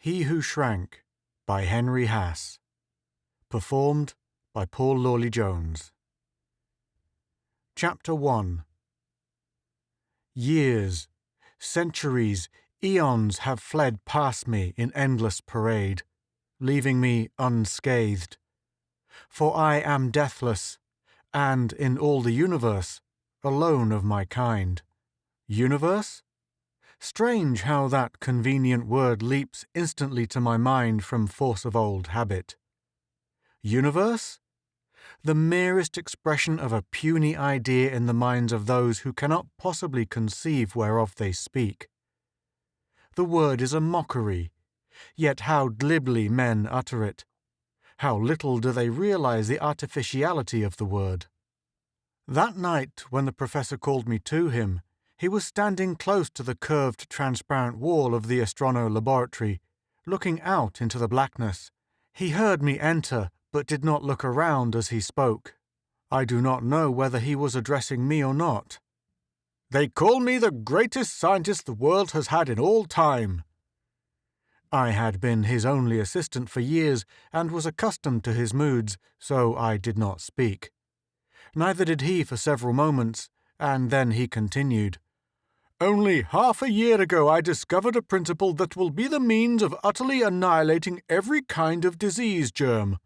He Who Shrank by Henry Hass. Performed by Paul Lawley-Jones. Chapter 1. Years, centuries, eons have fled past me in endless parade, leaving me unscathed. For I am deathless, and in all the universe, alone of my kind. Universe? Strange how that convenient word leaps instantly to my mind from force of old habit. Universe? The merest expression of a puny idea in the minds of those who cannot possibly conceive whereof they speak. The word is a mockery, yet how glibly men utter it. How little do they realize the artificiality of the word. That night when the professor called me to him, he was standing close to the curved transparent wall of the Astrono laboratory, looking out into the blackness. He heard me enter, but did not look around as he spoke. I do not know whether he was addressing me or not. "They call me the greatest scientist the world has had in all time." I had been his only assistant for years and was accustomed to his moods, so I did not speak. Neither did he for several moments, and then he continued. "Only half a year ago I discovered a principle that will be the means of utterly annihilating every kind of disease germ.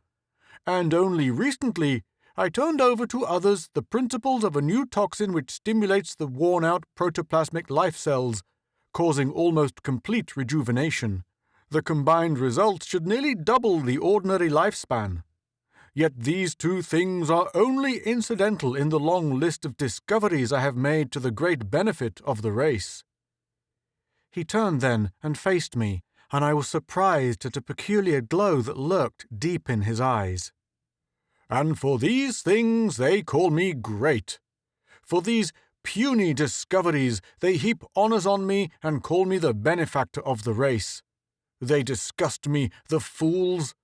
And only recently I turned over to others the principles of a new toxin which stimulates the worn-out protoplasmic life cells, causing almost complete rejuvenation. The combined result should nearly double the ordinary lifespan. Yet these two things are only incidental in the long list of discoveries I have made to the great benefit of the race." He turned then and faced me, and I was surprised at a peculiar glow that lurked deep in his eyes. "And for these things they call me great. For these puny discoveries they heap honours on me and call me the benefactor of the race. They disgust me, the fools.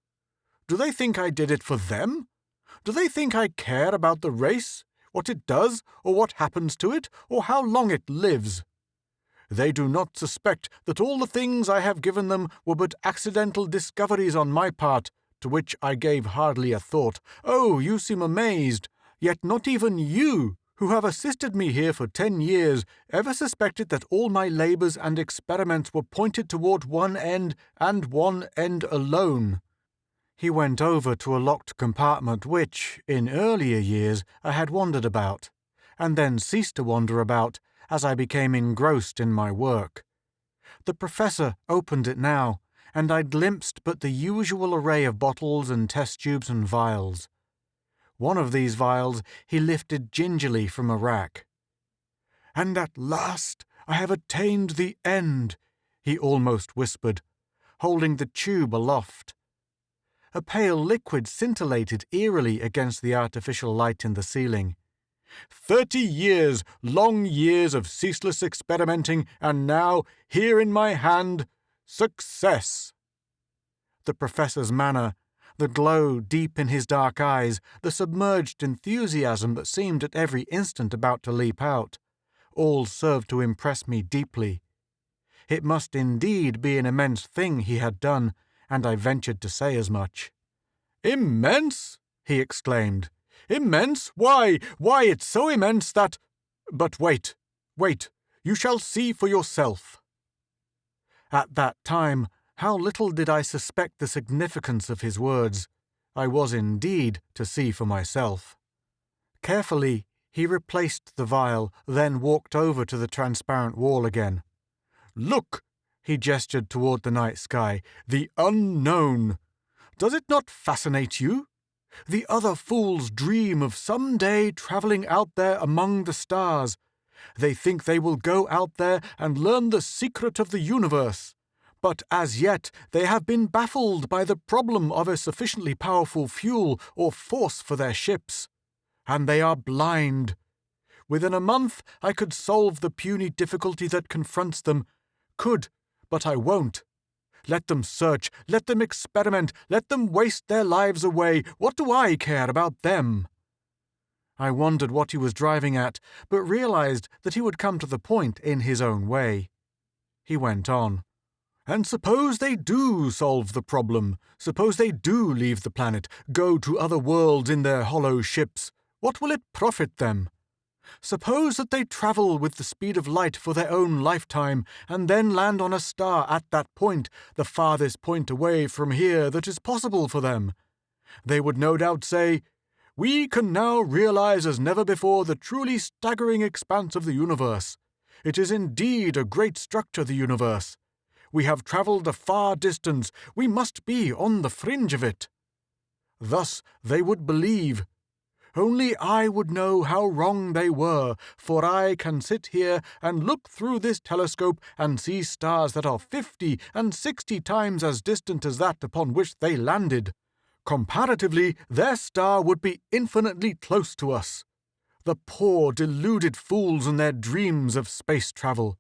Do they think I did it for them? Do they think I care about the race, what it does, or what happens to it, or how long it lives? They do not suspect that all the things I have given them were but accidental discoveries on my part, to which I gave hardly a thought. Oh, you seem amazed. Yet not even you, who have assisted me here for 10 years, ever suspected that all my labours and experiments were pointed toward one end, and one end alone." He went over to a locked compartment which, in earlier years, I had wandered about, and then ceased to wander about as I became engrossed in my work. The professor opened it now, and I glimpsed but the usual array of bottles and test tubes and vials. One of these vials he lifted gingerly from a rack. "And at last I have attained the end," he almost whispered, holding the tube aloft. A pale liquid scintillated eerily against the artificial light in the ceiling. 30 years, long years of ceaseless experimenting, and now, here in my hand, success." The professor's manner, the glow deep in his dark eyes, the submerged enthusiasm that seemed at every instant about to leap out, all served to impress me deeply. It must indeed be an immense thing he had done, and I ventured to say as much. "Immense?" he exclaimed. "Immense? Why, it's so immense that— But wait, you shall see for yourself." At that time, how little did I suspect the significance of his words. I was indeed to see for myself. Carefully, he replaced the vial, then walked over to the transparent wall again. "Look!" he gestured toward the night sky. "The unknown! Does it not fascinate you? The other fools dream of some day travelling out there among the stars. They think they will go out there and learn the secret of the universe. But as yet they have been baffled by the problem of a sufficiently powerful fuel or force for their ships. And they are blind. Within a month I could solve the puny difficulty that confronts them. Could, but I won't. Let them search, let them experiment, let them waste their lives away. What do I care about them?" I wondered what he was driving at, but realized that he would come to the point in his own way. He went on. And suppose they do solve the problem, suppose they do leave the planet, go to other worlds in their hollow ships, what will it profit them? Suppose that they travel with the speed of light for their own lifetime, and then land on a star at that point, the farthest point away from here that is possible for them. They would no doubt say, "We can now realize as never before the truly staggering expanse of the universe. It is indeed a great structure, the universe. We have travelled a far distance. We must be on the fringe of it." Thus they would believe. Only I would know how wrong they were, for I can sit here and look through this telescope and see stars that are 50 and 60 times as distant as that upon which they landed. Comparatively, their star would be infinitely close to us. The poor, deluded fools in their dreams of space travel.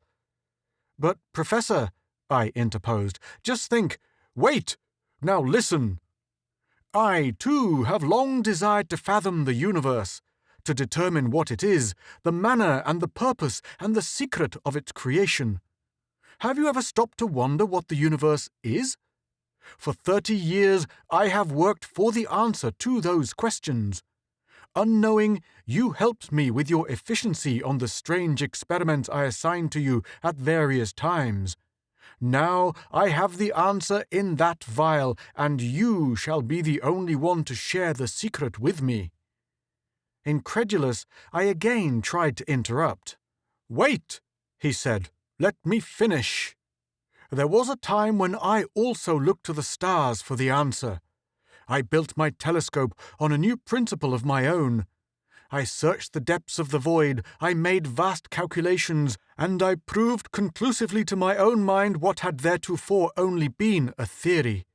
"But, Professor," I interposed, "just think. Wait! Now listen. I, too, have long desired to fathom the universe, to determine what it is, the manner and the purpose and the secret of its creation. Have you ever stopped to wonder what the universe is? For 30 years I have worked for the answer to those questions. Unknowing, you helped me with your efficiency on the strange experiments I assigned to you at various times. Now I have the answer in that vial, and you shall be the only one to share the secret with me." Incredulous, I again tried to interrupt. "Wait," he said. "Let me finish. There was a time when I also looked to the stars for the answer. I built my telescope on a new principle of my own. I searched the depths of the void, I made vast calculations, and I proved conclusively to my own mind what had theretofore only been a theory.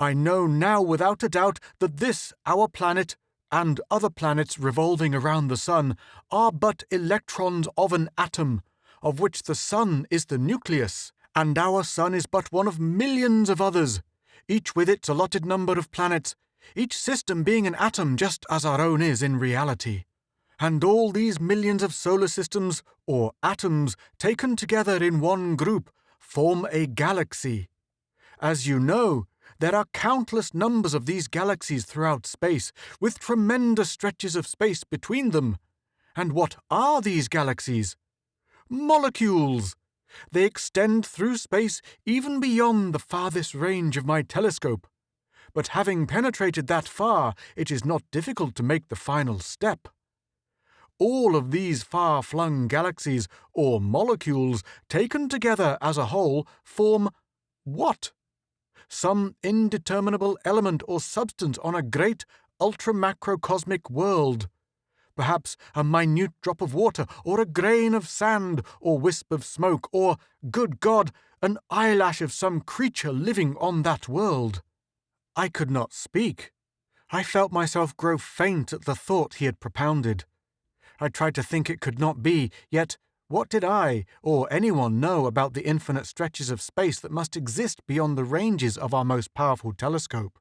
I know now without a doubt that this, our planet, and other planets revolving around the sun, are but electrons of an atom, of which the sun is the nucleus, and our sun is but one of millions of others, each with its allotted number of planets, each system being an atom just as our own is in reality. And all these millions of solar systems, or atoms, taken together in one group, form a galaxy. As you know, there are countless numbers of these galaxies throughout space, with tremendous stretches of space between them. And what are these galaxies? Molecules! They extend through space even beyond the farthest range of my telescope. But having penetrated that far, it is not difficult to make the final step. All of these far-flung galaxies, or molecules, taken together as a whole, form what? Some indeterminable element or substance on a great, ultra-macrocosmic world. Perhaps a minute drop of water, or a grain of sand, or wisp of smoke, or, good God, an eyelash of some creature living on that world. I could not speak. I felt myself grow faint at the thought he had propounded. I tried to think it could not be, yet what did I, or anyone, know about the infinite stretches of space that must exist beyond the ranges of our most powerful telescope?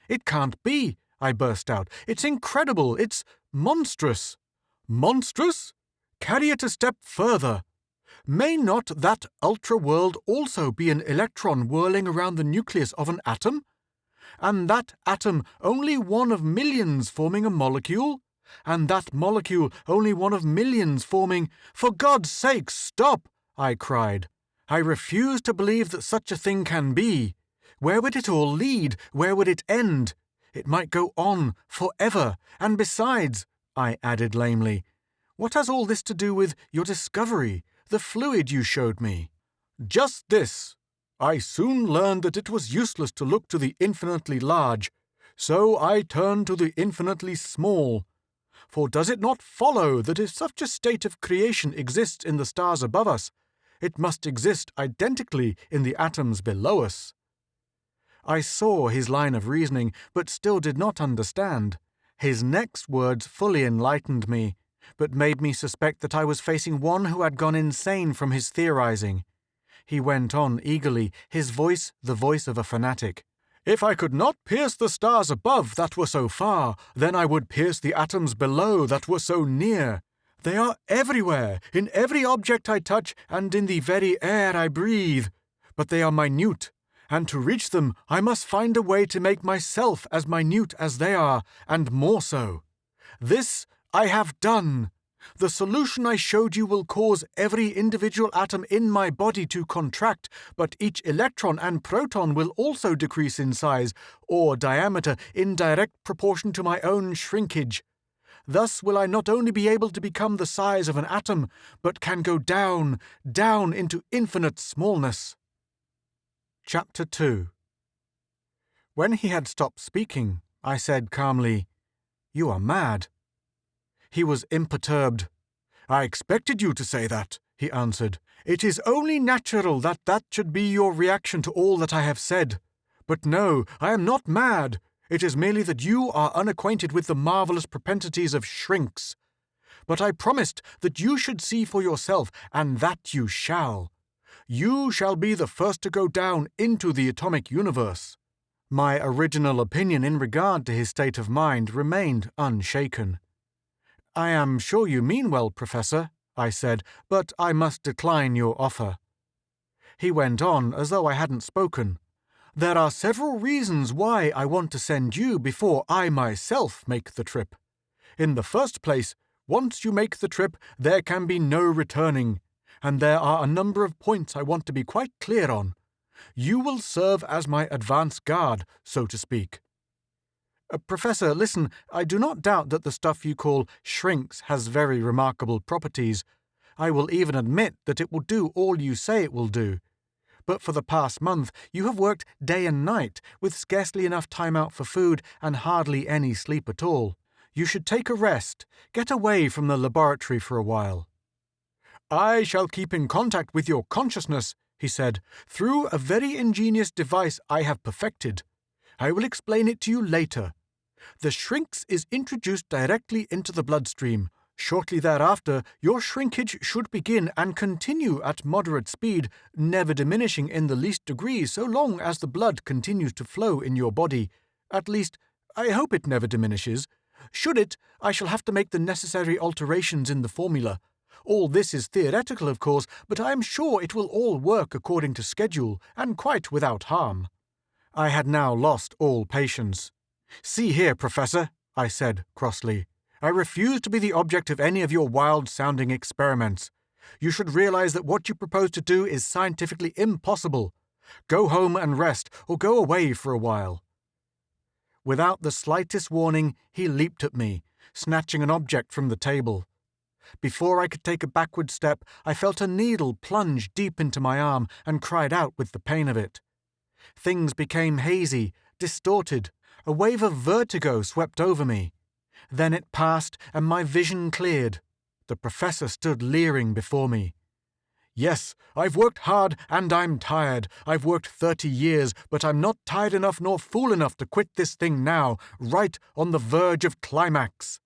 "It can't be," I burst out. "It's incredible. It's monstrous." "Monstrous? Carry it a step further. May not that ultra-world also be an electron whirling around the nucleus of an atom? And that atom only one of millions forming a molecule? And that molecule only one of millions forming— For God's sake, stop!" I cried. "I refuse to believe that such a thing can be. Where would it all lead? Where would it end? It might go on forever. And besides," I added lamely, "what has all this to do with your discovery, the fluid you showed me?" "Just this. I soon learned that it was useless to look to the infinitely large, so I turned to the infinitely small. For does it not follow that if such a state of creation exists in the stars above us, it must exist identically in the atoms below us?" I saw his line of reasoning, but still did not understand. His next words fully enlightened me, but made me suspect that I was facing one who had gone insane from his theorizing. He went on eagerly, his voice the voice of a fanatic. "If I could not pierce the stars above that were so far, then I would pierce the atoms below that were so near. They are everywhere, in every object I touch, and in the very air I breathe. but they are minute, and to reach them I must find a way to make myself as minute as they are, and more so. This I have done. The solution I showed you will cause every individual atom in my body to contract, but each electron and proton will also decrease in size or diameter in direct proportion to my own shrinkage. Thus will I not only be able to become the size of an atom, but can go down, down into infinite smallness. Chapter 2. When he had stopped speaking, I said calmly, "You are mad." He was imperturbed. "I expected you to say that," he answered. "It is only natural that that should be your reaction to all that I have said. But no, I am not mad. It is merely that you are unacquainted with the marvelous propensities of shrinks. But I promised that you should see for yourself, and that you shall. You shall be the first to go down into the atomic universe." My original opinion in regard to his state of mind remained unshaken. "I am sure you mean well, Professor," I said, "but I must decline your offer." He went on as though I hadn't spoken. "There are several reasons why I want to send you before I myself make the trip. In the first place, once you make the trip, there can be no returning, and there are a number of points I want to be quite clear on. You will serve as my advance guard, so to speak. Professor, listen, I do not doubt that the stuff you call shrinks has very remarkable properties. I will even admit that it will do all you say it will do. But for the past month, you have worked day and night, with scarcely enough time out for food and hardly any sleep at all. You should take a rest, get away from the laboratory for a while." "I shall keep in contact with your consciousness," he said, "through a very ingenious device I have perfected. I will explain it to you later. The shrinks is introduced directly into the bloodstream. Shortly thereafter, your shrinkage should begin and continue at moderate speed, never diminishing in the least degree so long as the blood continues to flow in your body. At least, I hope it never diminishes. Should it, I shall have to make the necessary alterations in the formula. All this is theoretical, of course, but I am sure it will all work according to schedule, and quite without harm." I had now lost all patience. "See here, Professor," I said crossly. "I refuse to be the object of any of your wild-sounding experiments. You should realize that what you propose to do is scientifically impossible. Go home and rest, or go away for a while." Without the slightest warning, he leaped at me, snatching an object from the table. Before I could take a backward step, I felt a needle plunge deep into my arm and cried out with the pain of it. Things became hazy, distorted. A wave of vertigo swept over me. Then it passed, and my vision cleared. The professor stood leering before me. "Yes, I've worked hard, and I'm tired. I've worked 30 years, but I'm not tired enough nor fool enough to quit this thing now, right on the verge of climax."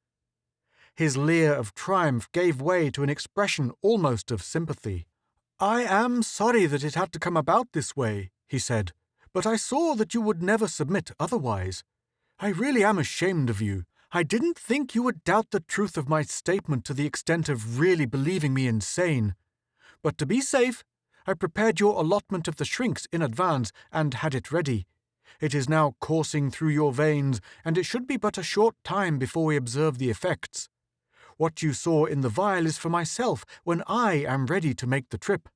His leer of triumph gave way to an expression almost of sympathy. "I am sorry that it had to come about this way," he said, "but I saw that you would never submit otherwise. I really am ashamed of you. I didn't think you would doubt the truth of my statement to the extent of really believing me insane. But to be safe, I prepared your allotment of the shrinks in advance and had it ready. It is now coursing through your veins, and it should be but a short time before we observe the effects. What you saw in the vial is for myself when I am ready to make the trip.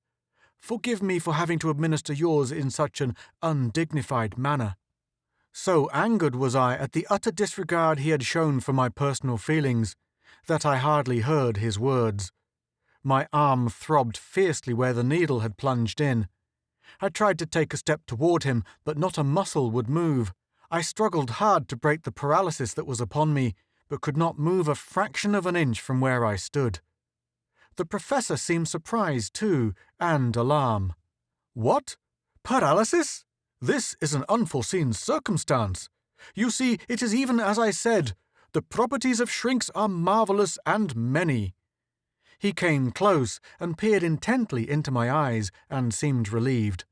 Forgive me for having to administer yours in such an undignified manner." So angered was I at the utter disregard he had shown for my personal feelings, that I hardly heard his words. My arm throbbed fiercely where the needle had plunged in. I tried to take a step toward him, but not a muscle would move. I struggled hard to break the paralysis that was upon me, but could not move a fraction of an inch from where I stood. The professor seemed surprised too, and alarmed. "What? Paralysis? This is an unforeseen circumstance. You see, it is even as I said. The properties of shrinks are marvelous and many." He came close and peered intently into my eyes and seemed relieved.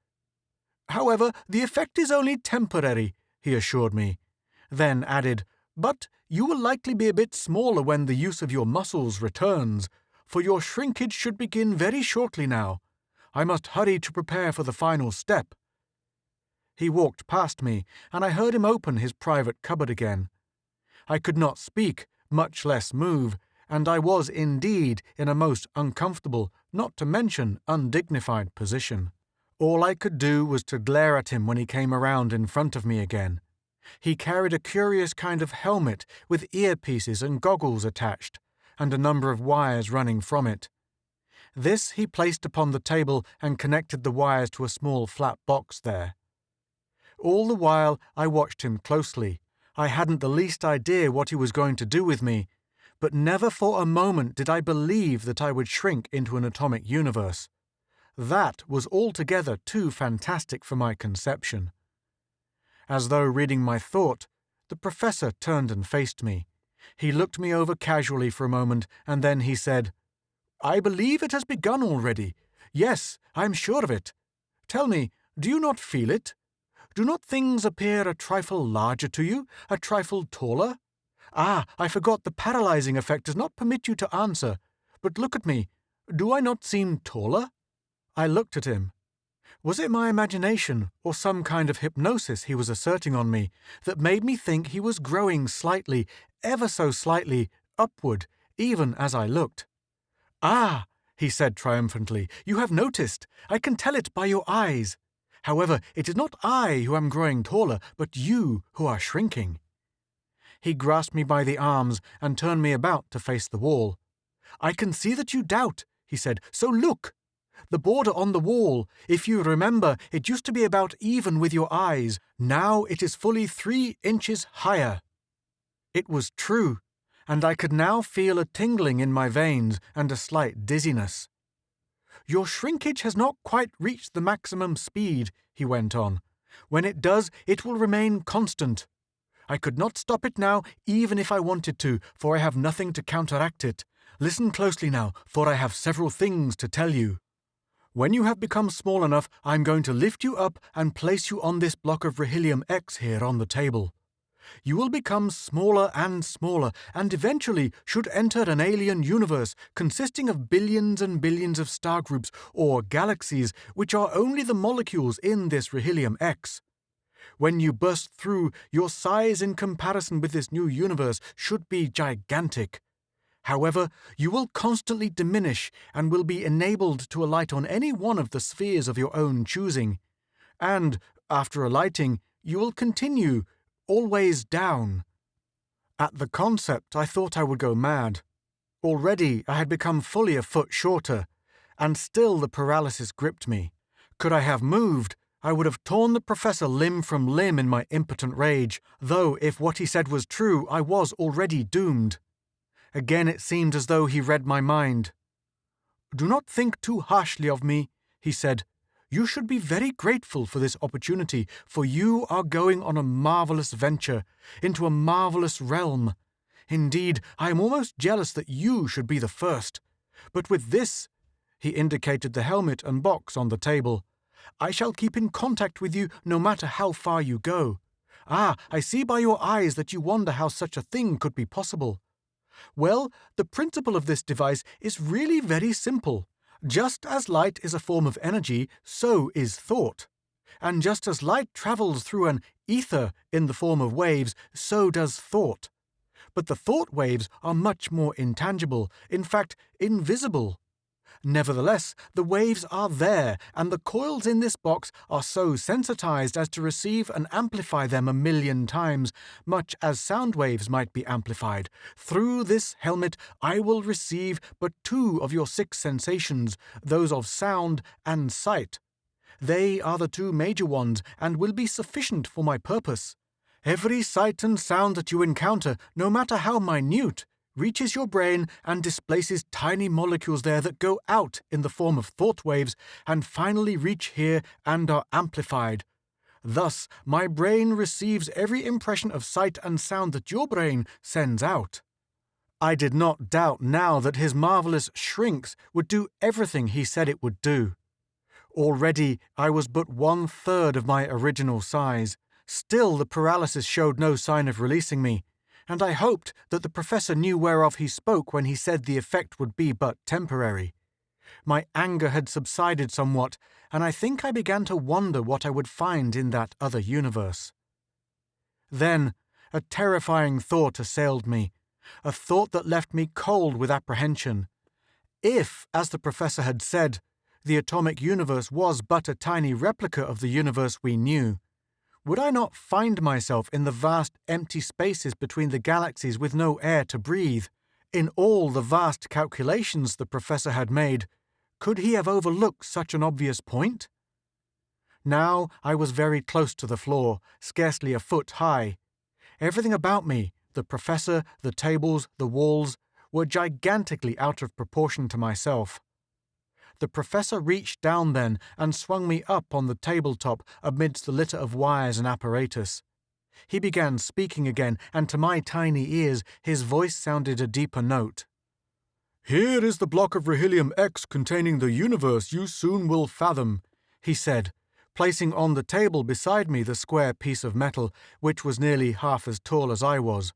"However, the effect is only temporary," he assured me, then added, "But you will likely be a bit smaller when the use of your muscles returns, for your shrinkage should begin very shortly now. I must hurry to prepare for the final step." He walked past me, and I heard him open his private cupboard again. I could not speak, much less move, and I was indeed in a most uncomfortable, not to mention undignified position. All I could do was to glare at him when he came around in front of me again. He carried a curious kind of helmet with earpieces and goggles attached, and a number of wires running from it. This he placed upon the table and connected the wires to a small flat box there. All the while I watched him closely. I hadn't the least idea what he was going to do with me, but never for a moment did I believe that I would shrink into an atomic universe. That was altogether too fantastic for my conception. As though reading my thought, the professor turned and faced me. He looked me over casually for a moment, and then he said, "I believe it has begun already. Yes, I am sure of it. Tell me, do you not feel it? Do not things appear a trifle larger to you, a trifle taller? Ah, I forgot the paralyzing effect does not permit you to answer. But look at me. Do I not seem taller?" I looked at him. Was it my imagination, or some kind of hypnosis he was asserting on me, that made me think he was growing slightly, ever so slightly, upward, even as I looked? "Ah," he said triumphantly, "you have noticed. I can tell it by your eyes. However, it is not I who am growing taller, but you who are shrinking." He grasped me by the arms and turned me about to face the wall. "I can see that you doubt," he said, "so look. The border on the wall, if you remember, it used to be about even with your eyes. Now it is fully 3 inches higher." It was true, and I could now feel a tingling in my veins and a slight dizziness. "Your shrinkage has not quite reached the maximum speed," he went on. "When it does, it will remain constant. I could not stop it now, even if I wanted to, for I have nothing to counteract it. Listen closely now, for I have several things to tell you. When you have become small enough, I am going to lift you up and place you on this block of Rhelium X here on the table. You will become smaller and smaller, and eventually should enter an alien universe consisting of billions and billions of star groups or galaxies, which are only the molecules in this Rhelium X. When you burst through, your size in comparison with this new universe should be gigantic. However, you will constantly diminish and will be enabled to alight on any one of the spheres of your own choosing. And, after alighting, you will continue, always down." At the concept, I thought I would go mad. Already I had become fully a foot shorter, and still the paralysis gripped me. Could I have moved, I would have torn the professor limb from limb in my impotent rage, though if what he said was true, I was already doomed. Again it seemed as though he read my mind. "Do not think too harshly of me," he said. "You should be very grateful for this opportunity, for you are going on a marvelous venture, into a marvelous realm. Indeed, I am almost jealous that you should be the first. But with this," he indicated the helmet and box on the table, "I shall keep in contact with you no matter how far you go. Ah, I see by your eyes that you wonder how such a thing could be possible. Well, the principle of this device is really very simple. Just as light is a form of energy, so is thought. And just as light travels through an ether in the form of waves, so does thought. But the thought waves are much more intangible, in fact, invisible. Nevertheless, the waves are there, and the coils in this box are so sensitized as to receive and amplify them 1,000,000 times, much as sound waves might be amplified. Through this helmet I will receive but 2 of your 6 sensations, those of sound and sight. They are the 2 major ones, and will be sufficient for my purpose. Every sight and sound that you encounter, no matter how minute, reaches your brain and displaces tiny molecules there that go out in the form of thought waves and finally reach here and are amplified. Thus, my brain receives every impression of sight and sound that your brain sends out." I did not doubt now that his marvelous shrinks would do everything he said it would do. Already I was but 1/3 of my original size. Still the paralysis showed no sign of releasing me, and I hoped that the professor knew whereof he spoke when he said the effect would be but temporary. My anger had subsided somewhat, and I think I began to wonder what I would find in that other universe. Then, a terrifying thought assailed me, a thought that left me cold with apprehension. If, as the professor had said, the atomic universe was but a tiny replica of the universe we knew, would I not find myself in the vast empty spaces between the galaxies with no air to breathe? In all the vast calculations the professor had made, could he have overlooked such an obvious point? Now I was very close to the floor, scarcely a foot high. Everything about me, the professor, the tables, the walls, were gigantically out of proportion to myself. The professor reached down then and swung me up on the tabletop amidst the litter of wires and apparatus. He began speaking again, and to my tiny ears his voice sounded a deeper note. "Here is the block of Rhelium X containing the universe you soon will fathom," he said, placing on the table beside me the square piece of metal, which was nearly half as tall as I was.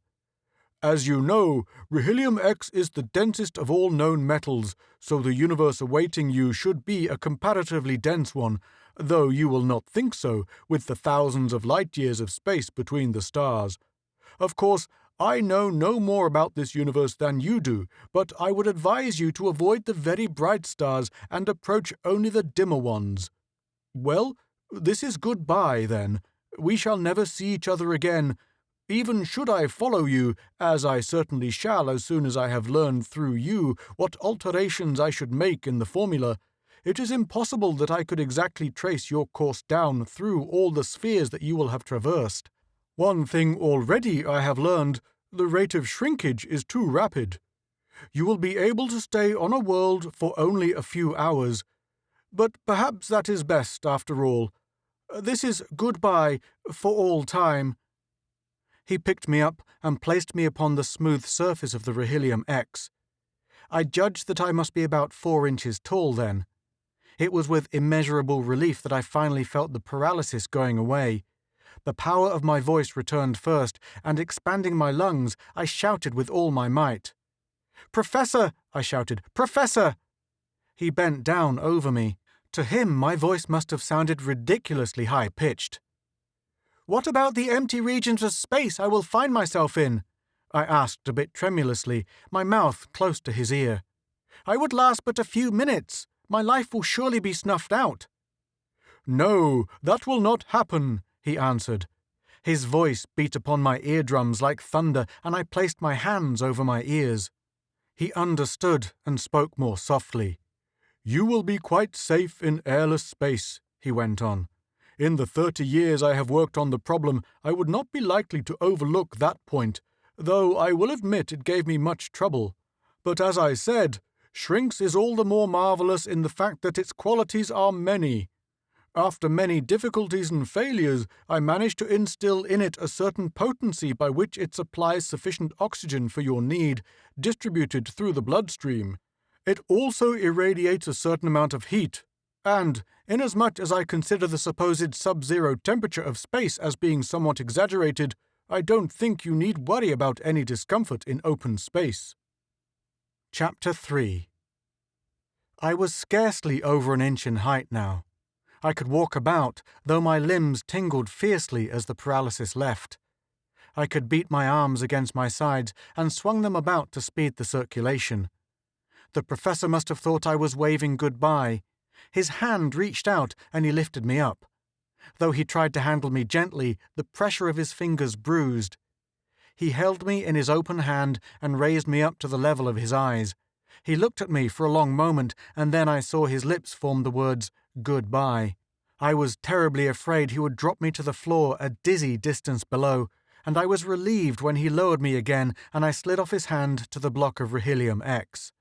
"As you know, Rhelium X is the densest of all known metals, so the universe awaiting you should be a comparatively dense one, though you will not think so, with the thousands of light-years of space between the stars. Of course, I know no more about this universe than you do, but I would advise you to avoid the very bright stars and approach only the dimmer ones. Well, this is goodbye, then. We shall never see each other again. Even should I follow you, as I certainly shall as soon as I have learned through you what alterations I should make in the formula, it is impossible that I could exactly trace your course down through all the spheres that you will have traversed. One thing already I have learned, the rate of shrinkage is too rapid. You will be able to stay on a world for only a few hours, but perhaps that is best after all. This is goodbye for all time." He picked me up and placed me upon the smooth surface of the Rhelium X. I judged that I must be about 4 inches tall then. It was with immeasurable relief that I finally felt the paralysis going away. The power of my voice returned first, and expanding my lungs, I shouted with all my might. "Professor!" I shouted. "Professor!" He bent down over me. To him, my voice must have sounded ridiculously high-pitched. "What about the empty regions of space I will find myself in?" I asked a bit tremulously, my mouth close to his ear. "I would last but a few minutes. My life will surely be snuffed out." "No, that will not happen," he answered. His voice beat upon my eardrums like thunder, and I placed my hands over my ears. He understood and spoke more softly. "You will be quite safe in airless space," he went on. "In the 30 years I have worked on the problem, I would not be likely to overlook that point, though I will admit it gave me much trouble. But as I said, Shrinks is all the more marvelous in the fact that its qualities are many. After many difficulties and failures, I managed to instill in it a certain potency by which it supplies sufficient oxygen for your need, distributed through the bloodstream. It also irradiates a certain amount of heat, and, inasmuch as I consider the supposed sub-zero temperature of space as being somewhat exaggerated, I don't think you need worry about any discomfort in open space." Chapter 3. I was scarcely over an inch in height now. I could walk about, though my limbs tingled fiercely as the paralysis left. I could beat my arms against my sides and swung them about to speed the circulation. The professor must have thought I was waving goodbye. His hand reached out and he lifted me up. Though he tried to handle me gently, the pressure of his fingers bruised. He held me in his open hand and raised me up to the level of his eyes. He looked at me for a long moment, and then I saw his lips form the words, "Goodbye." I was terribly afraid he would drop me to the floor a dizzy distance below, and I was relieved when he lowered me again and I slid off his hand to the block of Rhelium X.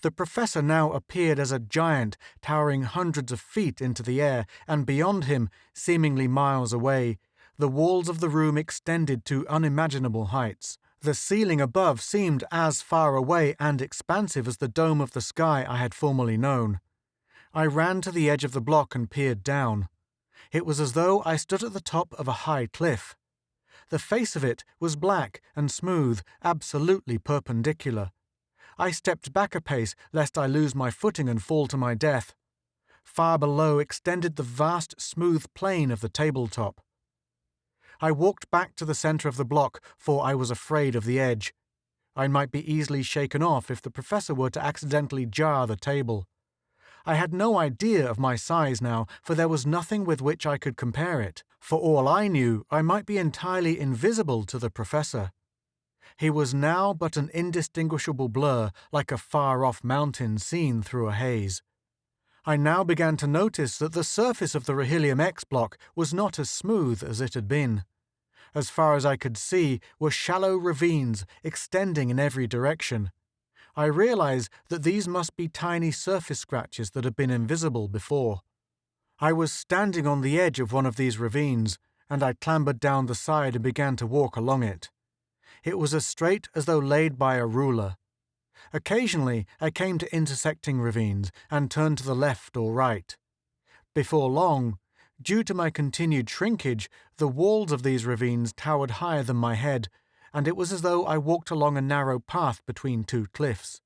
The professor now appeared as a giant, towering hundreds of feet into the air, and beyond him, seemingly miles away, the walls of the room extended to unimaginable heights. The ceiling above seemed as far away and expansive as the dome of the sky I had formerly known. I ran to the edge of the block and peered down. It was as though I stood at the top of a high cliff. The face of it was black and smooth, absolutely perpendicular. I stepped back a pace lest I lose my footing and fall to my death. Far below extended the vast, smooth plain of the tabletop. I walked back to the centre of the block, for I was afraid of the edge. I might be easily shaken off if the professor were to accidentally jar the table. I had no idea of my size now, for there was nothing with which I could compare it. For all I knew, I might be entirely invisible to the professor. He was now but an indistinguishable blur, like a far-off mountain seen through a haze. I now began to notice that the surface of the Rohillium X block was not as smooth as it had been. As far as I could see were shallow ravines extending in every direction. I realized that these must be tiny surface scratches that had been invisible before. I was standing on the edge of one of these ravines, and I clambered down the side and began to walk along it. It was as straight as though laid by a ruler. Occasionally I came to intersecting ravines and turned to the left or right. Before long, due to my continued shrinkage, the walls of these ravines towered higher than my head, and it was as though I walked along a narrow path between two cliffs.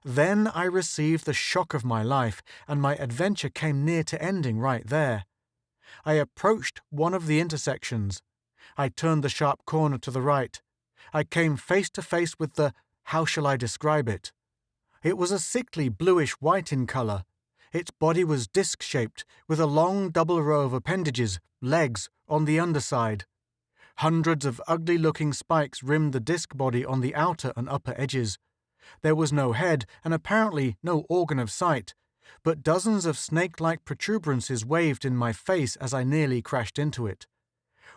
Then I received the shock of my life, and my adventure came near to ending right there. I approached one of the intersections. I turned the sharp corner to the right. I came face to face with how shall I describe it? It was a sickly bluish-white in colour. Its body was disc-shaped, with a long double row of appendages, legs, on the underside. Hundreds of ugly-looking spikes rimmed the disc body on the outer and upper edges. There was no head and apparently no organ of sight, but dozens of snake-like protuberances waved in my face as I nearly crashed into it.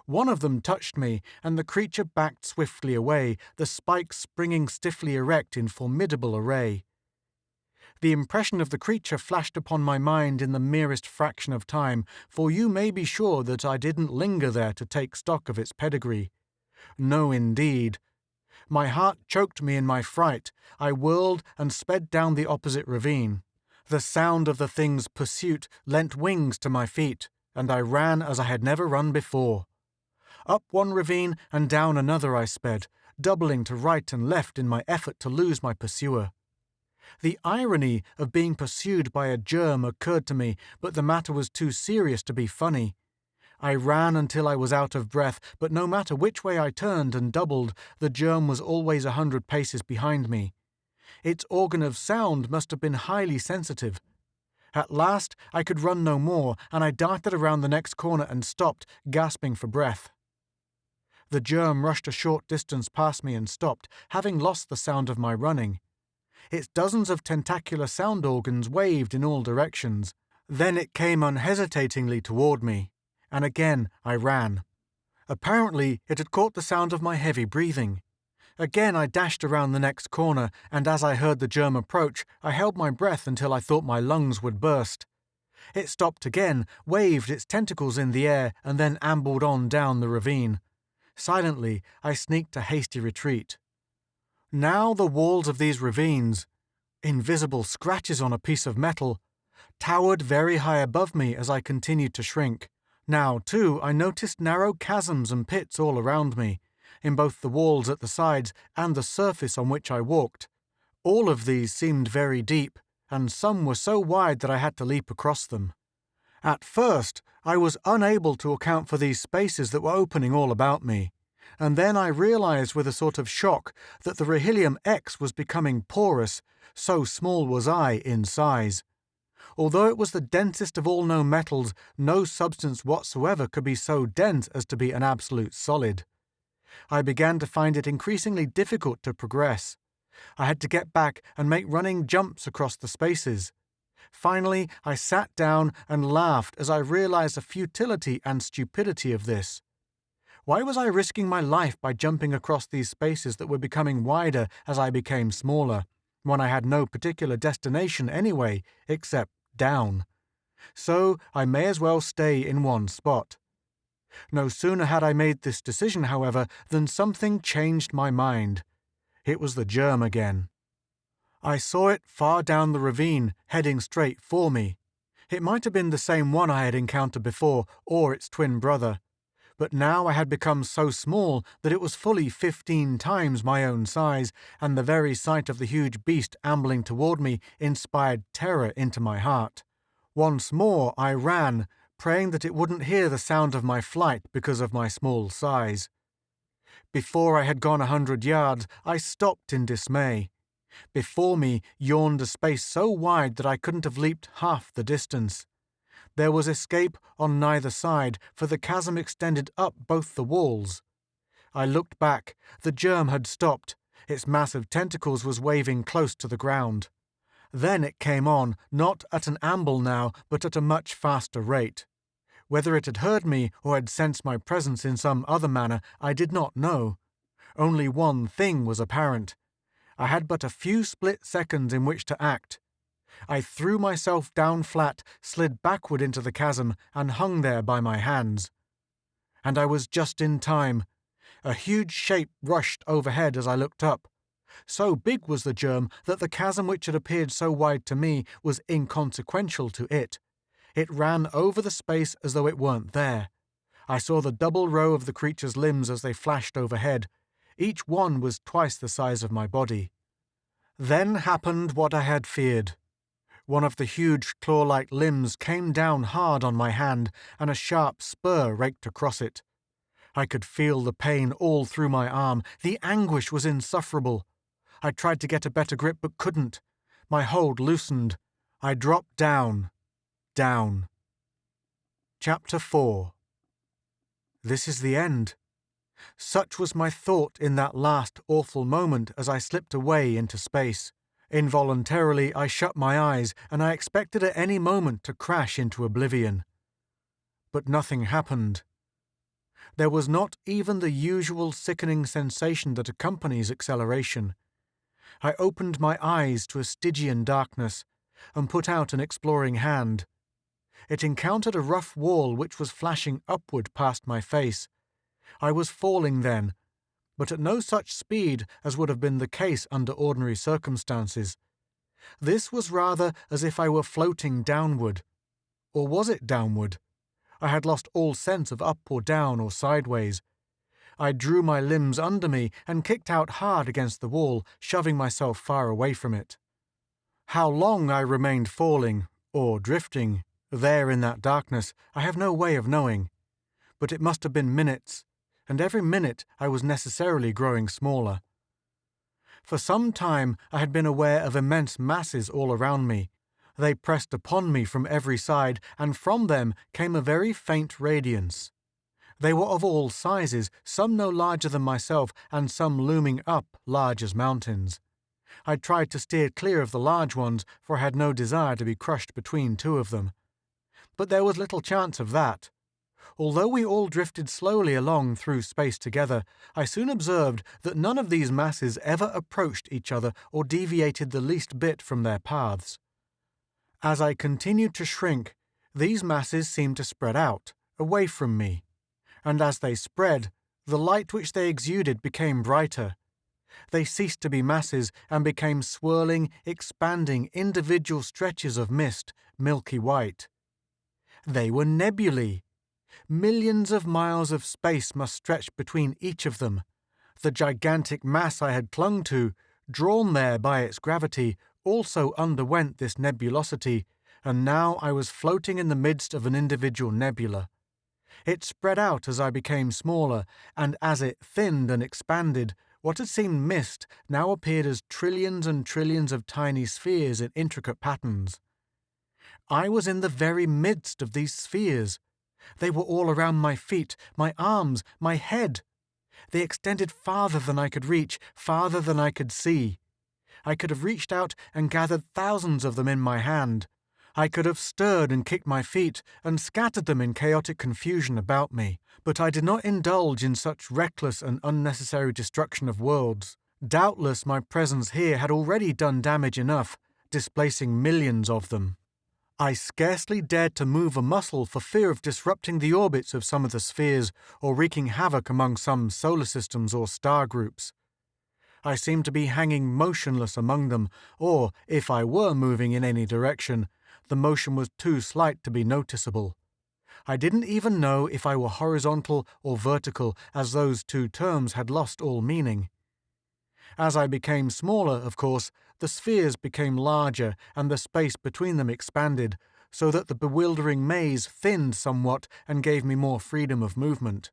One of them touched me, and the creature backed swiftly away, the spikes springing stiffly erect in formidable array. The impression of the creature flashed upon my mind in the merest fraction of time, for you may be sure that I didn't linger there to take stock of its pedigree. No, indeed. My heart choked me in my fright. I whirled and sped down the opposite ravine. The sound of the thing's pursuit lent wings to my feet, and I ran as I had never run before. Up one ravine and down another I sped, doubling to right and left in my effort to lose my pursuer. The irony of being pursued by a germ occurred to me, but the matter was too serious to be funny. I ran until I was out of breath, but no matter which way I turned and doubled, the germ was always 100 paces behind me. Its organ of sound must have been highly sensitive. At last I could run no more, and I darted around the next corner and stopped, gasping for breath. The germ rushed a short distance past me and stopped, having lost the sound of my running. Its dozens of tentacular sound organs waved in all directions. Then it came unhesitatingly toward me, and again I ran. Apparently it had caught the sound of my heavy breathing. Again I dashed around the next corner, and as I heard the germ approach, I held my breath until I thought my lungs would burst. It stopped again, waved its tentacles in the air, and then ambled on down the ravine. Silently, I sneaked a hasty retreat. Now the walls of these ravines, invisible scratches on a piece of metal, towered very high above me as I continued to shrink. Now, too, I noticed narrow chasms and pits all around me, in both the walls at the sides and the surface on which I walked. All of these seemed very deep, and some were so wide that I had to leap across them. At first, I was unable to account for these spaces that were opening all about me, and then I realized with a sort of shock that the Rohillium X was becoming porous, so small was I in size. Although it was the densest of all known metals, no substance whatsoever could be so dense as to be an absolute solid. I began to find it increasingly difficult to progress. I had to get back and make running jumps across the spaces. Finally, I sat down and laughed as I realized the futility and stupidity of this. Why was I risking my life by jumping across these spaces that were becoming wider as I became smaller, when I had no particular destination anyway, except down? So I may as well stay in one spot. No sooner had I made this decision, however, than something changed my mind. It was the germ again. I saw it far down the ravine, heading straight for me. It might have been the same one I had encountered before, or its twin brother. But now I had become so small that it was fully 15 times my own size, and the very sight of the huge beast ambling toward me inspired terror into my heart. Once more I ran, praying that it wouldn't hear the sound of my flight because of my small size. Before I had gone 100 yards, I stopped in dismay. Before me yawned a space so wide that I couldn't have leaped half the distance. There was escape on neither side, for the chasm extended up both the walls. I looked back. The germ had stopped. Its mass of tentacles was waving close to the ground. Then it came on, not at an amble now, but at a much faster rate. Whether it had heard me or had sensed my presence in some other manner, I did not know. Only one thing was apparent. I had but a few split seconds in which to act. I threw myself down flat, slid backward into the chasm, and hung there by my hands. And I was just in time. A huge shape rushed overhead as I looked up. So big was the germ that the chasm which had appeared so wide to me was inconsequential to it. It ran over the space as though it weren't there. I saw the double row of the creature's limbs as they flashed overhead. Each one was twice the size of my body. Then happened what I had feared. One of the huge claw-like limbs came down hard on my hand, and a sharp spur raked across it. I could feel the pain all through my arm. The anguish was insufferable. I tried to get a better grip, but couldn't. My hold loosened. I dropped down. Chapter 4. This is the end. Such was my thought in that last awful moment as I slipped away into space. Involuntarily I shut my eyes, and I expected at any moment to crash into oblivion. But nothing happened. There was not even the usual sickening sensation that accompanies acceleration. I opened my eyes to a Stygian darkness, and put out an exploring hand. It encountered a rough wall which was flashing upward past my face. I was falling then, but at no such speed as would have been the case under ordinary circumstances. This was rather as if I were floating downward. Or was it downward? I had lost all sense of up or down or sideways. I drew my limbs under me and kicked out hard against the wall, shoving myself far away from it. How long I remained falling, or drifting, there in that darkness, I have no way of knowing. But it must have been minutes, and every minute I was necessarily growing smaller. For some time I had been aware of immense masses all around me. They pressed upon me from every side, and from them came a very faint radiance. They were of all sizes, some no larger than myself, and some looming up large as mountains. I tried to steer clear of the large ones, for I had no desire to be crushed between two of them. But there was little chance of that. Although we all drifted slowly along through space together, I soon observed that none of these masses ever approached each other or deviated the least bit from their paths. As I continued to shrink, these masses seemed to spread out, away from me, and as they spread, the light which they exuded became brighter. They ceased to be masses and became swirling, expanding, individual stretches of mist, milky white. They were nebulae. Millions of miles of space must stretch between each of them. The gigantic mass I had clung to, drawn there by its gravity, also underwent this nebulosity, and now I was floating in the midst of an individual nebula. It spread out as I became smaller, and as it thinned and expanded, what had seemed mist now appeared as trillions and trillions of tiny spheres in intricate patterns. I was in the very midst of these spheres. They were all around my feet, my arms, my head. They extended farther than I could reach, farther than I could see. I could have reached out and gathered thousands of them in my hand. I could have stirred and kicked my feet and scattered them in chaotic confusion about me, but I did not indulge in such reckless and unnecessary destruction of worlds. Doubtless my presence here had already done damage enough, displacing millions of them. I scarcely dared to move a muscle for fear of disrupting the orbits of some of the spheres or wreaking havoc among some solar systems or star groups. I seemed to be hanging motionless among them, or, if I were moving in any direction, the motion was too slight to be noticeable. I didn't even know if I were horizontal or vertical, as those two terms had lost all meaning. As I became smaller, of course, the spheres became larger and the space between them expanded, so that the bewildering maze thinned somewhat and gave me more freedom of movement.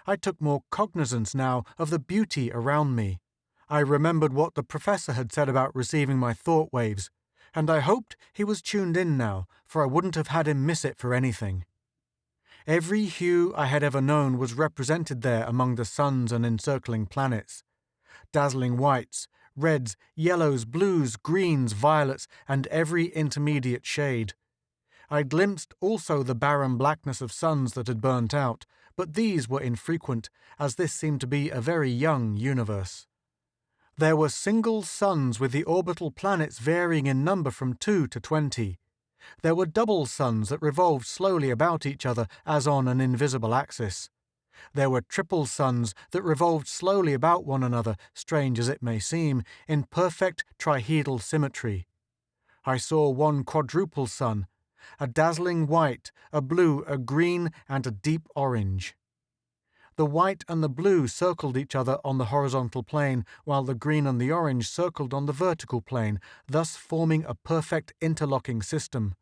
I took more cognizance now of the beauty around me. I remembered what the professor had said about receiving my thought waves, and I hoped he was tuned in now, for I wouldn't have had him miss it for anything. Every hue I had ever known was represented there among the suns and encircling planets. Dazzling whites, reds, yellows, blues, greens, violets, and every intermediate shade. I glimpsed also the barren blackness of suns that had burnt out, but these were infrequent, as this seemed to be a very young universe. There were single suns with the orbital planets varying in number from 2 to 20. There were double suns that revolved slowly about each other as on an invisible axis. There were triple suns that revolved slowly about one another, strange as it may seem, in perfect trihedral symmetry. I saw one quadruple sun, a dazzling white, a blue, a green, and a deep orange. The white and the blue circled each other on the horizontal plane, while the green and the orange circled on the vertical plane, thus forming a perfect interlocking system.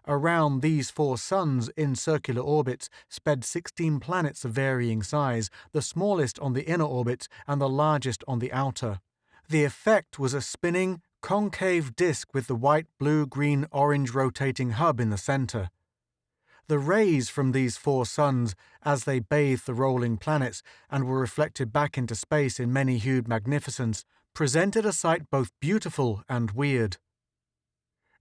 Around these 4 suns in circular orbits sped 16 planets of varying size, the smallest on the inner orbits and the largest on the outer. The effect was a spinning, concave disk with the white, blue, green, orange rotating hub in the center. The rays from these 4 suns, as they bathed the rolling planets and were reflected back into space in many-hued magnificence, presented a sight both beautiful and weird.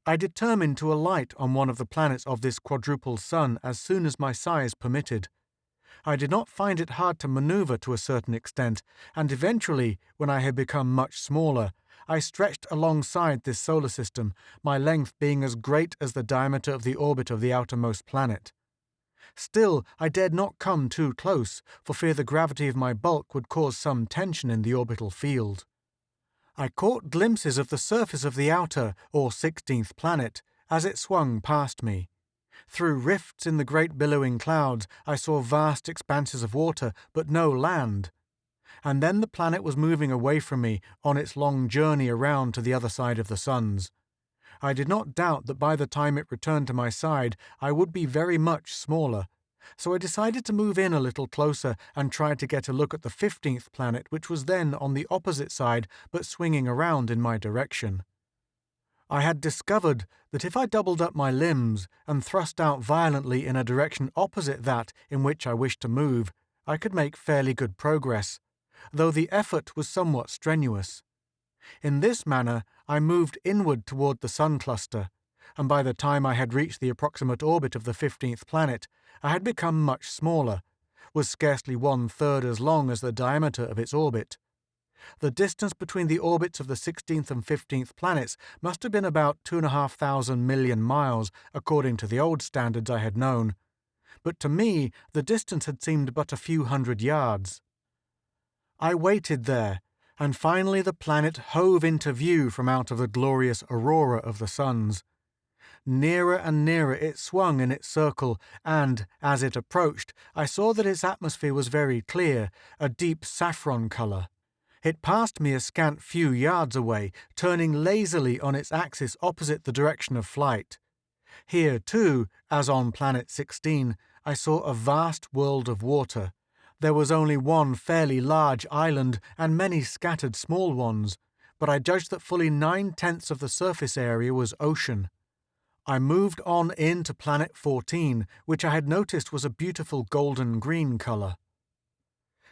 I determined to alight on one of the planets of this quadruple sun as soon as my size permitted. I did not find it hard to maneuver to a certain extent, and eventually, when I had become much smaller, I stretched alongside this solar system, my length being as great as the diameter of the orbit of the outermost planet. Still, I dared not come too close, for fear the gravity of my bulk would cause some tension in the orbital field. I caught glimpses of the surface of the outer, or 16th planet, as it swung past me. Through rifts in the great billowing clouds, I saw vast expanses of water, but no land. And then the planet was moving away from me on its long journey around to the other side of the suns. I did not doubt that by the time it returned to my side, I would be very much smaller, so I decided to move in a little closer and try to get a look at the 15th planet, which was then on the opposite side but swinging around in my direction. I had discovered that if I doubled up my limbs and thrust out violently in a direction opposite that in which I wished to move, I could make fairly good progress, though the effort was somewhat strenuous. In this manner, I moved inward toward the sun cluster, and by the time I had reached the approximate orbit of the 15th planet, I had become much smaller, was scarcely 1/3 as long as the diameter of its orbit. The distance between the orbits of the 16th and 15th planets must have been about 2,500 million miles, according to the old standards I had known, but to me the distance had seemed but a few hundred yards. I waited there, and finally the planet hove into view from out of the glorious aurora of the suns. Nearer and nearer it swung in its circle, and, as it approached, I saw that its atmosphere was very clear, a deep saffron colour. It passed me a scant few yards away, turning lazily on its axis opposite the direction of flight. Here, too, as on Planet 16, I saw a vast world of water. There was only one fairly large island and many scattered small ones, but I judged that fully 9/10 of the surface area was ocean. I moved on in to Planet 14, which I had noticed was a beautiful golden-green colour.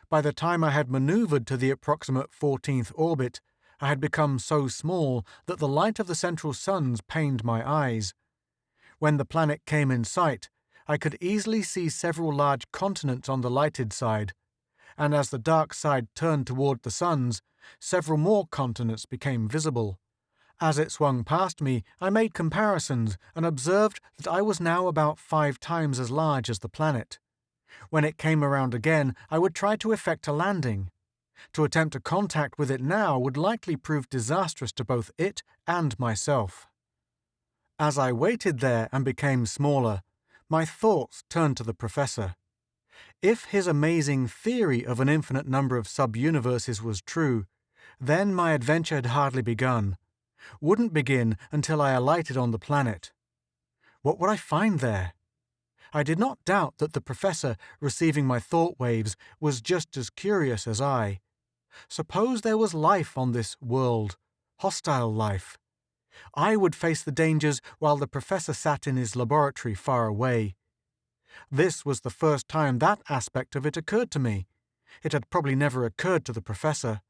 By the time I had manoeuvred to the approximate 14th orbit, I had become so small that the light of the central suns pained my eyes. When the planet came in sight, I could easily see several large continents on the lighted side, and as the dark side turned toward the suns, several more continents became visible. As it swung past me, I made comparisons and observed that I was now about 5 times as large as the planet. When it came around again, I would try to effect a landing. To attempt a contact with it now would likely prove disastrous to both it and myself. As I waited there and became smaller, My thoughts turned to the Professor. If his amazing theory of an infinite number of sub-universes was true, then my adventure had hardly begun. Wouldn't begin until I alighted on the planet. What would I find there? I did not doubt that the Professor, receiving my thought waves, was just as curious as I. Suppose there was life on this world, hostile life. I would face the dangers while the Professor sat in his laboratory far away. This was the first time that aspect of it occurred to me. It had probably never occurred to the Professor.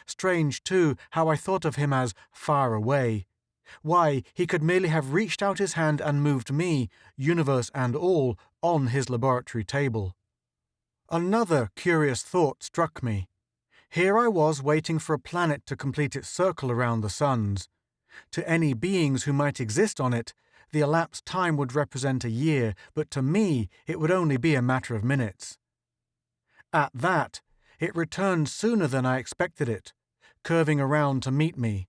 Strange, too, how I thought of him as far away. Why, he could merely have reached out his hand and moved me, universe and all, on his laboratory table. Another curious thought struck me. Here I was waiting for a planet to complete its circle around the suns. To any beings who might exist on it, the elapsed time would represent a year, but to me it would only be a matter of minutes. At that, it returned sooner than I expected it, curving around to meet me.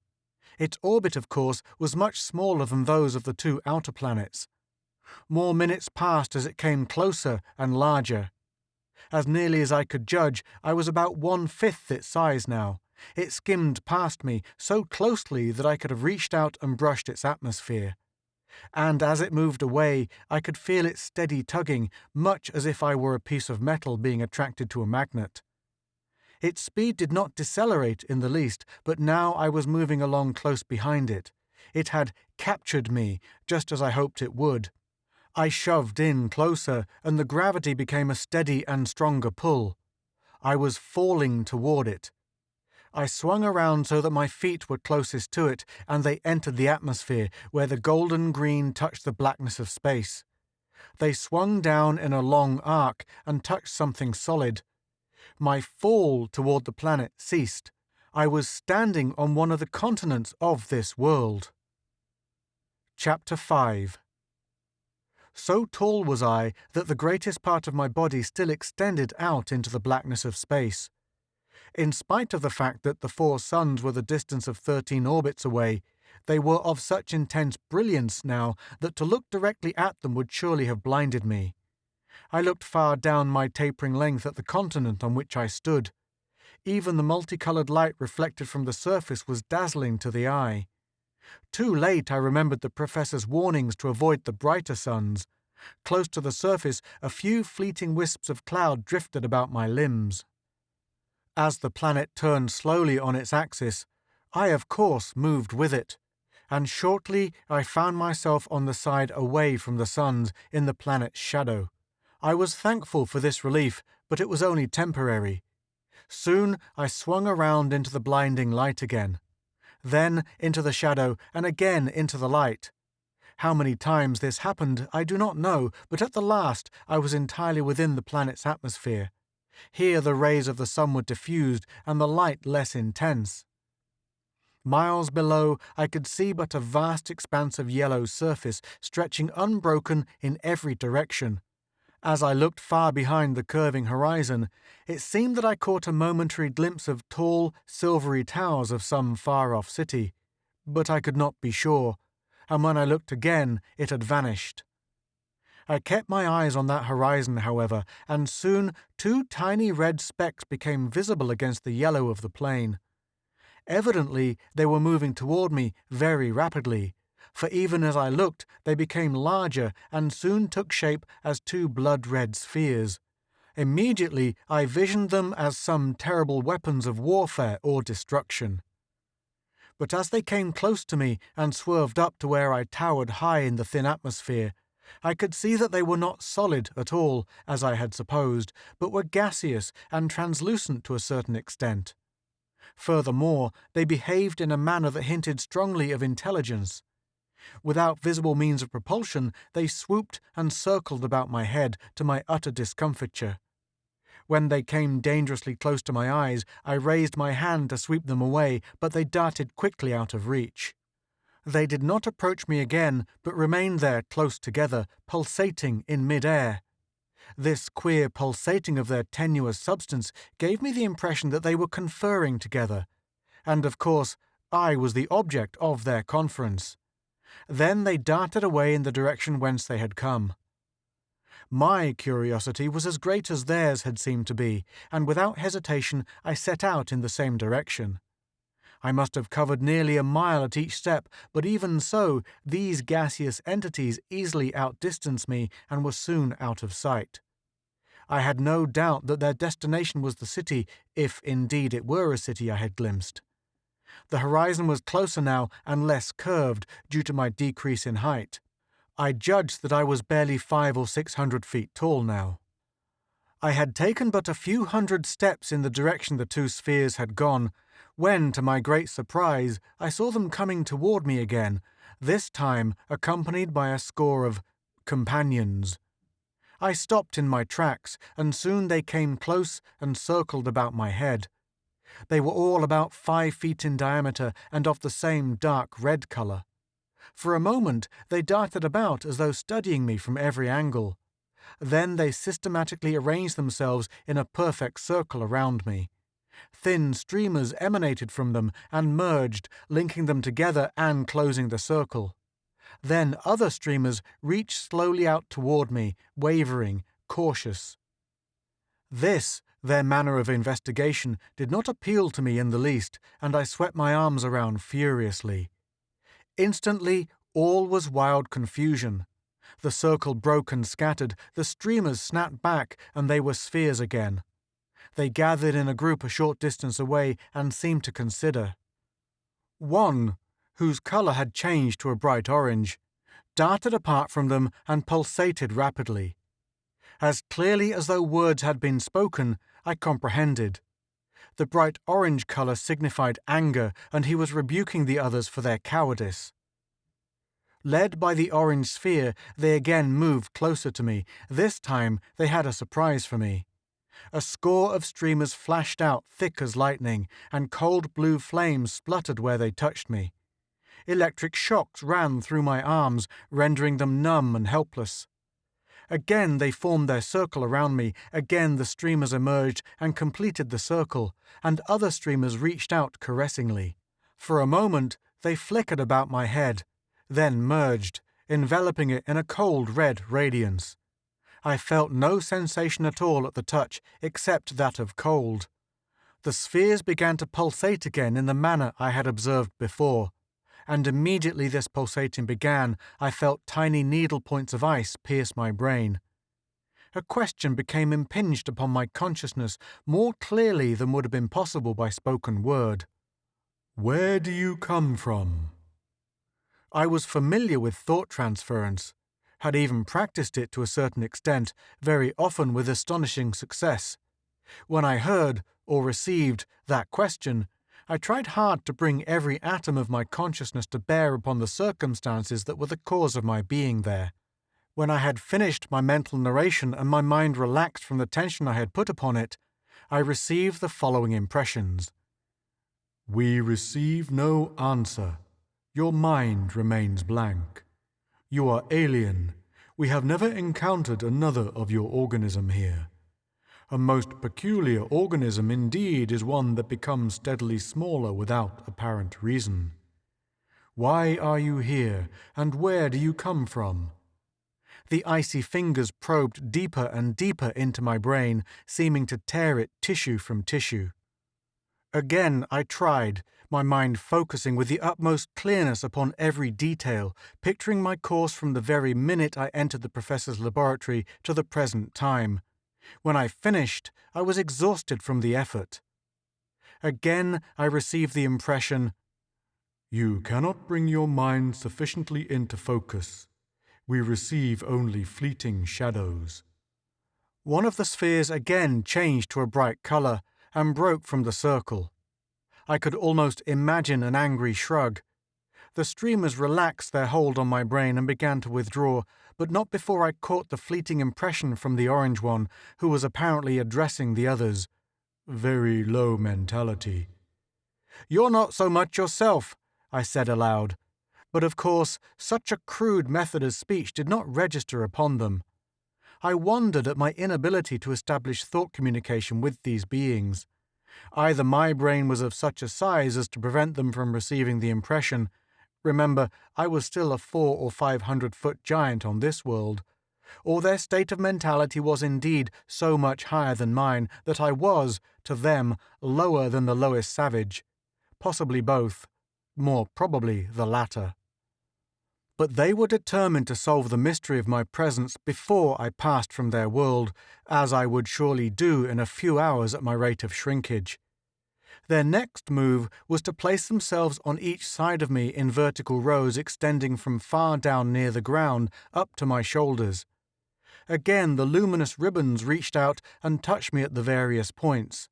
Its orbit, of course, was much smaller than those of the two outer planets. More minutes passed as it came closer and larger. As nearly as I could judge, I was about 1/5 its size now. It skimmed past me so closely that I could have reached out and brushed its atmosphere. And as it moved away, I could feel its steady tugging, much as if I were a piece of metal being attracted to a magnet. Its speed did not decelerate in the least, but now I was moving along close behind it. It had captured me, just as I hoped it would. I shoved in closer, and the gravity became a steady and stronger pull. I was falling toward it. I swung around so that my feet were closest to it, and they entered the atmosphere, where the golden green touched the blackness of space. They swung down in a long arc and touched something solid. My fall toward the planet ceased. I was standing on one of the continents of this world. Chapter 5. So tall was I that the greatest part of my body still extended out into the blackness of space. In spite of the fact that the 4 suns were the distance of 13 orbits away, they were of such intense brilliance now that to look directly at them would surely have blinded me. I looked far down my tapering length at the continent on which I stood. Even the multicolored light reflected from the surface was dazzling to the eye. Too late I remembered the Professor's warnings to avoid the brighter suns. Close to the surface, a few fleeting wisps of cloud drifted about my limbs. As the planet turned slowly on its axis, I of course moved with it, and shortly I found myself on the side away from the suns in the planet's shadow. I was thankful for this relief, but it was only temporary. Soon I swung around into the blinding light again, then into the shadow, and again into the light. How many times this happened I do not know, but at the last I was entirely within the planet's atmosphere. Here the rays of the sun were diffused and the light less intense. Miles below, I could see but a vast expanse of yellow surface stretching unbroken in every direction. As I looked far behind the curving horizon, it seemed that I caught a momentary glimpse of tall, silvery towers of some far-off city, but I could not be sure, and when I looked again, it had vanished. I kept my eyes on that horizon, however, and soon 2 tiny red specks became visible against the yellow of the plain. Evidently, they were moving toward me very rapidly, for even as I looked, they became larger and soon took shape as 2 blood-red spheres. Immediately, I visioned them as some terrible weapons of warfare or destruction. But as they came close to me and swerved up to where I towered high in the thin atmosphere, I could see that they were not solid at all, as I had supposed, but were gaseous and translucent to a certain extent. Furthermore, they behaved in a manner that hinted strongly of intelligence. Without visible means of propulsion, they swooped and circled about my head to my utter discomfiture. When they came dangerously close to my eyes, I raised my hand to sweep them away, but they darted quickly out of reach. They did not approach me again, but remained there close together, pulsating in mid-air. This queer pulsating of their tenuous substance gave me the impression that they were conferring together, and of course I was the object of their conference. Then they darted away in the direction whence they had come. My curiosity was as great as theirs had seemed to be, and without hesitation I set out in the same direction. I must have covered nearly a mile at each step, but even so, these gaseous entities easily outdistanced me and were soon out of sight. I had no doubt that their destination was the city, if indeed it were a city I had glimpsed. The horizon was closer now and less curved due to my decrease in height. I judged that I was barely 500 or 600 feet tall now. I had taken but a few hundred steps in the direction the two spheres had gone, when, to my great surprise, I saw them coming toward me again, this time accompanied by a score of companions. I stopped in my tracks, and soon they came close and circled about my head. They were all about 5 feet in diameter and of the same dark red colour. For a moment they darted about as though studying me from every angle. Then they systematically arranged themselves in a perfect circle around me. Thin streamers emanated from them and merged, linking them together and closing the circle. Then other streamers reached slowly out toward me, wavering, cautious. This, their manner of investigation, did not appeal to me in the least, and I swept my arms around furiously. Instantly, all was wild confusion. The circle broke and scattered, the streamers snapped back, and they were spheres again. They gathered in a group a short distance away and seemed to consider. One, whose colour had changed to a bright orange, darted apart from them and pulsated rapidly. As clearly as though words had been spoken, I comprehended. The bright orange colour signified anger, and he was rebuking the others for their cowardice. Led by the orange sphere, they again moved closer to me. This time they had a surprise for me. A score of streamers flashed out thick as lightning, and cold blue flames spluttered where they touched me. Electric shocks ran through my arms, rendering them numb and helpless. Again they formed their circle around me, again the streamers emerged and completed the circle, and other streamers reached out caressingly. For a moment they flickered about my head, then merged, enveloping it in a cold red radiance. I felt no sensation at all at the touch except that of cold. The spheres began to pulsate again in the manner I had observed before, and immediately this pulsating began, I felt tiny needle points of ice pierce my brain. A question became impinged upon my consciousness more clearly than would have been possible by spoken word. Where do you come from? I was familiar with thought transference, had even practiced it to a certain extent, very often with astonishing success. When I heard, or received, that question, I tried hard to bring every atom of my consciousness to bear upon the circumstances that were the cause of my being there. When I had finished my mental narration and my mind relaxed from the tension I had put upon it, I received the following impressions. We receive no answer. Your mind remains blank. You are alien. We have never encountered another of your organism here. A most peculiar organism indeed is one that becomes steadily smaller without apparent reason. Why are you here, and where do you come from? The icy fingers probed deeper and deeper into my brain, seeming to tear it tissue from tissue. Again I tried, my mind focusing with the utmost clearness upon every detail, picturing my course from the very minute I entered the professor's laboratory to the present time. When I finished, I was exhausted from the effort. Again I received the impression, you cannot bring your mind sufficiently into focus. We receive only fleeting shadows. One of the spheres again changed to a bright colour and broke from the circle. I could almost imagine an angry shrug. The streamers relaxed their hold on my brain and began to withdraw, but not before I caught the fleeting impression from the orange one, who was apparently addressing the others. Very low mentality. You're not so much yourself, I said aloud. But of course, such a crude method of speech did not register upon them. I wondered at my inability to establish thought communication with these beings. Either my brain was of such a size as to prevent them from receiving the impression. Remember, I was still a 400 or 500 foot giant on this world. or their state of mentality was indeed so much higher than mine that I was, to them, lower than the lowest savage, possibly both, more probably the latter. But they were determined to solve the mystery of my presence before I passed from their world, as I would surely do in a few hours at my rate of shrinkage. Their next move was to place themselves on each side of me in vertical rows extending from far down near the ground up to my shoulders. Again the luminous ribbons reached out and touched me at the various points.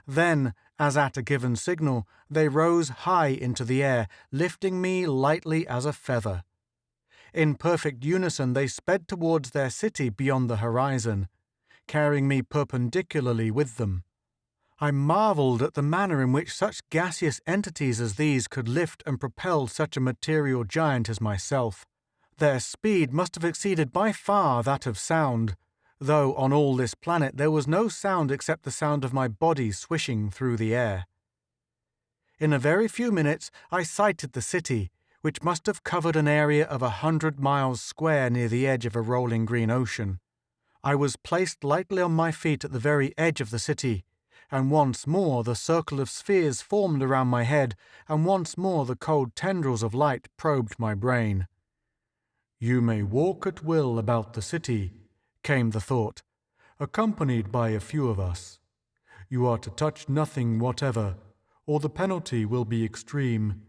Then, as at a given signal, they rose high into the air, lifting me lightly as a feather. In perfect unison they sped towards their city beyond the horizon, carrying me perpendicularly with them. I marvelled at the manner in which such gaseous entities as these could lift and propel such a material giant as myself. Their speed must have exceeded by far that of sound, though on all this planet there was no sound except the sound of my body swishing through the air. In a very few minutes I sighted the city, which must have covered an area of 100 miles square near the edge of a rolling green ocean. I was placed lightly on my feet at the very edge of the city, and once more the circle of spheres formed around my head, and once more the cold tendrils of light probed my brain. "You may walk at will about the city," came the thought, "accompanied by a few of us. You are to touch nothing whatever, or the penalty will be extreme.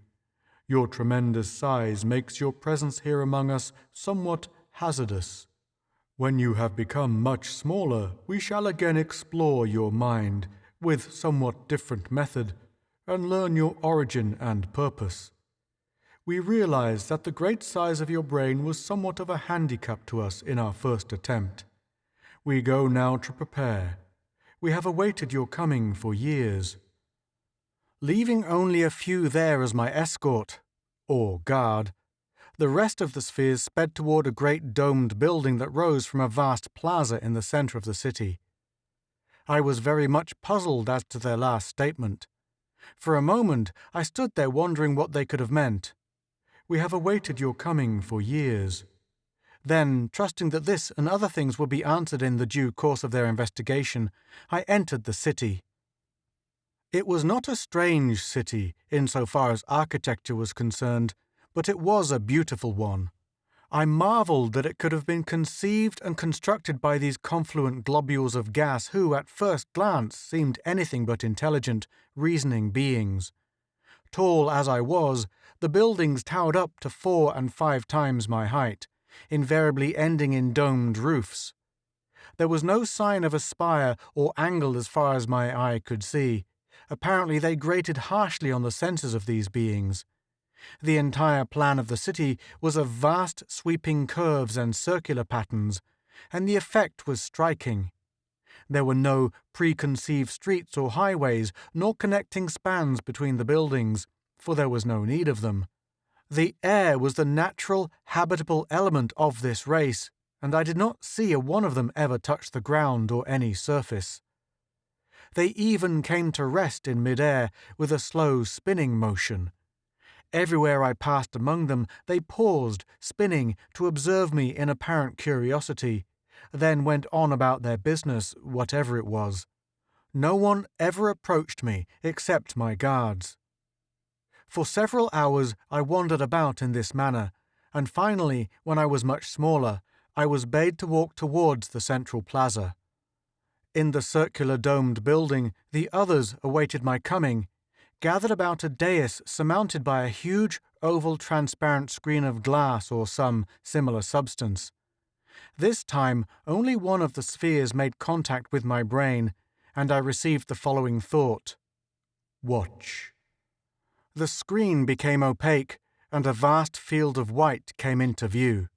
Your tremendous size makes your presence here among us somewhat hazardous. When you have become much smaller, we shall again explore your mind with somewhat different method, and learn your origin and purpose. We realize that the great size of your brain was somewhat of a handicap to us in our first attempt. We go now to prepare. We have awaited your coming for years." Leaving only a few there as my escort, or guard, the rest of the spheres sped toward a great domed building that rose from a vast plaza in the center of the city. I was very much puzzled as to their last statement. For a moment I stood there wondering what they could have meant. "We have awaited your coming for years." Then, trusting that this and other things would be answered in the due course of their investigation, I entered the city. It was not a strange city insofar as architecture was concerned, but it was a beautiful one. I marvelled that it could have been conceived and constructed by these confluent globules of gas who, at first glance, seemed anything but intelligent, reasoning beings. Tall as I was, the buildings towered up to 4 and 5 times my height, invariably ending in domed roofs. There was no sign of a spire or angle as far as my eye could see. Apparently they grated harshly on the senses of these beings. The entire plan of the city was of vast sweeping curves and circular patterns, and the effect was striking. There were no preconceived streets or highways, nor connecting spans between the buildings, for there was no need of them. The air was the natural, habitable element of this race, and I did not see a one of them ever touch the ground or any surface. They even came to rest in mid-air with a slow spinning motion. Everywhere I passed among them, they paused, spinning, to observe me in apparent curiosity, then went on about their business, whatever it was. No one ever approached me except my guards. For several hours I wandered about in this manner, and finally, when I was much smaller, I was bade to walk towards the central plaza. In the circular domed building, the others awaited my coming, gathered about a dais surmounted by a huge oval transparent screen of glass or some similar substance. This time only one of the spheres made contact with my brain, and I received the following thought: "Watch." The screen became opaque, and a vast field of white came into view.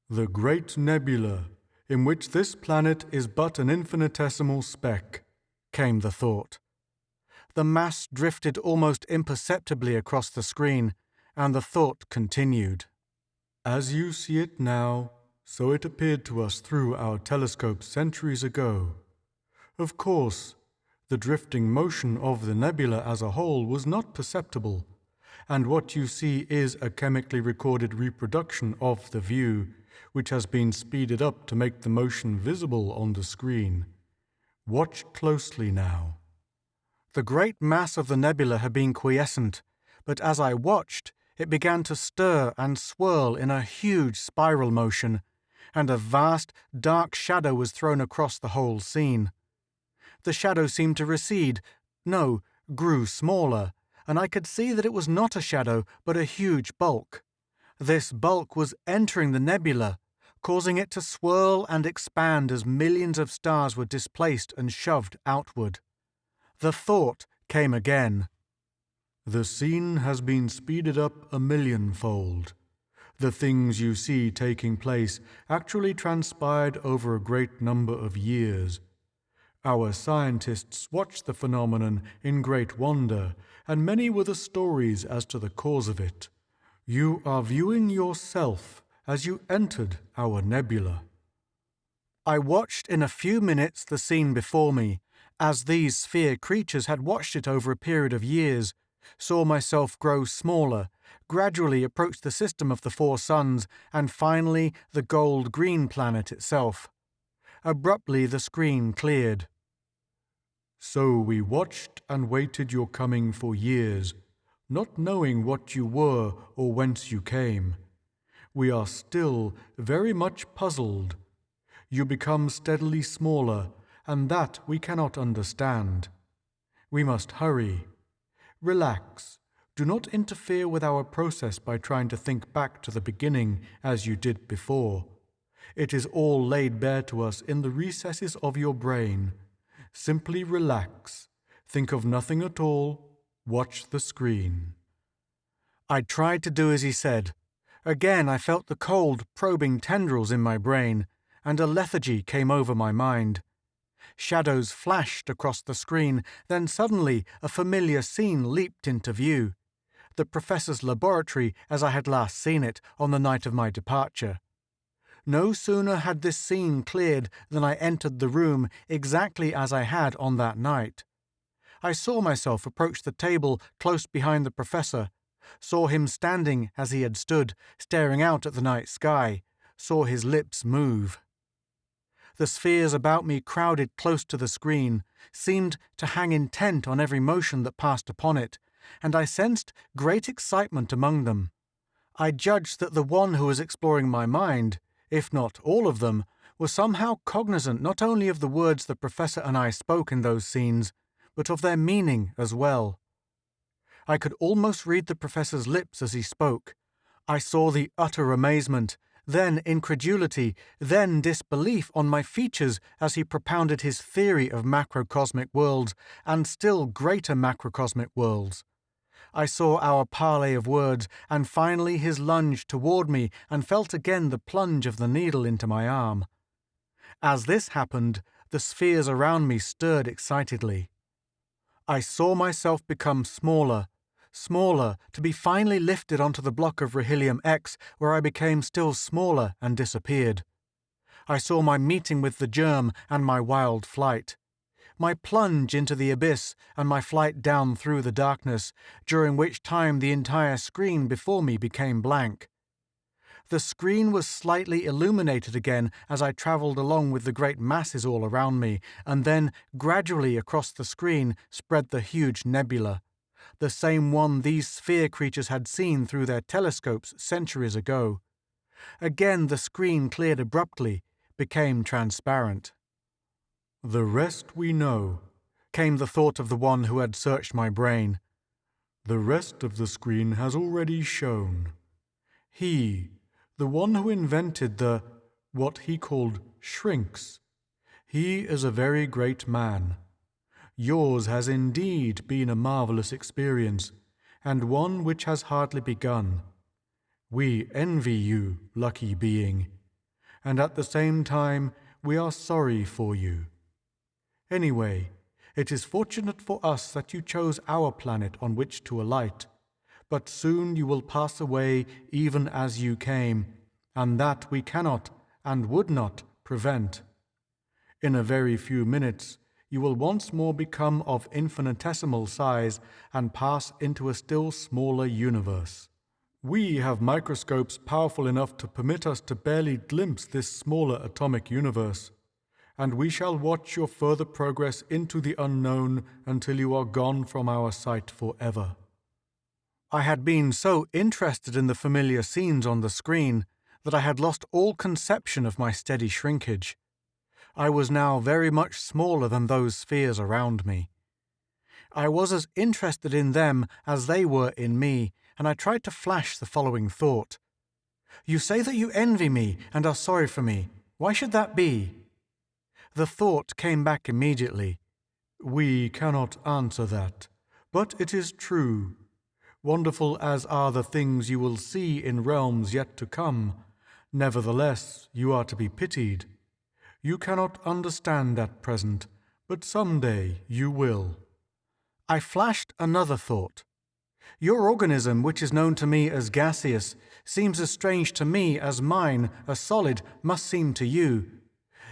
"The great nebula, in which this planet is but an infinitesimal speck," came the thought. The mass drifted almost imperceptibly across the screen, and the thought continued. "As you see it now, so it appeared to us through our telescopes centuries ago. Of course, the drifting motion of the nebula as a whole was not perceptible, and what you see is a chemically recorded reproduction of the view, which has been speeded up to make the motion visible on the screen. Watch closely now. The great mass of the nebula had been quiescent, but as I watched, it began to stir and swirl in a huge spiral motion, and a vast, dark shadow was thrown across the whole scene. The shadow seemed to recede, grew smaller, and I could see that it was not a shadow, but a huge bulk. This bulk was entering the nebula, causing it to swirl and expand as millions of stars were displaced and shoved outward. The thought came again. The scene has been speeded up 1,000,000-fold. The things you see taking place actually transpired over a great number of years. Our scientists watched the phenomenon in great wonder, and many were the stories as to the cause of it. You are viewing yourself as you entered our nebula. I watched in a few minutes the scene before me, as these sphere creatures had watched it over a period of years, saw myself grow smaller, gradually approach the system of the 4 suns, and finally the gold-green planet itself. Abruptly the screen cleared. So we watched and waited your coming for years, not knowing what you were or whence you came. We are still very much puzzled. You become steadily smaller, and that we cannot understand. We must hurry. Relax. Do not interfere with our process by trying to think back to the beginning as you did before. It is all laid bare to us in the recesses of your brain. Simply relax. Think of nothing at all. Watch the screen. I tried to do as he said. Again I felt the cold, probing tendrils in my brain, and a lethargy came over my mind. Shadows flashed across the screen, then suddenly a familiar scene leaped into view. The professor's laboratory as I had last seen it on the night of my departure. No sooner had this scene cleared than I entered the room exactly as I had on that night. I saw myself approach the table close behind the professor, saw him standing as he had stood, staring out at the night sky, saw his lips move. The spheres about me crowded close to the screen, seemed to hang intent on every motion that passed upon it, and I sensed great excitement among them. I judged that the one who was exploring my mind, if not all of them, was somehow cognizant not only of the words the professor and I spoke in those scenes, but of their meaning as well. I could almost read the professor's lips as he spoke. I saw the utter amazement, then incredulity, then disbelief on my features as he propounded his theory of macrocosmic worlds and still greater macrocosmic worlds. I saw our parley of words, and finally his lunge toward me, and felt again the plunge of the needle into my arm. As this happened, the spheres around me stirred excitedly. I saw myself become smaller, to be finally lifted onto the block of Rahelium X, where I became still smaller and disappeared. I saw my meeting with the germ and my wild flight, my plunge into the abyss and my flight down through the darkness, during which time the entire screen before me became blank. The screen was slightly illuminated again as I travelled along with the great masses all around me, and then gradually across the screen spread the huge nebula, the same one these sphere creatures had seen through their telescopes centuries ago. Again the screen cleared abruptly, became transparent. The rest we know, came the thought of the one who had searched my brain. The rest of the screen has already shown. He, the one who invented what he called shrinks, he is a very great man. Yours has indeed been a marvelous experience, and one which has hardly begun. We envy you, lucky being, and at the same time we are sorry for you. Anyway, it is fortunate for us that you chose our planet on which to alight, but soon you will pass away even as you came, and that we cannot and would not prevent. In a very few minutes, you will once more become of infinitesimal size and pass into a still smaller universe. We have microscopes powerful enough to permit us to barely glimpse this smaller atomic universe, and we shall watch your further progress into the unknown until you are gone from our sight forever." I had been so interested in the familiar scenes on the screen that I had lost all conception of my steady shrinkage. I was now very much smaller than those spheres around me. I was as interested in them as they were in me, and I tried to flash the following thought. "You say that you envy me and are sorry for me. Why should that be?" The thought came back immediately. "We cannot answer that, but it is true. Wonderful as are the things you will see in realms yet to come, nevertheless you are to be pitied. You cannot understand at present, but someday you will." I flashed another thought. "Your organism, which is known to me as gaseous, seems as strange to me as mine, a solid, must seem to you.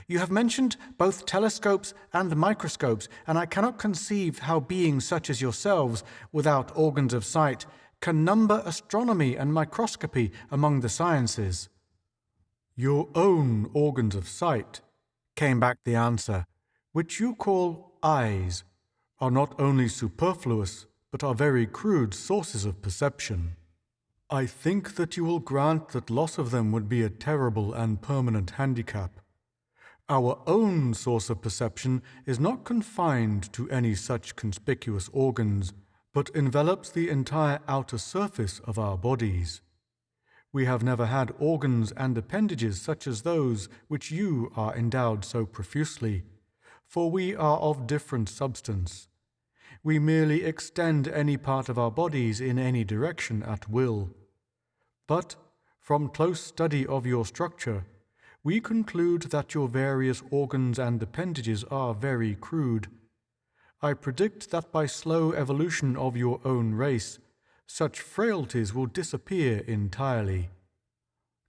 You have mentioned both telescopes and microscopes, and I cannot conceive how beings such as yourselves, without organs of sight, can number astronomy and microscopy among the sciences." "Your own organs of sight," came back the answer, "which you call eyes, are not only superfluous, but are very crude sources of perception. I think that you will grant that loss of them would be a terrible and permanent handicap. Our own source of perception is not confined to any such conspicuous organs, but envelops the entire outer surface of our bodies. We have never had organs and appendages such as those which you are endowed so profusely, for we are of different substance. We merely extend any part of our bodies in any direction at will. But, from close study of your structure, we conclude that your various organs and appendages are very crude. I predict that by slow evolution of your own race, such frailties will disappear entirely."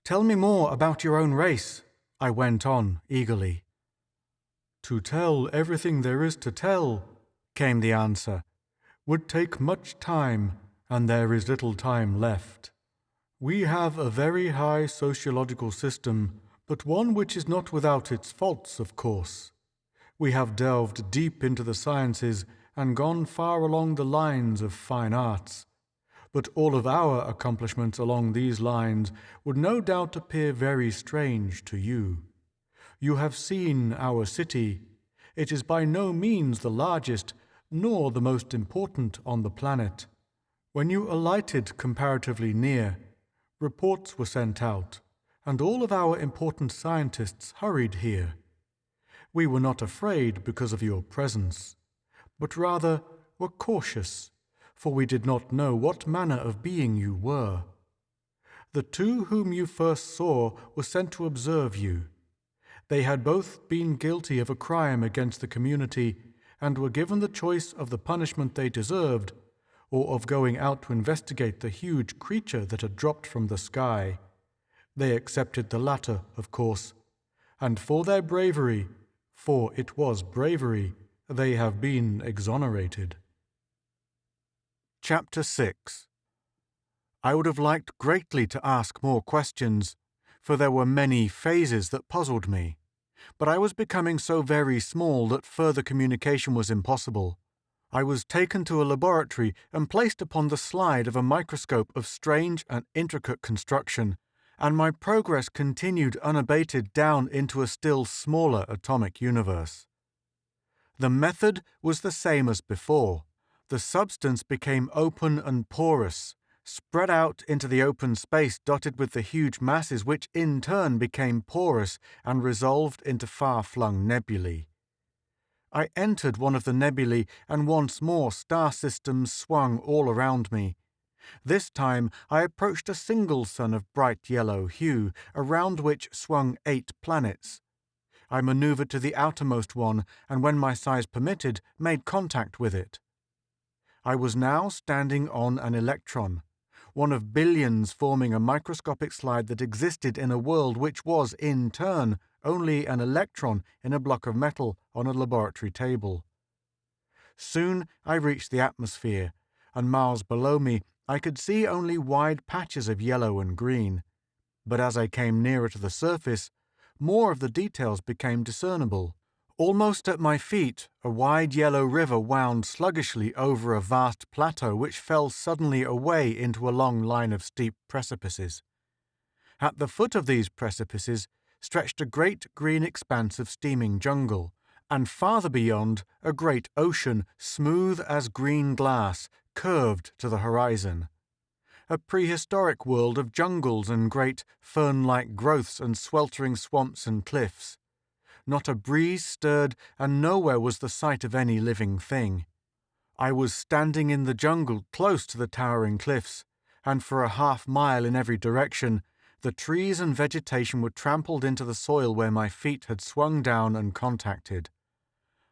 "Tell me more about your own race," I went on eagerly. "To tell everything there is to tell," came the answer, "would take much time, and there is little time left. We have a very high sociological system, but one which is not without its faults, of course. We have delved deep into the sciences and gone far along the lines of fine arts. But all of our accomplishments along these lines would no doubt appear very strange to you. You have seen our city. It is by no means the largest, nor the most important on the planet. When you alighted comparatively near, reports were sent out, and all of our important scientists hurried here. We were not afraid because of your presence, but rather were cautious, for we did not know what manner of being you were. The two whom you first saw were sent to observe you. They had both been guilty of a crime against the community and were given the choice of the punishment they deserved, or of going out to investigate the huge creature that had dropped from the sky. They accepted the latter, of course, and for their bravery, for it was bravery, they have been exonerated." Chapter 6. I would have liked greatly to ask more questions, for there were many phases that puzzled me, but I was becoming so very small that further communication was impossible. I was taken to a laboratory and placed upon the slide of a microscope of strange and intricate construction, and my progress continued unabated down into a still smaller atomic universe. The method was the same as before. The substance became open and porous, spread out into the open space dotted with the huge masses which in turn became porous and resolved into far-flung nebulae. I entered one of the nebulae, and once more star systems swung all around me. This time I approached a single sun of bright yellow hue, around which swung 8 planets. I maneuvered to the outermost one, and when my size permitted, made contact with it. I was now standing on an electron, one of billions forming a microscopic slide that existed in a world which was, in turn, only an electron in a block of metal on a laboratory table. Soon I reached the atmosphere, and miles below me I could see only wide patches of yellow and green, but as I came nearer to the surface, more of the details became discernible. Almost at my feet, a wide yellow river wound sluggishly over a vast plateau which fell suddenly away into a long line of steep precipices. At the foot of these precipices stretched a great green expanse of steaming jungle, and farther beyond a great ocean, smooth as green glass, curved to the horizon. A prehistoric world of jungles and great fern-like growths and sweltering swamps and cliffs. Not a breeze stirred, and nowhere was the sight of any living thing. I was standing in the jungle close to the towering cliffs, and for a half-mile in every direction, the trees and vegetation were trampled into the soil where my feet had swung down and contacted.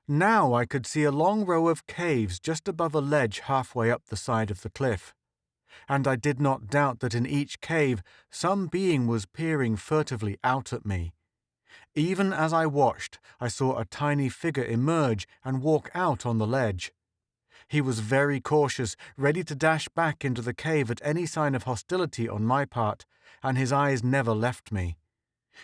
Now I could see a long row of caves just above a ledge halfway up the side of the cliff, and I did not doubt that in each cave some being was peering furtively out at me. Even as I watched, I saw a tiny figure emerge and walk out on the ledge. He was very cautious, ready to dash back into the cave at any sign of hostility on my part, and his eyes never left me.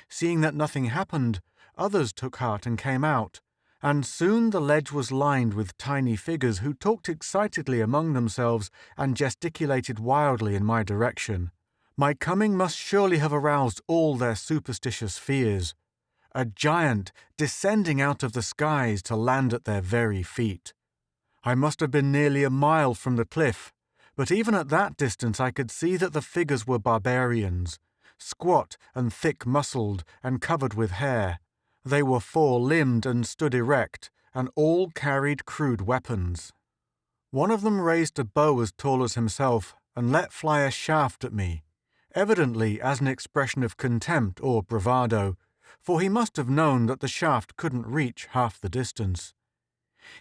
Seeing that nothing happened, others took heart and came out, and soon the ledge was lined with tiny figures who talked excitedly among themselves and gesticulated wildly in my direction. My coming must surely have aroused all their superstitious fears. A giant descending out of the skies to land at their very feet. I must have been nearly a mile from the cliff, but even at that distance I could see that the figures were barbarians, squat and thick-muscled and covered with hair. They were four-limbed and stood erect, and all carried crude weapons. One of them raised a bow as tall as himself and let fly a shaft at me, evidently as an expression of contempt or bravado, for he must have known that the shaft couldn't reach half the distance.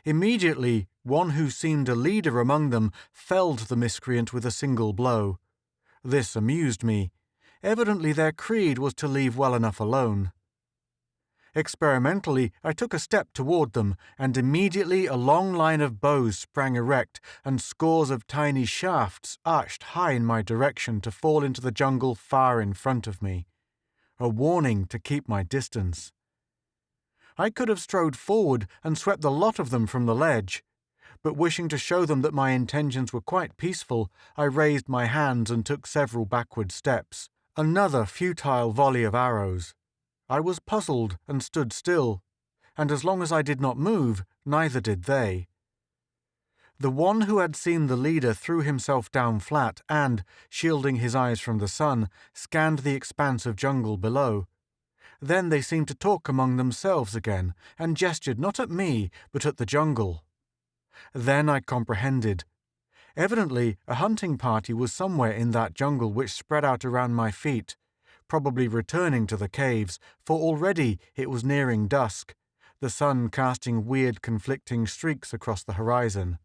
Immediately, one who seemed a leader among them felled the miscreant with a single blow. This amused me. Evidently their creed was to leave well enough alone. Experimentally, I took a step toward them, and immediately a long line of bows sprang erect, and scores of tiny shafts arched high in my direction to fall into the jungle far in front of me. A warning to keep my distance. I could have strode forward and swept the lot of them from the ledge, but wishing to show them that my intentions were quite peaceful, I raised my hands and took several backward steps. Another futile volley of arrows. I was puzzled and stood still, and as long as I did not move, neither did they. The one who had seen the leader threw himself down flat and, shielding his eyes from the sun, scanned the expanse of jungle below. Then they seemed to talk among themselves again, and gestured not at me, but at the jungle. Then I comprehended. Evidently, a hunting party was somewhere in that jungle which spread out around my feet, probably returning to the caves, for already it was nearing dusk, the sun casting weird conflicting streaks across the horizon.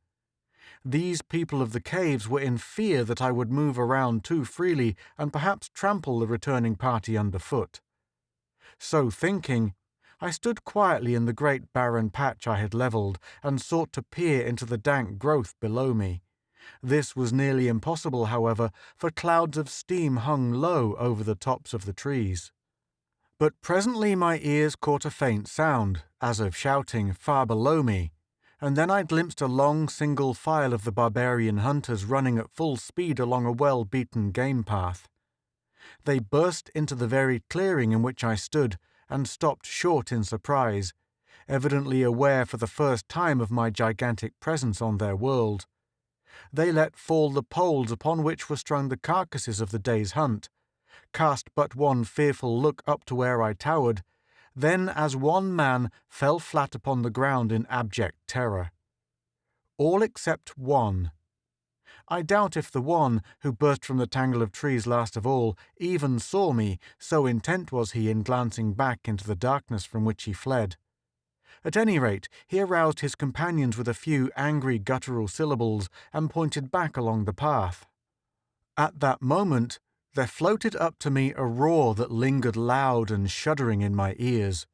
These people of the caves were in fear that I would move around too freely and perhaps trample the returning party underfoot. So thinking, I stood quietly in the great barren patch I had levelled and sought to peer into the dank growth below me. This was nearly impossible, however, for clouds of steam hung low over the tops of the trees. But presently my ears caught a faint sound, as of shouting, far below me, and then I glimpsed a long single file of the barbarian hunters running at full speed along a well-beaten game path. They burst into the very clearing in which I stood, and stopped short in surprise, evidently aware for the first time of my gigantic presence on their world. They let fall the poles upon which were strung the carcasses of the day's hunt, cast but one fearful look up to where I towered, then as one man fell flat upon the ground in abject terror. All except one. I doubt if the one, who burst from the tangle of trees last of all, even saw me, so intent was he in glancing back into the darkness from which he fled. At any rate, he aroused his companions with a few angry guttural syllables and pointed back along the path. At that moment, there floated up to me a roar that lingered loud and shuddering in my ears.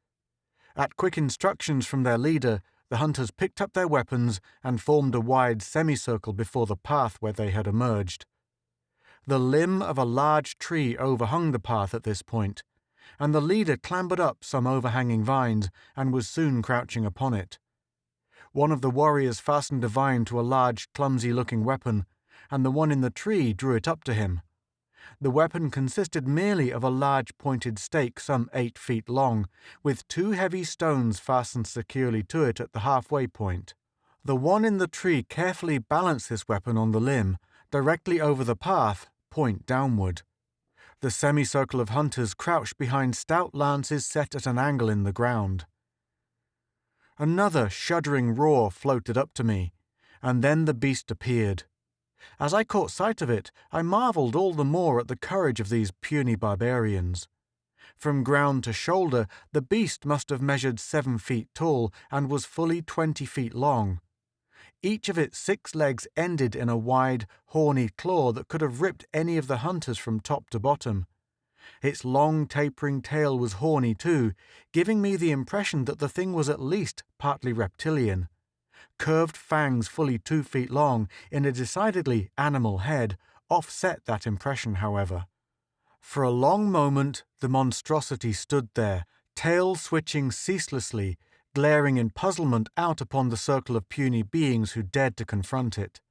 At quick instructions from their leader, the hunters picked up their weapons and formed a wide semicircle before the path where they had emerged. The limb of a large tree overhung the path at this point, and the leader clambered up some overhanging vines and was soon crouching upon it. One of the warriors fastened a vine to a large, clumsy-looking weapon, and the one in the tree drew it up to him. The weapon consisted merely of a large pointed stake some 8 feet long, with 2 heavy stones fastened securely to it at the halfway point. The one in the tree carefully balanced this weapon on the limb, directly over the path, point downward. The semicircle of hunters crouched behind stout lances set at an angle in the ground. Another shuddering roar floated up to me, and then the beast appeared. As I caught sight of it, I marvelled all the more at the courage of these puny barbarians. From ground to shoulder, the beast must have measured 7 feet tall and was fully 20 feet long. Each of its 6 legs ended in a wide, horny claw that could have ripped any of the hunters from top to bottom. Its long, tapering tail was horny too, giving me the impression that the thing was at least partly reptilian. Curved fangs fully 2 feet long, in a decidedly animal head, offset that impression, however. For a long moment the monstrosity stood there, tail switching ceaselessly, glaring in puzzlement out upon the circle of puny beings who dared to confront it.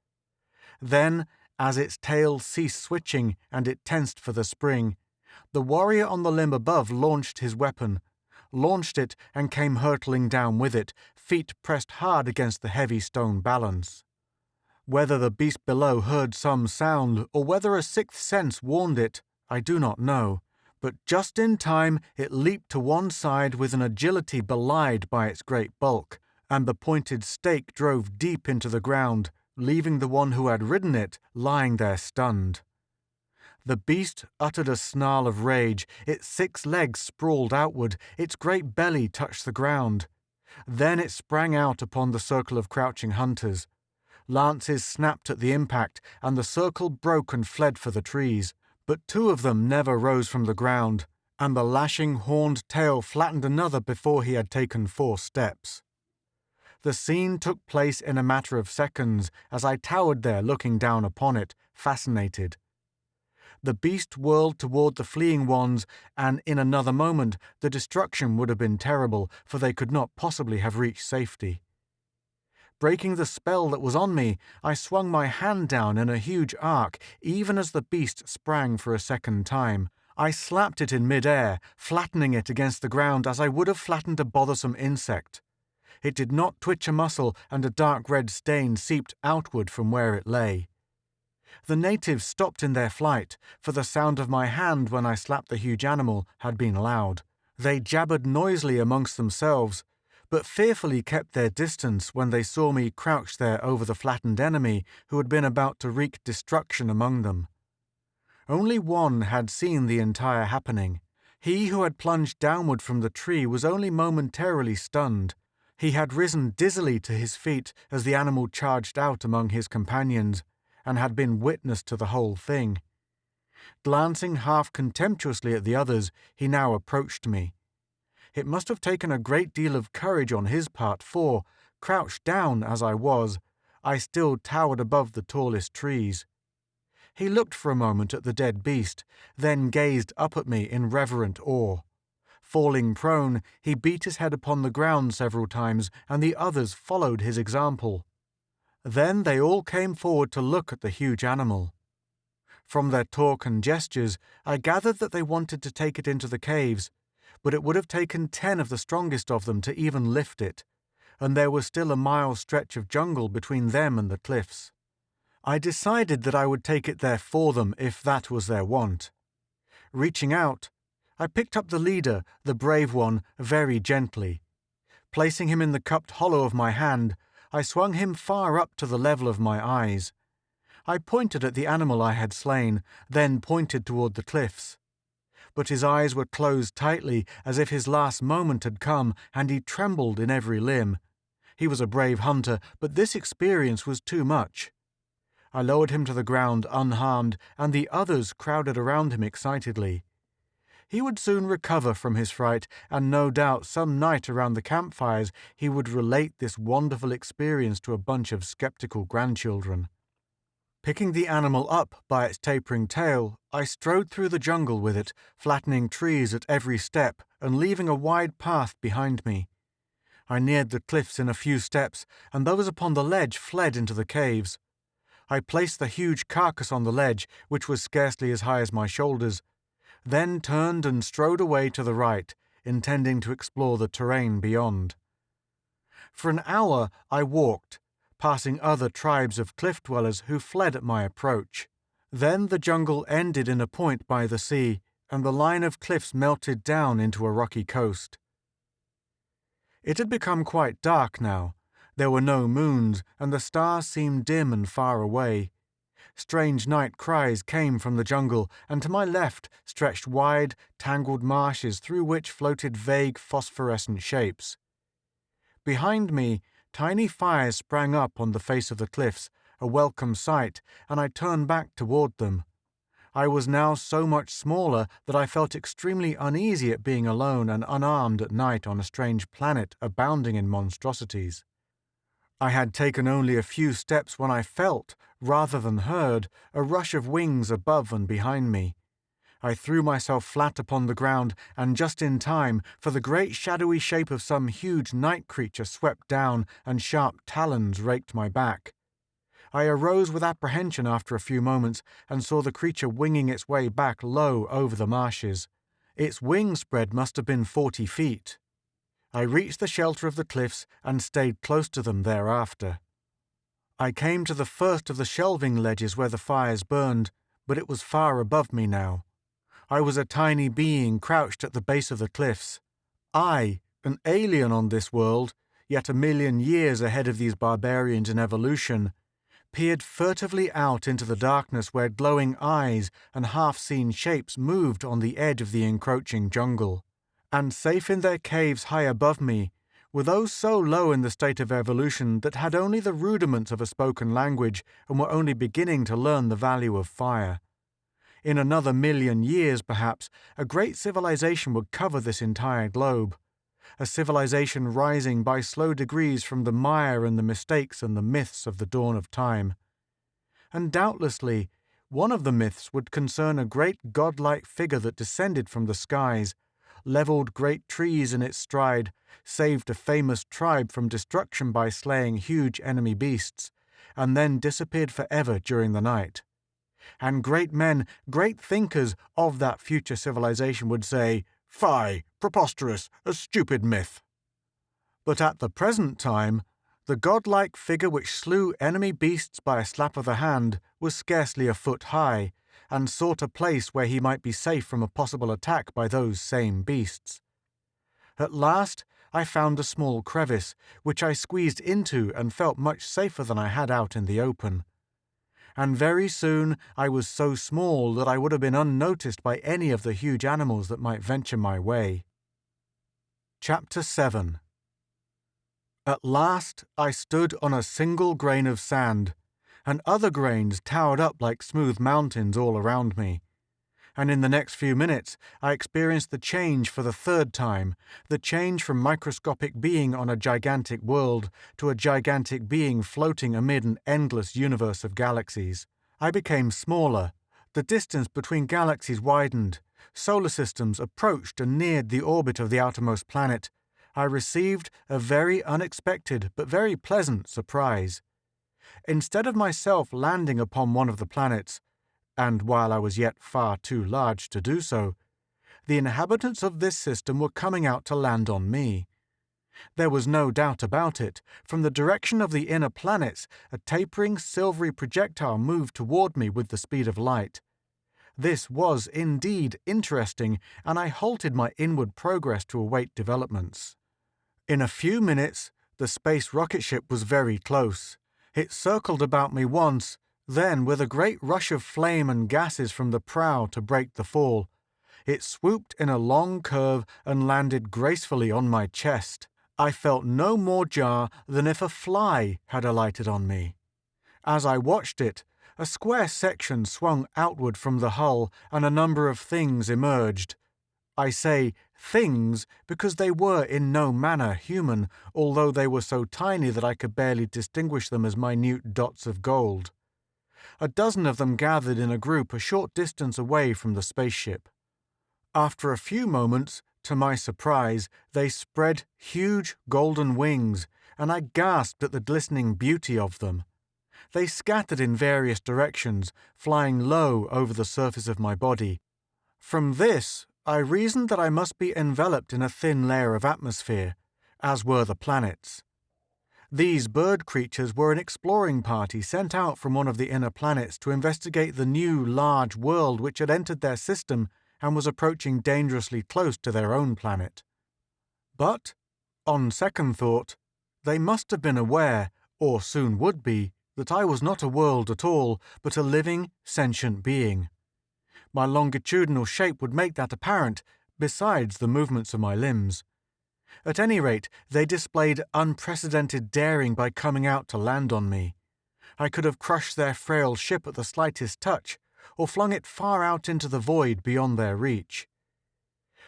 Then, as its tail ceased switching and it tensed for the spring, the warrior on the limb above launched his weapon, launched it and came hurtling down with it, feet pressed hard against the heavy stone balance. Whether the beast below heard some sound, or whether a 6th sense warned it, I do not know, but just in time it leaped to one side with an agility belied by its great bulk, and the pointed stake drove deep into the ground, leaving the one who had ridden it lying there stunned. The beast uttered a snarl of rage, its 6 legs sprawled outward, its great belly touched the ground. Then it sprang out upon the circle of crouching hunters. Lances snapped at the impact, and the circle broke and fled for the trees. But 2 of them never rose from the ground, and the lashing horned tail flattened another before he had taken 4 steps. The scene took place in a matter of seconds, as I towered there looking down upon it, fascinated. The beast whirled toward the fleeing ones, and in another moment the destruction would have been terrible, for they could not possibly have reached safety. Breaking the spell that was on me, I swung my hand down in a huge arc, even as the beast sprang for a second time. I slapped it in mid-air, flattening it against the ground as I would have flattened a bothersome insect. It did not twitch a muscle, and a dark red stain seeped outward from where it lay. The natives stopped in their flight, for the sound of my hand when I slapped the huge animal had been loud. They jabbered noisily amongst themselves, but fearfully kept their distance when they saw me crouched there over the flattened enemy who had been about to wreak destruction among them. Only one had seen the entire happening. He who had plunged downward from the tree was only momentarily stunned. He had risen dizzily to his feet as the animal charged out among his companions, and had been witness to the whole thing. Glancing half contemptuously at the others, he now approached me. It must have taken a great deal of courage on his part, for, crouched down as I was, I still towered above the tallest trees. He looked for a moment at the dead beast, then gazed up at me in reverent awe. Falling prone, he beat his head upon the ground several times, and the others followed his example. Then they all came forward to look at the huge animal. From their talk and gestures, I gathered that they wanted to take it into the caves, but it would have taken 10 of the strongest of them to even lift it, and there was still a mile stretch of jungle between them and the cliffs. I decided that I would take it there for them if that was their want. Reaching out, I picked up the leader, the brave one, very gently. Placing him in the cupped hollow of my hand, I swung him far up to the level of my eyes. I pointed at the animal I had slain, then pointed toward the cliffs. But his eyes were closed tightly, as if his last moment had come, and he trembled in every limb. He was a brave hunter, but this experience was too much. I lowered him to the ground unharmed, and the others crowded around him excitedly. He would soon recover from his fright, and no doubt some night around the campfires he would relate this wonderful experience to a bunch of skeptical grandchildren. Picking the animal up by its tapering tail, I strode through the jungle with it, flattening trees at every step and leaving a wide path behind me. I neared the cliffs in a few steps, and those upon the ledge fled into the caves. I placed the huge carcass on the ledge, which was scarcely as high as my shoulders, then turned and strode away to the right, intending to explore the terrain beyond. For an hour I walked, passing other tribes of cliff dwellers who fled at my approach. Then the jungle ended in a point by the sea, and the line of cliffs melted down into a rocky coast. It had become quite dark now. There were no moons, and the stars seemed dim and far away. Strange night cries came from the jungle, and to my left stretched wide, tangled marshes through which floated vague phosphorescent shapes. Behind me, tiny fires sprang up on the face of the cliffs, a welcome sight, and I turned back toward them. I was now so much smaller that I felt extremely uneasy at being alone and unarmed at night on a strange planet abounding in monstrosities. I had taken only a few steps when I felt, rather than heard, a rush of wings above and behind me. I threw myself flat upon the ground, and just in time, for the great shadowy shape of some huge night creature swept down, and sharp talons raked my back. I arose with apprehension after a few moments, and saw the creature winging its way back low over the marshes. Its wing spread must have been 40 feet. I reached the shelter of the cliffs and stayed close to them thereafter. I came to the first of the shelving ledges where the fires burned, but it was far above me now. I was a tiny being crouched at the base of the cliffs. I, an alien on this world, yet 1,000,000 years ahead of these barbarians in evolution, peered furtively out into the darkness where glowing eyes and half-seen shapes moved on the edge of the encroaching jungle. And safe in their caves high above me were those so low in the state of evolution that had only the rudiments of a spoken language and were only beginning to learn the value of fire. In another 1,000,000 years, perhaps, a great civilization would cover this entire globe, a civilization rising by slow degrees from the mire and the mistakes and the myths of the dawn of time. And doubtlessly, one of the myths would concern a great godlike figure that descended from the skies, levelled great trees in its stride, saved a famous tribe from destruction by slaying huge enemy beasts, and then disappeared forever during the night. And great men, great thinkers of that future civilization would say, "Fie, preposterous, a stupid myth." But at the present time, the godlike figure which slew enemy beasts by a slap of the hand was scarcely a foot high, and sought a place where he might be safe from a possible attack by those same beasts. At last I found a small crevice, which I squeezed into and felt much safer than I had out in the open. And very soon I was so small that I would have been unnoticed by any of the huge animals that might venture my way. Chapter 7. At last I stood on a single grain of sand, and other grains towered up like smooth mountains all around me. And in the next few minutes I experienced the change for the third time, the change from microscopic being on a gigantic world to a gigantic being floating amid an endless universe of galaxies. I became smaller. The distance between galaxies widened. Solar systems approached and neared the orbit of the outermost planet. I received a very unexpected but very pleasant surprise. Instead of myself landing upon one of the planets, and while I was yet far too large to do so, the inhabitants of this system were coming out to land on me. There was no doubt about it. From the direction of the inner planets, a tapering, silvery projectile moved toward me with the speed of light. This was indeed interesting, and I halted my inward progress to await developments. In a few minutes, the space rocket ship was very close. It circled about me once, then, with a great rush of flame and gases from the prow to break the fall, it swooped in a long curve and landed gracefully on my chest. I felt no more jar than if a fly had alighted on me. As I watched it, a square section swung outward from the hull and a number of things emerged. I say things because they were in no manner human, although they were so tiny that I could barely distinguish them as minute dots of gold. A dozen of them gathered in a group a short distance away from the spaceship. After a few moments, to my surprise, they spread huge golden wings, and I gasped at the glistening beauty of them. They scattered in various directions, flying low over the surface of my body. From this, I reasoned that I must be enveloped in a thin layer of atmosphere, as were the planets. These bird creatures were an exploring party sent out from one of the inner planets to investigate the new large world which had entered their system and was approaching dangerously close to their own planet. But, on second thought, they must have been aware, or soon would be, that I was not a world at all, but a living, sentient being. My longitudinal shape would make that apparent, besides the movements of my limbs. At any rate, they displayed unprecedented daring by coming out to land on me. I could have crushed their frail ship at the slightest touch, or flung it far out into the void beyond their reach.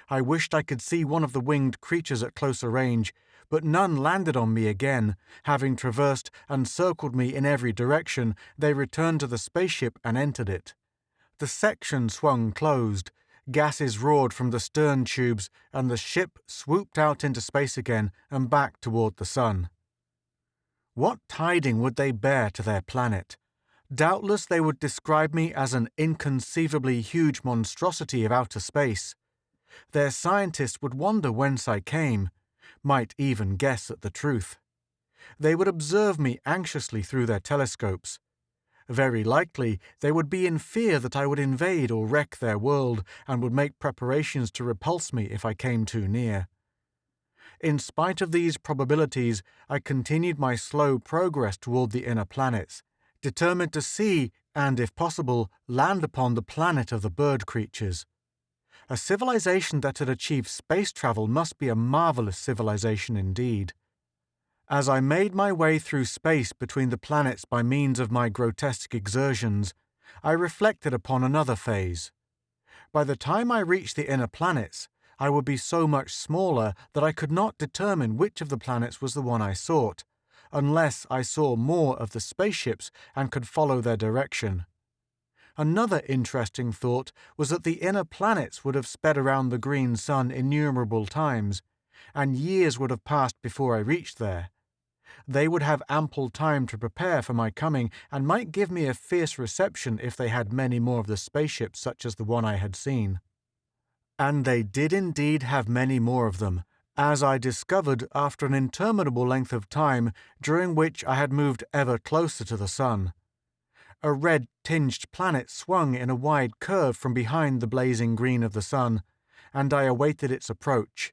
I wished I could see one of the winged creatures at closer range, but none landed on me again. Having traversed and circled me in every direction, they returned to the spaceship and entered it. The section swung closed, gases roared from the stern tubes, and the ship swooped out into space again and back toward the sun. What tiding would they bear to their planet? Doubtless they would describe me as an inconceivably huge monstrosity of outer space. Their scientists would wonder whence I came, might even guess at the truth. They would observe me anxiously through their telescopes. Very likely, they would be in fear that I would invade or wreck their world and would make preparations to repulse me if I came too near. In spite of these probabilities, I continued my slow progress toward the inner planets, determined to see and, if possible, land upon the planet of the bird creatures. A civilization that had achieved space travel must be a marvelous civilization indeed. As I made my way through space between the planets by means of my grotesque exertions, I reflected upon another phase. By the time I reached the inner planets, I would be so much smaller that I could not determine which of the planets was the one I sought, unless I saw more of the spaceships and could follow their direction. Another interesting thought was that the inner planets would have sped around the green sun innumerable times, and years would have passed before I reached there. They would have ample time to prepare for my coming and might give me a fierce reception if they had many more of the spaceships such as the one I had seen. And they did indeed have many more of them, as I discovered after an interminable length of time during which I had moved ever closer to the sun. A red-tinged planet swung in a wide curve from behind the blazing green of the sun, and I awaited its approach.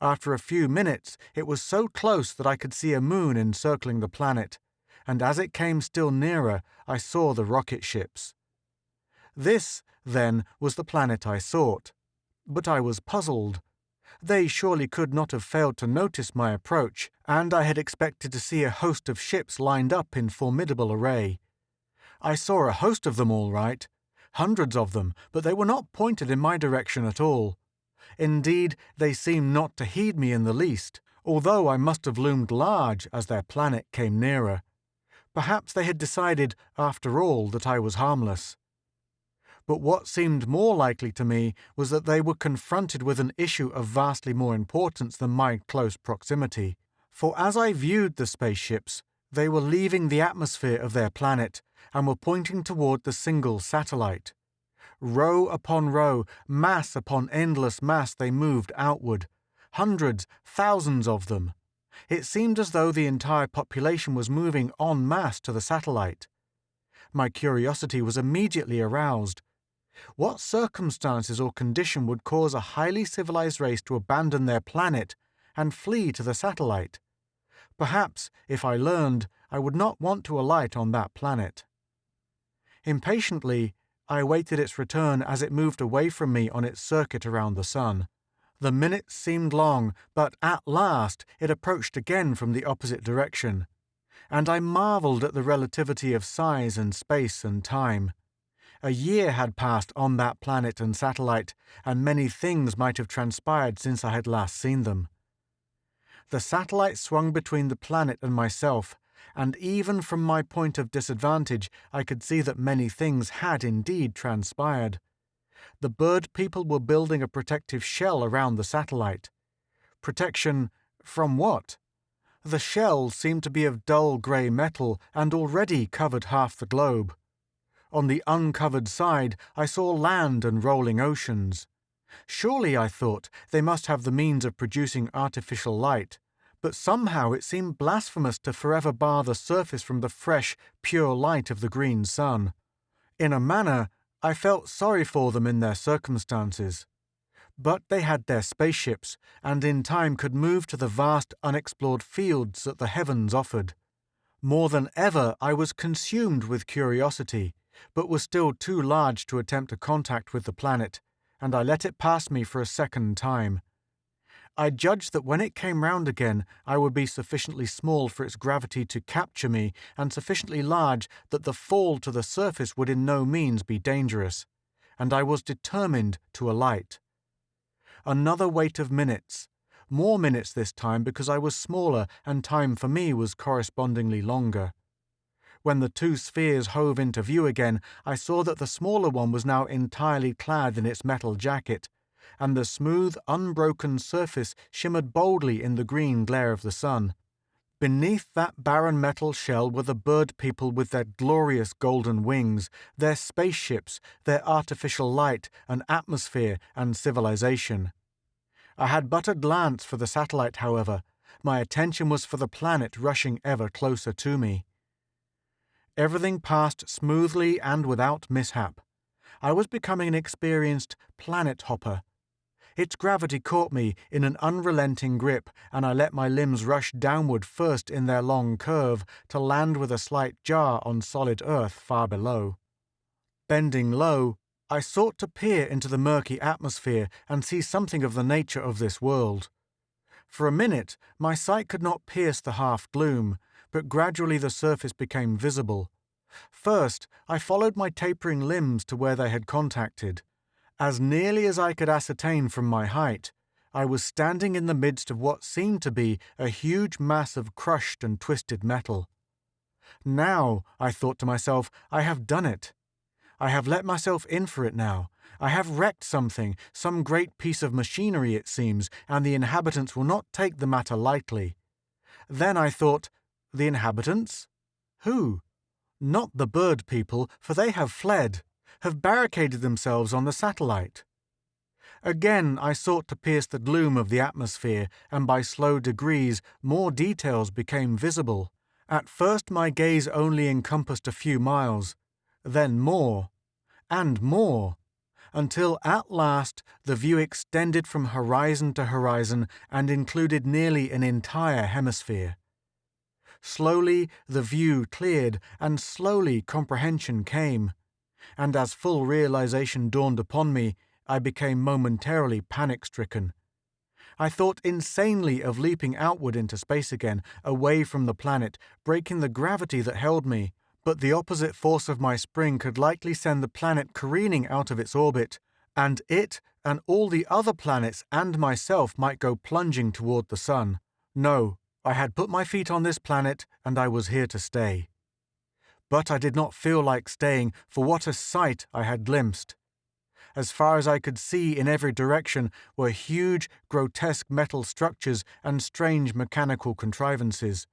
After a few minutes, it was so close that I could see a moon encircling the planet, and as it came still nearer, I saw the rocket ships. This, then, was the planet I sought. But I was puzzled. They surely could not have failed to notice my approach, and I had expected to see a host of ships lined up in formidable array. I saw a host of them all right, hundreds of them, but they were not pointed in my direction at all. Indeed, they seemed not to heed me in the least, although I must have loomed large as their planet came nearer. Perhaps they had decided, after all, that I was harmless. But what seemed more likely to me was that they were confronted with an issue of vastly more importance than my close proximity. For as I viewed the spaceships, they were leaving the atmosphere of their planet and were pointing toward the single satellite. Row upon row, mass upon endless mass, they moved outward. Hundreds, thousands of them. It seemed as though the entire population was moving en masse to the satellite. My curiosity was immediately aroused. What circumstances or condition would cause a highly civilized race to abandon their planet and flee to the satellite? Perhaps, if I learned, I would not want to alight on that planet. Impatiently, I awaited its return as it moved away from me on its circuit around the sun. The minutes seemed long, but at last it approached again from the opposite direction, and I marveled at the relativity of size and space and time. A year had passed on that planet and satellite, and many things might have transpired since I had last seen them. The satellite swung between the planet and myself, and even from my point of disadvantage I could see that many things had indeed transpired. The bird people were building a protective shell around the satellite. Protection from what? The shell seemed to be of dull grey metal and already covered half the globe. On the uncovered side I saw land and rolling oceans. Surely, I thought, they must have the means of producing artificial light, but somehow it seemed blasphemous to forever bar the surface from the fresh, pure light of the green sun. In a manner, I felt sorry for them in their circumstances. But they had their spaceships, and in time could move to the vast unexplored fields that the heavens offered. More than ever I was consumed with curiosity, but was still too large to attempt a contact with the planet, and I let it pass me for a second time. I judged that when it came round again I would be sufficiently small for its gravity to capture me, and sufficiently large that the fall to the surface would in no means be dangerous, and I was determined to alight. Another wait of minutes, more minutes this time because I was smaller and time for me was correspondingly longer. When the two spheres hove into view again, I saw that the smaller one was now entirely clad in its metal jacket, and the smooth, unbroken surface shimmered boldly in the green glare of the sun. Beneath that barren metal shell were the bird people with their glorious golden wings, their spaceships, their artificial light and atmosphere and civilization. I had but a glance for the satellite, however. My attention was for the planet rushing ever closer to me. Everything passed smoothly and without mishap. I was becoming an experienced planet hopper. Its gravity caught me in an unrelenting grip, and I let my limbs rush downward first in their long curve to land with a slight jar on solid earth far below. Bending low, I sought to peer into the murky atmosphere and see something of the nature of this world. For a minute, my sight could not pierce the half-gloom, but gradually the surface became visible. First, I followed my tapering limbs to where they had contacted. As nearly as I could ascertain from my height, I was standing in the midst of what seemed to be a huge mass of crushed and twisted metal. Now, I thought to myself, I have done it. I have let myself in for it now. I have wrecked something, some great piece of machinery, it seems, and the inhabitants will not take the matter lightly. Then I thought, the inhabitants? Who? Not the bird people, for they have fled, have barricaded themselves on the satellite. Again I sought to pierce the gloom of the atmosphere, and by slow degrees more details became visible. At first my gaze only encompassed a few miles, then more, and more, until at last the view extended from horizon to horizon and included nearly an entire hemisphere. Slowly the view cleared, and slowly comprehension came, and as full realization dawned upon me, I became momentarily panic-stricken. I thought insanely of leaping outward into space again, away from the planet, breaking the gravity that held me, but the opposite force of my spring could likely send the planet careening out of its orbit, and it and all the other planets and myself might go plunging toward the sun. No, I had put my feet on this planet, and I was here to stay. But I did not feel like staying, for what a sight I had glimpsed. As far as I could see in every direction were huge, grotesque metal structures and strange mechanical contrivances.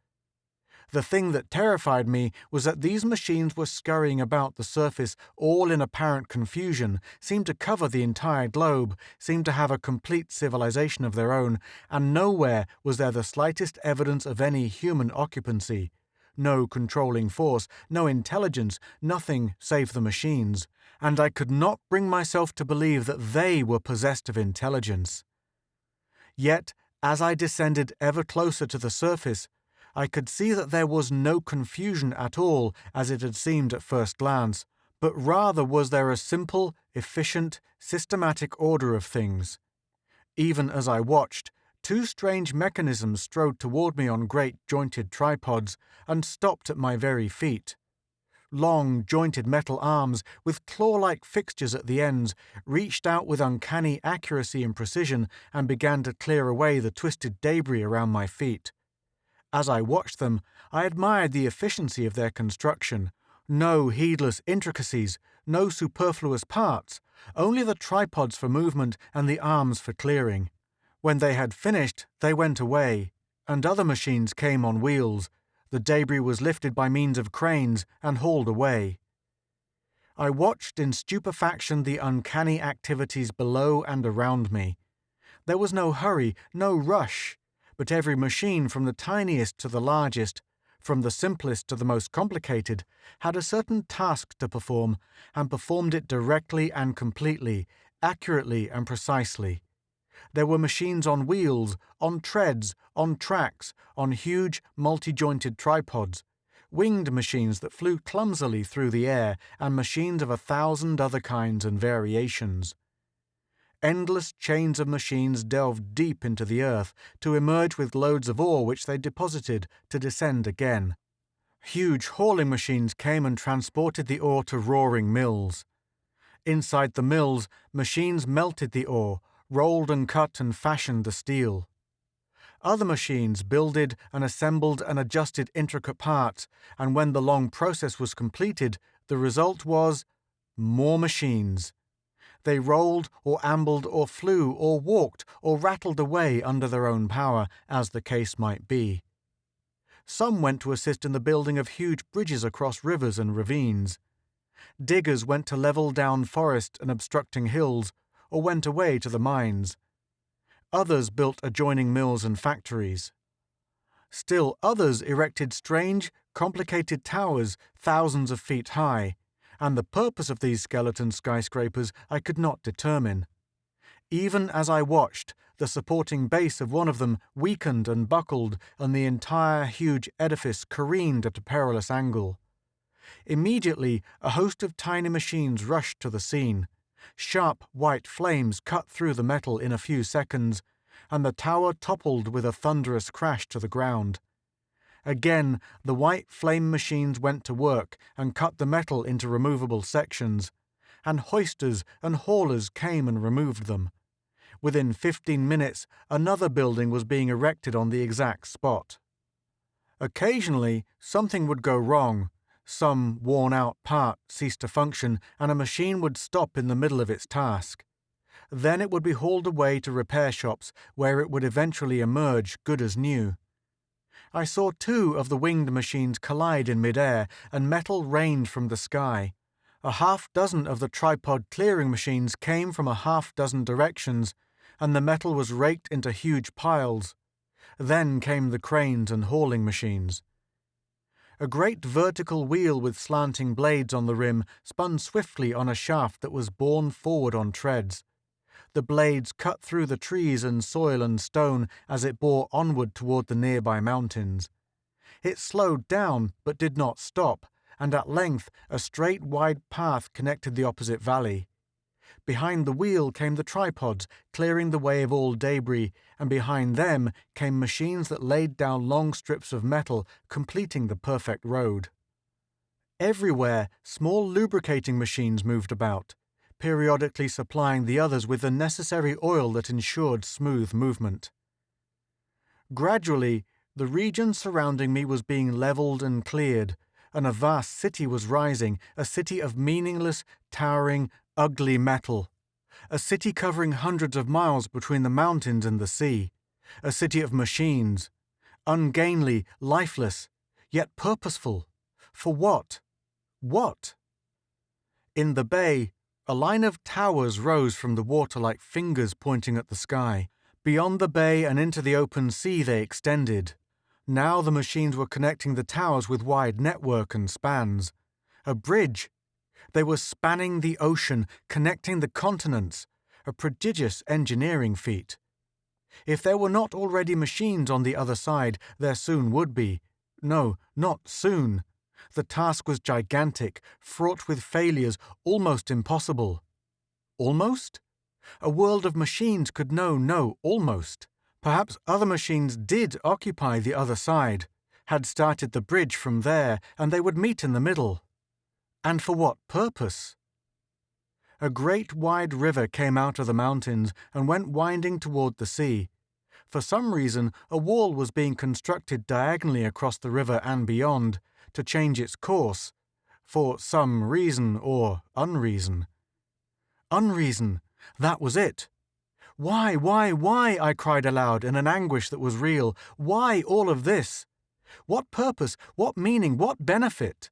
The thing that terrified me was that these machines were scurrying about the surface all in apparent confusion, seemed to cover the entire globe, seemed to have a complete civilization of their own, and nowhere was there the slightest evidence of any human occupancy. No controlling force, no intelligence, nothing save the machines, and I could not bring myself to believe that they were possessed of intelligence. Yet, as I descended ever closer to the surface, I could see that there was no confusion at all as it had seemed at first glance, but rather was there a simple, efficient, systematic order of things. Even as I watched, two strange mechanisms strode toward me on great jointed tripods and stopped at my very feet. Long, jointed metal arms, with claw-like fixtures at the ends, reached out with uncanny accuracy and precision and began to clear away the twisted debris around my feet. As I watched them, I admired the efficiency of their construction. No heedless intricacies, no superfluous parts, only the tripods for movement and the arms for clearing. When they had finished, they went away, and other machines came on wheels. The debris was lifted by means of cranes and hauled away. I watched in stupefaction the uncanny activities below and around me. There was no hurry, no rush, but every machine, from the tiniest to the largest, from the simplest to the most complicated, had a certain task to perform, and performed it directly and completely, accurately and precisely. There were machines on wheels, on treads, on tracks, on huge, multi-jointed tripods, winged machines that flew clumsily through the air, and machines of 1,000 other kinds and variations. Endless chains of machines delved deep into the earth to emerge with loads of ore which they deposited to descend again. Huge hauling machines came and transported the ore to roaring mills. Inside the mills, machines melted the ore, rolled and cut and fashioned the steel. Other machines builded and assembled and adjusted intricate parts, and when the long process was completed, the result was more machines. They rolled or ambled or flew or walked or rattled away under their own power, as the case might be. Some went to assist in the building of huge bridges across rivers and ravines. Diggers went to level down forest and obstructing hills, or went away to the mines. Others built adjoining mills and factories. Still others erected strange, complicated towers thousands of feet high, and the purpose of these skeleton skyscrapers I could not determine. Even as I watched, the supporting base of one of them weakened and buckled, and the entire huge edifice careened at a perilous angle. Immediately, a host of tiny machines rushed to the scene. Sharp white flames cut through the metal in a few seconds, and the tower toppled with a thunderous crash to the ground. Again, the white flame machines went to work and cut the metal into removable sections, and hoisters and haulers came and removed them. Within 15 minutes, another building was being erected on the exact spot. Occasionally, something would go wrong. Some worn-out part ceased to function, and a machine would stop in the middle of its task. Then it would be hauled away to repair shops, where it would eventually emerge good as new. I saw 2 of the winged machines collide in midair, and metal rained from the sky. A half-dozen of the tripod clearing machines came from a half-dozen directions, and the metal was raked into huge piles. Then came the cranes and hauling machines. A great vertical wheel with slanting blades on the rim spun swiftly on a shaft that was borne forward on treads. The blades cut through the trees and soil and stone as it bore onward toward the nearby mountains. It slowed down, but did not stop, and at length a straight wide path connected the opposite valley. Behind the wheel came the tripods, clearing the way of all debris, and behind them came machines that laid down long strips of metal, completing the perfect road. Everywhere, small lubricating machines moved about, periodically supplying the others with the necessary oil that ensured smooth movement. Gradually, the region surrounding me was being leveled and cleared, and a vast city was rising, a city of meaningless, towering, ugly metal. A city covering hundreds of miles between the mountains and the sea. A city of machines. Ungainly, lifeless, yet purposeful. For what? What? In the bay, a line of towers rose from the water like fingers pointing at the sky. Beyond the bay and into the open sea they extended. Now the machines were connecting the towers with wide network and spans. A bridge. They were spanning the ocean, connecting the continents, a prodigious engineering feat. If there were not already machines on the other side, there soon would be. No, not soon. The task was gigantic, fraught with failures, almost impossible. Almost? A world of machines could know no almost. Perhaps other machines did occupy the other side, had started the bridge from there, and they would meet in the middle. And for what purpose? A great wide river came out of the mountains and went winding toward the sea. For some reason, a wall was being constructed diagonally across the river and beyond to change its course, for some reason or unreason. Unreason, that was it. Why, I cried aloud in an anguish that was real. Why all of this? What purpose, what meaning, what benefit?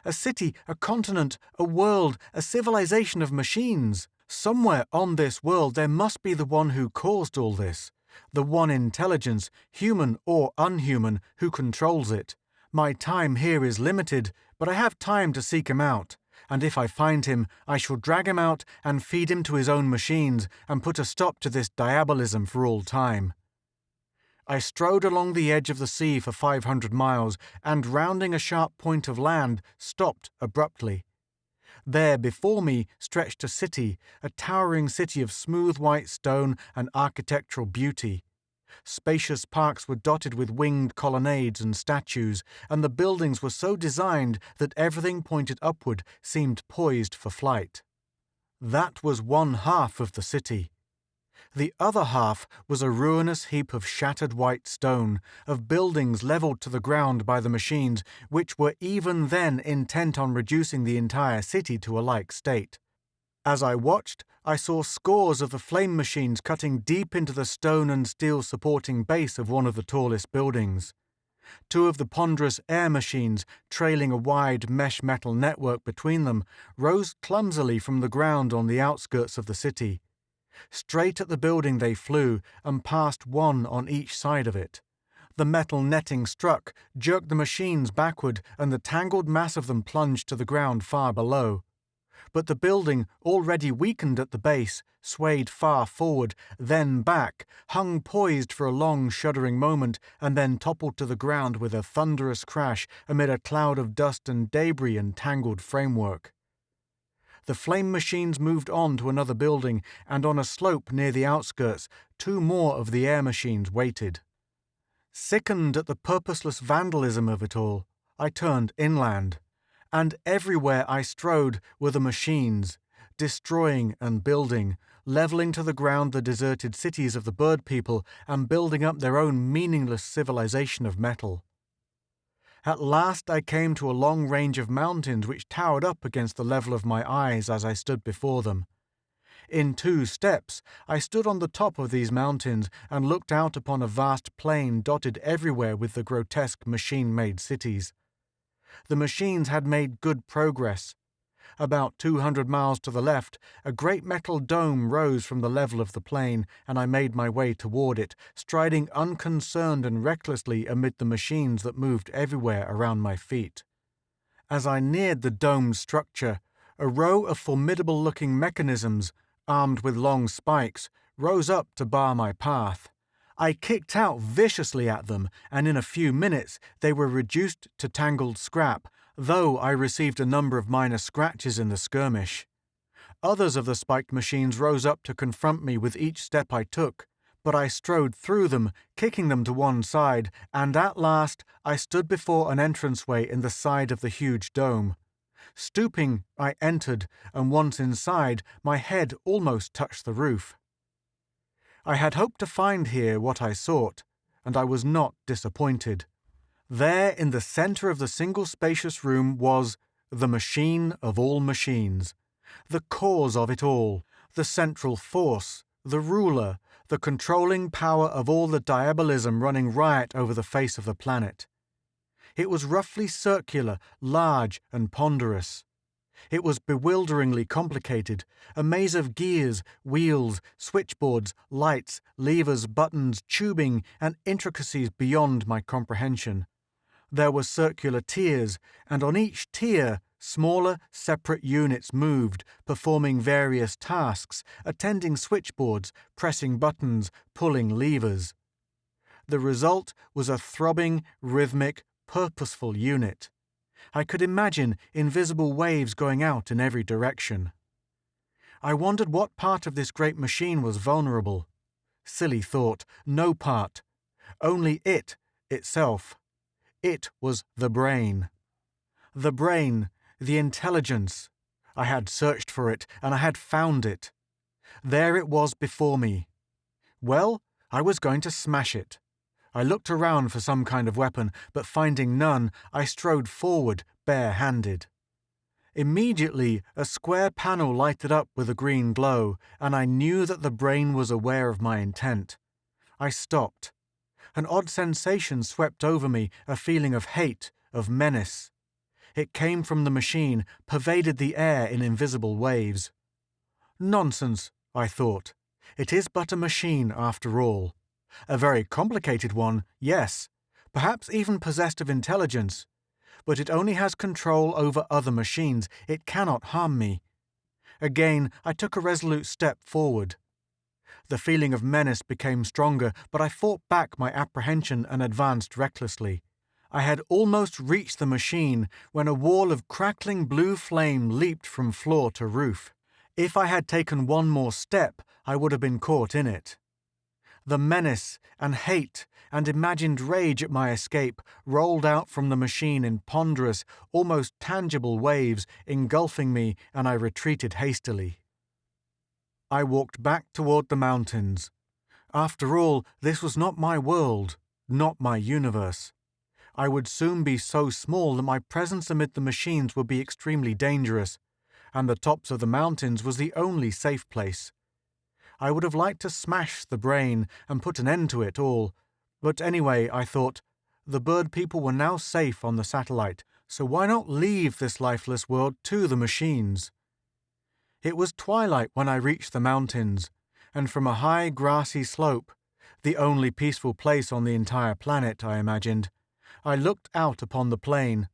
A city, a continent, a world, a civilization of machines. Somewhere on this world there must be the one who caused all this, the one intelligence, human or unhuman, who controls it. My time here is limited, but I have time to seek him out. And if I find him, I shall drag him out and feed him to his own machines and put a stop to this diabolism for all time. I strode along the edge of the sea for 500 miles and, rounding a sharp point of land, stopped abruptly. There before me stretched a city, a towering city of smooth white stone and architectural beauty. Spacious parks were dotted with winged colonnades and statues, and the buildings were so designed that everything pointed upward seemed poised for flight. That was one half of the city. The other half was a ruinous heap of shattered white stone, of buildings levelled to the ground by the machines, which were even then intent on reducing the entire city to a like state. As I watched, I saw scores of the flame machines cutting deep into the stone and steel supporting base of one of the tallest buildings. Two of the ponderous air machines, trailing a wide mesh metal network between them, rose clumsily from the ground on the outskirts of the city. Straight at the building they flew, and passed one on each side of it. The metal netting struck, jerked the machines backward, and the tangled mass of them plunged to the ground far below. But the building, already weakened at the base, swayed far forward, then back, hung poised for a long shuddering moment, and then toppled to the ground with a thunderous crash amid a cloud of dust and debris and tangled framework. The flame machines moved on to another building, and on a slope near the outskirts, two more of the air machines waited. Sickened at the purposeless vandalism of it all, I turned inland, and everywhere I strode were the machines, destroying and building, levelling to the ground the deserted cities of the bird people and building up their own meaningless civilization of metal. At last I came to a long range of mountains which towered up against the level of my eyes as I stood before them. In 2 steps, I stood on the top of these mountains and looked out upon a vast plain dotted everywhere with the grotesque machine-made cities. The machines had made good progress. About 200 miles to the left, a great metal dome rose from the level of the plain, and I made my way toward it, striding unconcerned and recklessly amid the machines that moved everywhere around my feet. As I neared the domed structure, a row of formidable-looking mechanisms, armed with long spikes, rose up to bar my path. I kicked out viciously at them, and in a few minutes they were reduced to tangled scrap, though I received a number of minor scratches in the skirmish. Others of the spiked machines rose up to confront me with each step I took, but I strode through them, kicking them to one side, and at last I stood before an entranceway in the side of the huge dome. Stooping, I entered, and once inside, my head almost touched the roof. I had hoped to find here what I sought, and I was not disappointed. There, in the centre of the single spacious room, was the machine of all machines, the cause of it all, the central force, the ruler, the controlling power of all the diabolism running riot over the face of the planet. It was roughly circular, large and ponderous. It was bewilderingly complicated, a maze of gears, wheels, switchboards, lights, levers, buttons, tubing, and intricacies beyond my comprehension. There were circular tiers, and on each tier, smaller, separate units moved, performing various tasks, attending switchboards, pressing buttons, pulling levers. The result was a throbbing, rhythmic, purposeful unit. I could imagine invisible waves going out in every direction. I wondered what part of this great machine was vulnerable. Silly thought, no part. Only it, itself. It was the brain. The brain, the intelligence. I had searched for it, and I had found it. There it was before me. Well, I was going to smash it. I looked around for some kind of weapon, but finding none, I strode forward, bare-handed. Immediately, a square panel lighted up with a green glow, and I knew that the brain was aware of my intent. I stopped. An odd sensation swept over me, a feeling of hate, of menace. It came from the machine, pervaded the air in invisible waves. Nonsense, I thought. It is but a machine, after all. A very complicated one, yes, perhaps even possessed of intelligence. But it only has control over other machines. It cannot harm me. Again, I took a resolute step forward. The feeling of menace became stronger, but I fought back my apprehension and advanced recklessly. I had almost reached the machine when a wall of crackling blue flame leaped from floor to roof. If I had taken one more step, I would have been caught in it. The menace and hate and imagined rage at my escape rolled out from the machine in ponderous, almost tangible waves, engulfing me, and I retreated hastily. I walked back toward the mountains. After all, this was not my world, not my universe. I would soon be so small that my presence amid the machines would be extremely dangerous, and the tops of the mountains was the only safe place. I would have liked to smash the brain and put an end to it all, but anyway, I thought, the bird people were now safe on the satellite, so why not leave this lifeless world to the machines? It was twilight when I reached the mountains, and from a high grassy slope, the only peaceful place on the entire planet, I imagined, I looked out upon the plain.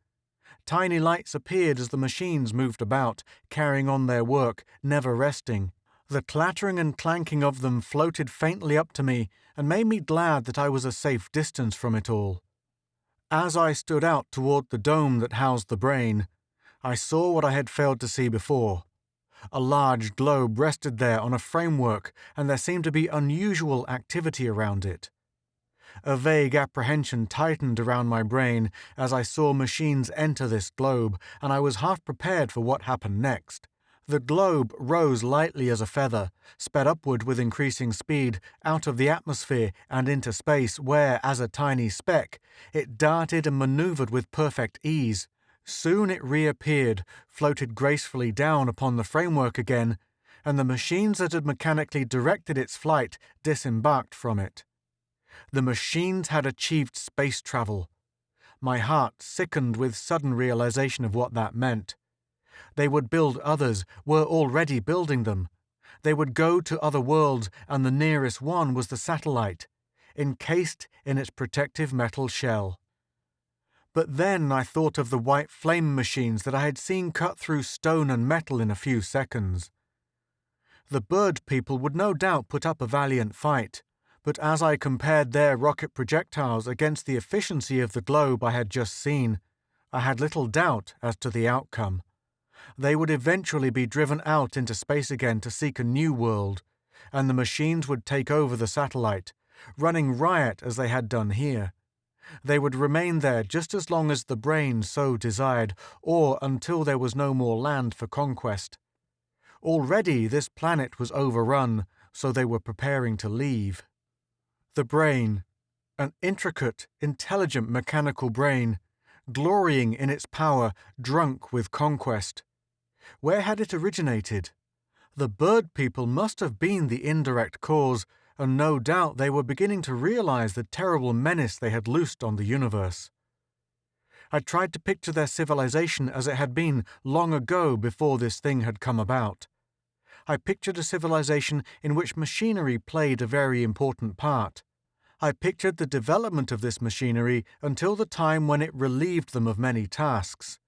Tiny lights appeared as the machines moved about, carrying on their work, never resting. The clattering and clanking of them floated faintly up to me and made me glad that I was a safe distance from it all. As I stood out toward the dome that housed the brain, I saw what I had failed to see before. A large globe rested there on a framework, and there seemed to be unusual activity around it. A vague apprehension tightened around my brain as I saw machines enter this globe, and I was half prepared for what happened next. The globe rose lightly as a feather, sped upward with increasing speed, out of the atmosphere and into space where, as a tiny speck, it darted and maneuvered with perfect ease. Soon it reappeared, floated gracefully down upon the framework again, and the machines that had mechanically directed its flight disembarked from it. The machines had achieved space travel. My heart sickened with sudden realization of what that meant. They would build others, were already building them. They would go to other worlds, and the nearest one was the satellite, encased in its protective metal shell. But then I thought of the white flame machines that I had seen cut through stone and metal in a few seconds. The bird people would no doubt put up a valiant fight, but as I compared their rocket projectiles against the efficiency of the globe I had just seen, I had little doubt as to the outcome. They would eventually be driven out into space again to seek a new world, and the machines would take over the satellite, running riot as they had done here. They would remain there just as long as the brain so desired, or until there was no more land for conquest. Already this planet was overrun, so they were preparing to leave. The brain, an intricate, intelligent mechanical brain, glorying in its power, drunk with conquest. Where had it originated? The bird people must have been the indirect cause, and no doubt they were beginning to realize the terrible menace they had loosed on the universe. I tried to picture their civilization as it had been long ago before this thing had come about. I pictured a civilization in which machinery played a very important part. I pictured the development of this machinery until the time when it relieved them of many tasks.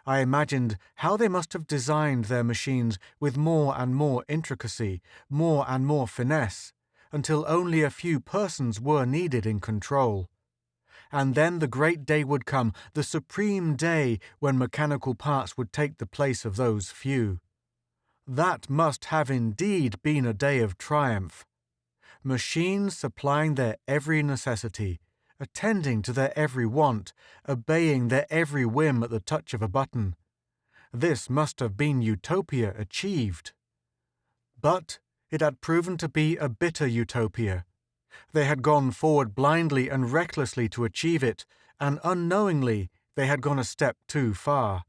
I imagined how they must have designed their machines with more and more intricacy, more and more finesse, until only a few persons were needed in control. And then the great day would come, the supreme day when mechanical parts would take the place of those few. That must have indeed been a day of triumph. Machines supplying their every necessity, attending to their every want, obeying their every whim at the touch of a button. This must have been utopia achieved. But it had proven to be a bitter utopia. They had gone forward blindly and recklessly to achieve it, and unknowingly they had gone a step too far.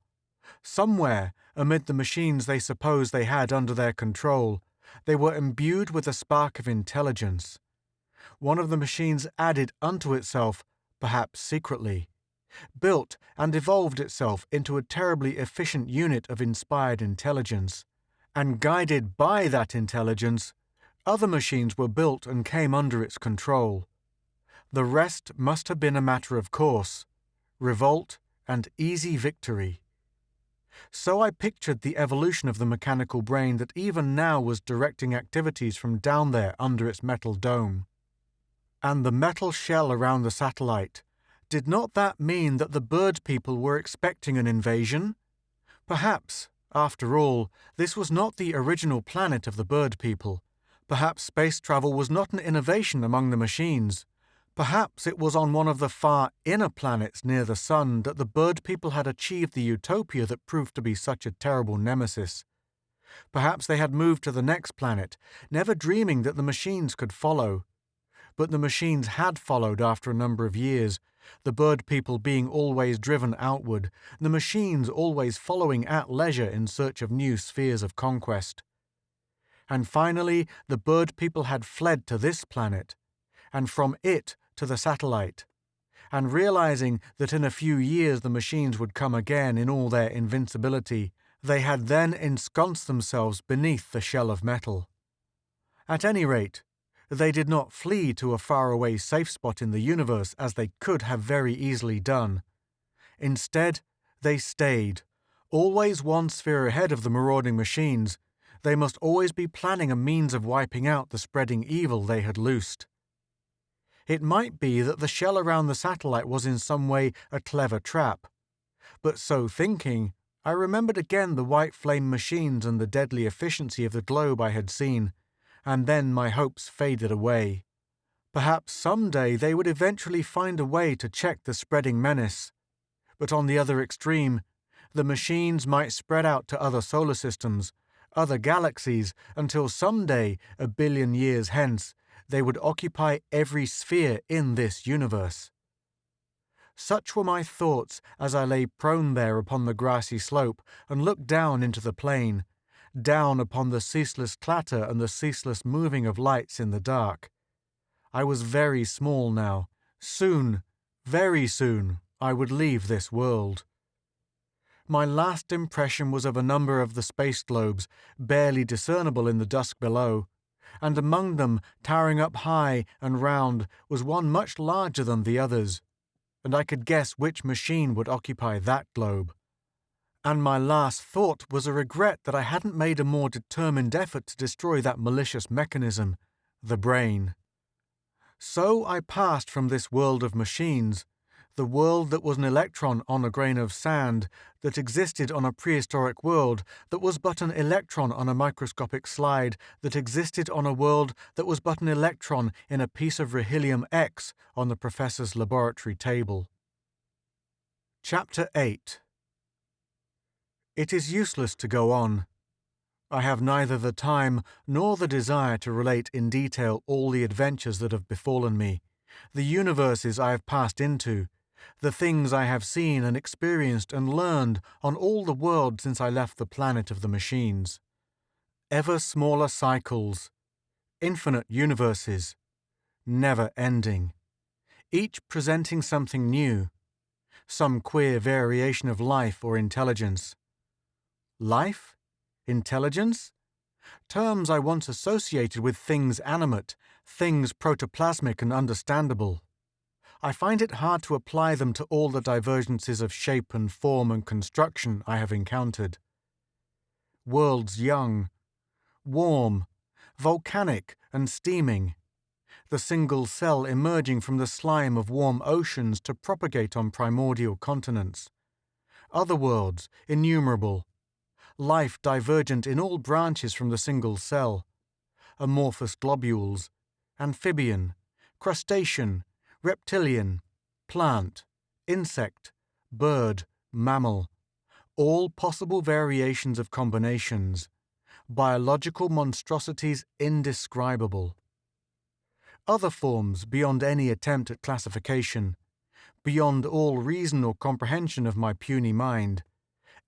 Somewhere, amid the machines they supposed they had under their control, they were imbued with a spark of intelligence. One of the machines added unto itself, perhaps secretly, built and evolved itself into a terribly efficient unit of inspired intelligence, and guided by that intelligence, other machines were built and came under its control. The rest must have been a matter of course, revolt and easy victory. So I pictured the evolution of the mechanical brain that even now was directing activities from down there under its metal dome. And the metal shell around the satellite, did not that mean that the bird people were expecting an invasion? Perhaps, after all, this was not the original planet of the bird people. Perhaps space travel was not an innovation among the machines. Perhaps it was on one of the far inner planets near the sun that the bird people had achieved the utopia that proved to be such a terrible nemesis. Perhaps they had moved to the next planet, never dreaming that the machines could follow. But the machines had followed after a number of years, the bird people being always driven outward, the machines always following at leisure in search of new spheres of conquest. And finally, the bird people had fled to this planet, and from it to the satellite, and realizing that in a few years the machines would come again in all their invincibility, they had then ensconced themselves beneath the shell of metal. At any rate, they did not flee to a faraway safe spot in the universe as they could have very easily done. Instead, they stayed, always one sphere ahead of the marauding machines. They must always be planning a means of wiping out the spreading evil they had loosed. It might be that the shell around the satellite was in some way a clever trap, but so thinking, I remembered again the white flame machines and the deadly efficiency of the globe I had seen, and then my hopes faded away. Perhaps someday they would eventually find a way to check the spreading menace, but on the other extreme, the machines might spread out to other solar systems, other galaxies, until someday, a billion years hence, they would occupy every sphere in this universe. Such were my thoughts as I lay prone there upon the grassy slope and looked down into the plain, down upon the ceaseless clatter and the ceaseless moving of lights in the dark. I was very small now. Soon, very soon, I would leave this world. My last impression was of a number of the space globes, barely discernible in the dusk below, and among them, towering up high and round, was one much larger than the others, and I could guess which machine would occupy that globe. And my last thought was a regret that I hadn't made a more determined effort to destroy that malicious mechanism, the brain. So I passed from this world of machines, the world that was an electron on a grain of sand, that existed on a prehistoric world, that was but an electron on a microscopic slide, that existed on a world that was but an electron in a piece of Rhelium X on the professor's laboratory table. Chapter 8. It is useless to go on. I have neither the time nor the desire to relate in detail all the adventures that have befallen me, the universes I have passed into, the things I have seen and experienced and learned on all the world since I left the planet of the machines. Ever smaller cycles, infinite universes, never ending, each presenting something new, some queer variation of life or intelligence. Life? Intelligence? Terms I once associated with things animate, things protoplasmic and understandable. I find it hard to apply them to all the divergences of shape and form and construction I have encountered. Worlds young, warm, volcanic and steaming, the single cell emerging from the slime of warm oceans to propagate on primordial continents. Other worlds, innumerable. Life divergent in all branches from the single cell. Amorphous globules, amphibian, crustacean, reptilian, plant, insect, bird, mammal, all possible variations of combinations, biological monstrosities indescribable. Other forms beyond any attempt at classification, beyond all reason or comprehension of my puny mind,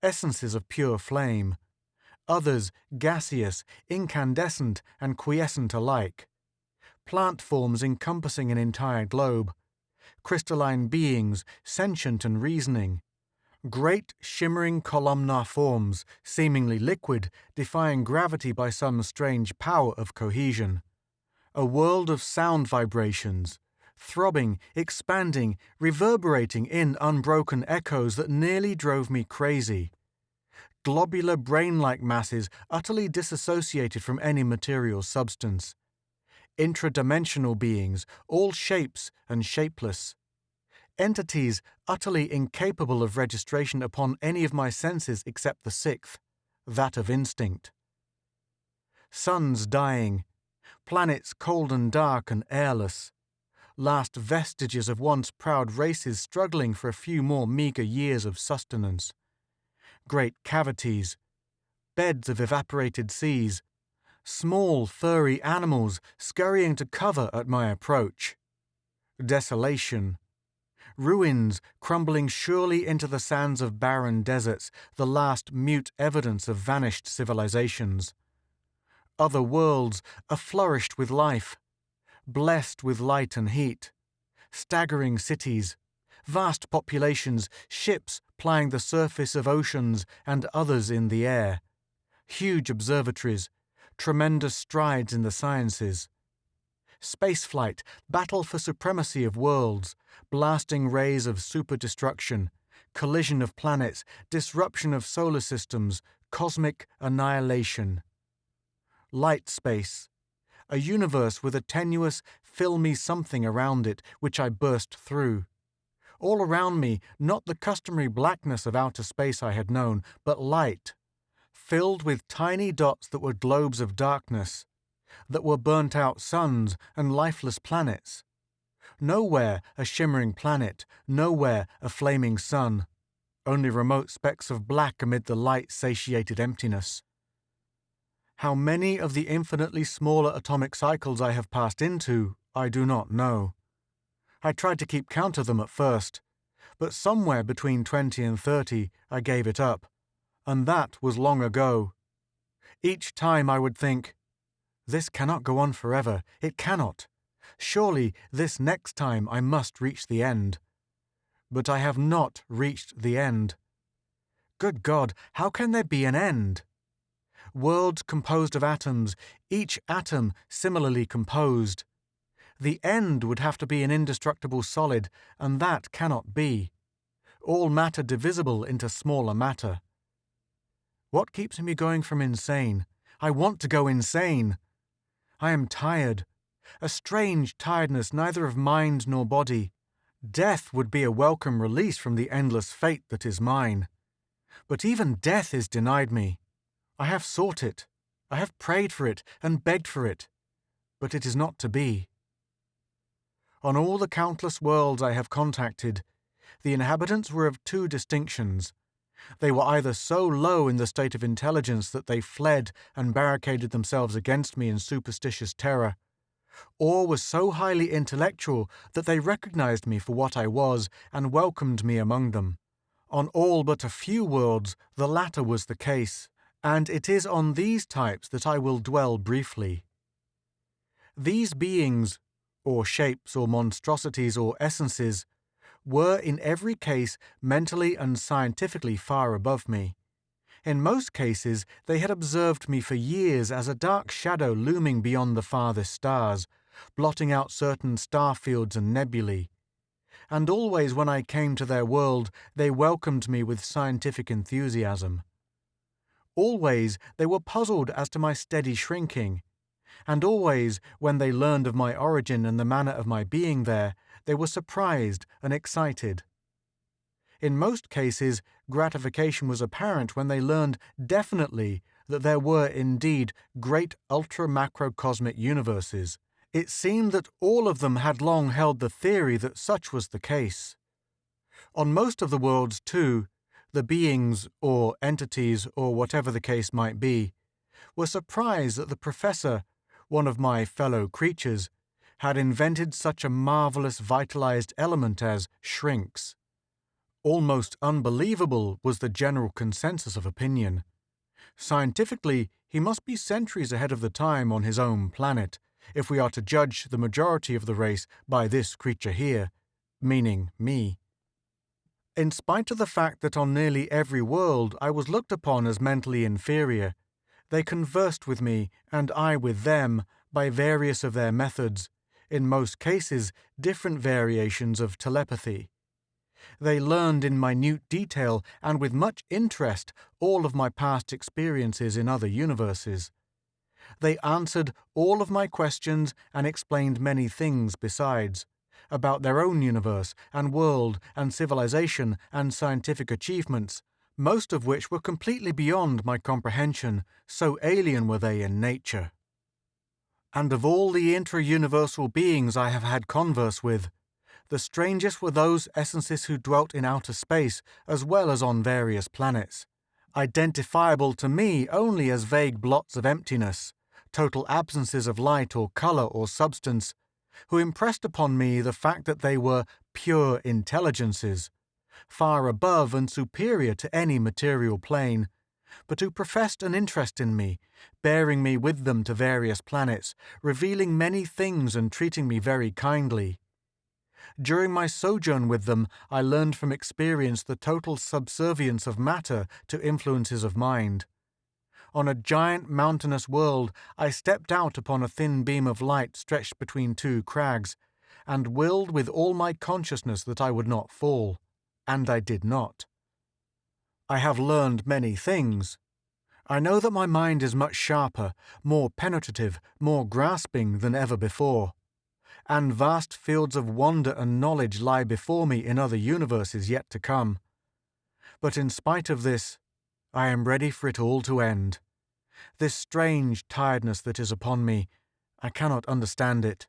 essences of pure flame, others gaseous, incandescent, and quiescent alike, plant forms encompassing an entire globe, crystalline beings, sentient and reasoning, great shimmering columnar forms, seemingly liquid, defying gravity by some strange power of cohesion, a world of sound vibrations, throbbing, expanding, reverberating in unbroken echoes that nearly drove me crazy, globular brain-like masses utterly disassociated from any material substance, intradimensional beings, all shapes and shapeless, entities utterly incapable of registration upon any of my senses except the sixth, that of instinct. Suns dying, planets cold and dark and airless, last vestiges of once proud races struggling for a few more meagre years of sustenance, great cavities, beds of evaporated seas, small furry animals scurrying to cover at my approach, desolation, ruins crumbling surely into the sands of barren deserts, the last mute evidence of vanished civilizations. Other worlds afflourished with life, blessed with light and heat, staggering cities, vast populations, ships plying the surface of oceans and others in the air, huge observatories, tremendous strides in the sciences, spaceflight, battle for supremacy of worlds, blasting rays of super-destruction, collision of planets, disruption of solar systems, cosmic annihilation. Light space, a universe with a tenuous, filmy something around it which I burst through. All around me, not the customary blackness of outer space I had known, but light, filled with tiny dots that were globes of darkness, that were burnt-out suns and lifeless planets. Nowhere a shimmering planet, nowhere a flaming sun, only remote specks of black amid the light-satiated emptiness. How many of the infinitely smaller atomic cycles I have passed into, I do not know. I tried to keep count of them at first, but somewhere between 20 and 30 I gave it up, and that was long ago. Each time I would think, this cannot go on forever, it cannot. Surely this next time I must reach the end. But I have not reached the end. Good God, how can there be an end? Worlds composed of atoms, each atom similarly composed. The end would have to be an indestructible solid, and that cannot be. All matter divisible into smaller matter. What keeps me going from insane? I want to go insane. I am tired. A strange tiredness neither of mind nor body. Death would be a welcome release from the endless fate that is mine. But even death is denied me. I have sought it. I have prayed for it and begged for it. But it is not to be. On all the countless worlds I have contacted, the inhabitants were of two distinctions. They were either so low in the state of intelligence that they fled and barricaded themselves against me in superstitious terror, or were so highly intellectual that they recognized me for what I was and welcomed me among them. On all but a few worlds the latter was the case, and it is on these types that I will dwell briefly. These beings, or shapes or monstrosities or essences, were in every case mentally and scientifically far above me. In most cases they had observed me for years as a dark shadow looming beyond the farthest stars, blotting out certain star fields and nebulae. And always when I came to their world they welcomed me with scientific enthusiasm. Always they were puzzled as to my steady shrinking, and always, when they learned of my origin and the manner of my being there, they were surprised and excited. In most cases, gratification was apparent when they learned definitely that there were indeed great ultra-macrocosmic universes. It seemed that all of them had long held the theory that such was the case. On most of the worlds, too, the beings, or entities, or whatever the case might be, were surprised that the professor, one of my fellow creatures, had invented such a marvelous vitalized element as shrinks. Almost unbelievable was the general consensus of opinion. Scientifically, he must be centuries ahead of the time on his own planet, if we are to judge the majority of the race by this creature here, meaning me. In spite of the fact that on nearly every world I was looked upon as mentally inferior, they conversed with me, and I with them, by various of their methods, in most cases different variations of telepathy. They learned in minute detail and with much interest all of my past experiences in other universes. They answered all of my questions and explained many things besides, about their own universe and world and civilization and scientific achievements, most of which were completely beyond my comprehension, so alien were they in nature. And of all the intra-universal beings I have had converse with, the strangest were those essences who dwelt in outer space as well as on various planets, identifiable to me only as vague blots of emptiness, total absences of light or colour or substance, who impressed upon me the fact that they were pure intelligences, far above and superior to any material plane, but who professed an interest in me, bearing me with them to various planets, revealing many things and treating me very kindly. During my sojourn with them, I learned from experience the total subservience of matter to influences of mind. On a giant mountainous world, I stepped out upon a thin beam of light stretched between two crags, and willed with all my consciousness that I would not fall, and I did not. I have learned many things. I know that my mind is much sharper, more penetrative, more grasping than ever before, and vast fields of wonder and knowledge lie before me in other universes yet to come. But in spite of this, I am ready for it all to end. This strange tiredness that is upon me, I cannot understand it.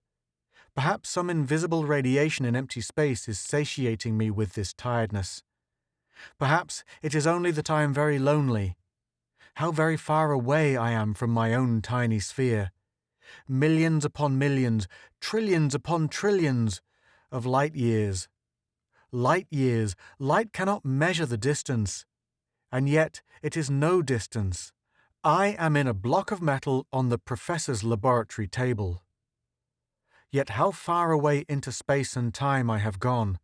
Perhaps some invisible radiation in empty space is satiating me with this tiredness. Perhaps it is only that I am very lonely. How very far away I am from my own tiny sphere. Millions upon millions, trillions upon trillions of light years. Light years, light cannot measure the distance. And yet it is no distance. I am in a block of metal on the professor's laboratory table. Yet how far away into space and time I have gone.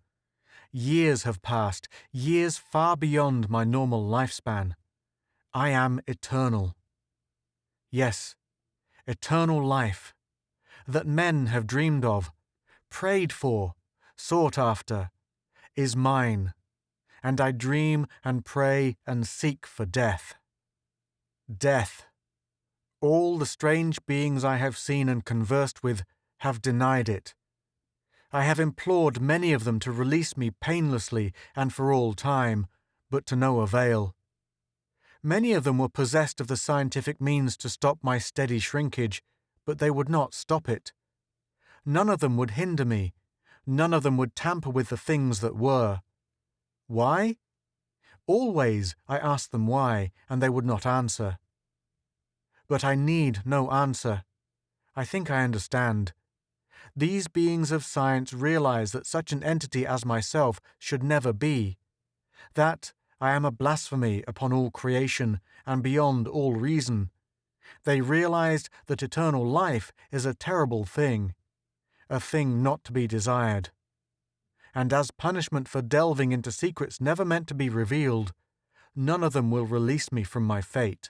Years have passed, years far beyond my normal lifespan. I am eternal. Yes, eternal life, that men have dreamed of, prayed for, sought after, is mine, and I dream and pray and seek for death. Death. All the strange beings I have seen and conversed with have denied it. I have implored many of them to release me painlessly and for all time, but to no avail. Many of them were possessed of the scientific means to stop my steady shrinkage, but they would not stop it. None of them would hinder me. None of them would tamper with the things that were. Why? Always I asked them why, and they would not answer. But I need no answer. I think I understand. These beings of science realize that such an entity as myself should never be. That I am a blasphemy upon all creation and beyond all reason. They realized that eternal life is a terrible thing, a thing not to be desired. And as punishment for delving into secrets never meant to be revealed, none of them will release me from my fate.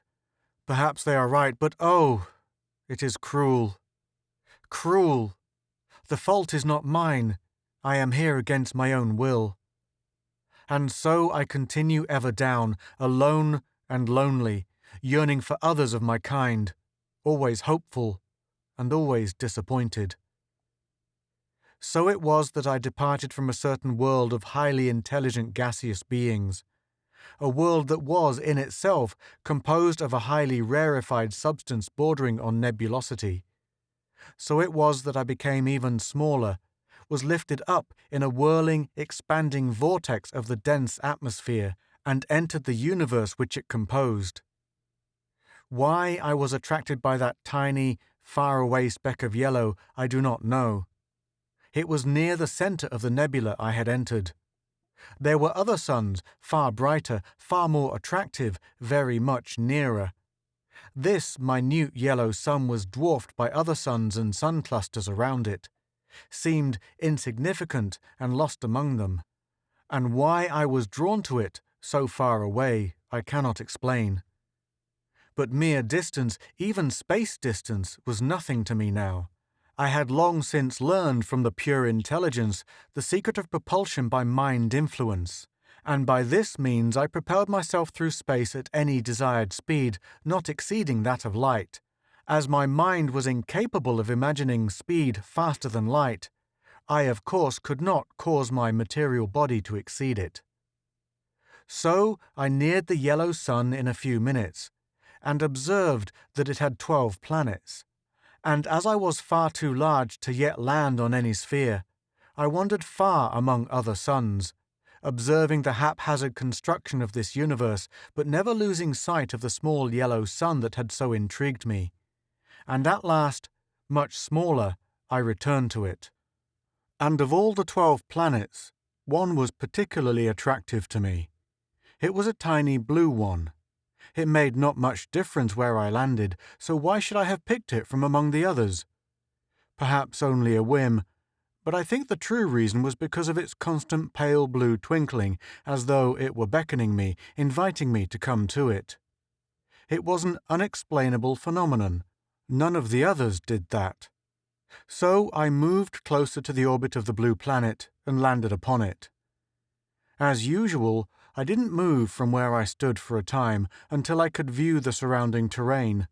Perhaps they are right, but oh, it is cruel. Cruel. The fault is not mine. I am here against my own will. And so I continue ever down, alone and lonely, yearning for others of my kind, always hopeful and always disappointed. So it was that I departed from a certain world of highly intelligent gaseous beings, a world that was, in itself, composed of a highly rarefied substance bordering on nebulosity. So it was that I became even smaller, was lifted up in a whirling, expanding vortex of the dense atmosphere, and entered the universe which it composed. Why I was attracted by that tiny, faraway speck of yellow, I do not know. It was near the centre of the nebula I had entered. There were other suns, far brighter, far more attractive, very much nearer. This minute yellow sun was dwarfed by other suns and sun clusters around it, seemed insignificant and lost among them. And why I was drawn to it so far away, I cannot explain. But mere distance, even space distance, was nothing to me now. I had long since learned from the pure intelligence the secret of propulsion by mind influence, and by this means I propelled myself through space at any desired speed, not exceeding that of light. As my mind was incapable of imagining speed faster than light, I of course could not cause my material body to exceed it. So I neared the yellow sun in a few minutes, and observed that it had 12 planets. And as I was far too large to yet land on any sphere, I wandered far among other suns, observing the haphazard construction of this universe, but never losing sight of the small yellow sun that had so intrigued me. And at last, much smaller, I returned to it. And of all the 12 planets, one was particularly attractive to me. It was a tiny blue one. It made not much difference where I landed, so why should I have picked it from among the others? Perhaps only a whim, but I think the true reason was because of its constant pale blue twinkling, as though it were beckoning me, inviting me to come to it. It was an unexplainable phenomenon. None of the others did that. So I moved closer to the orbit of the blue planet and landed upon it. As usual, I didn't move from where I stood for a time until I could view the surrounding terrain,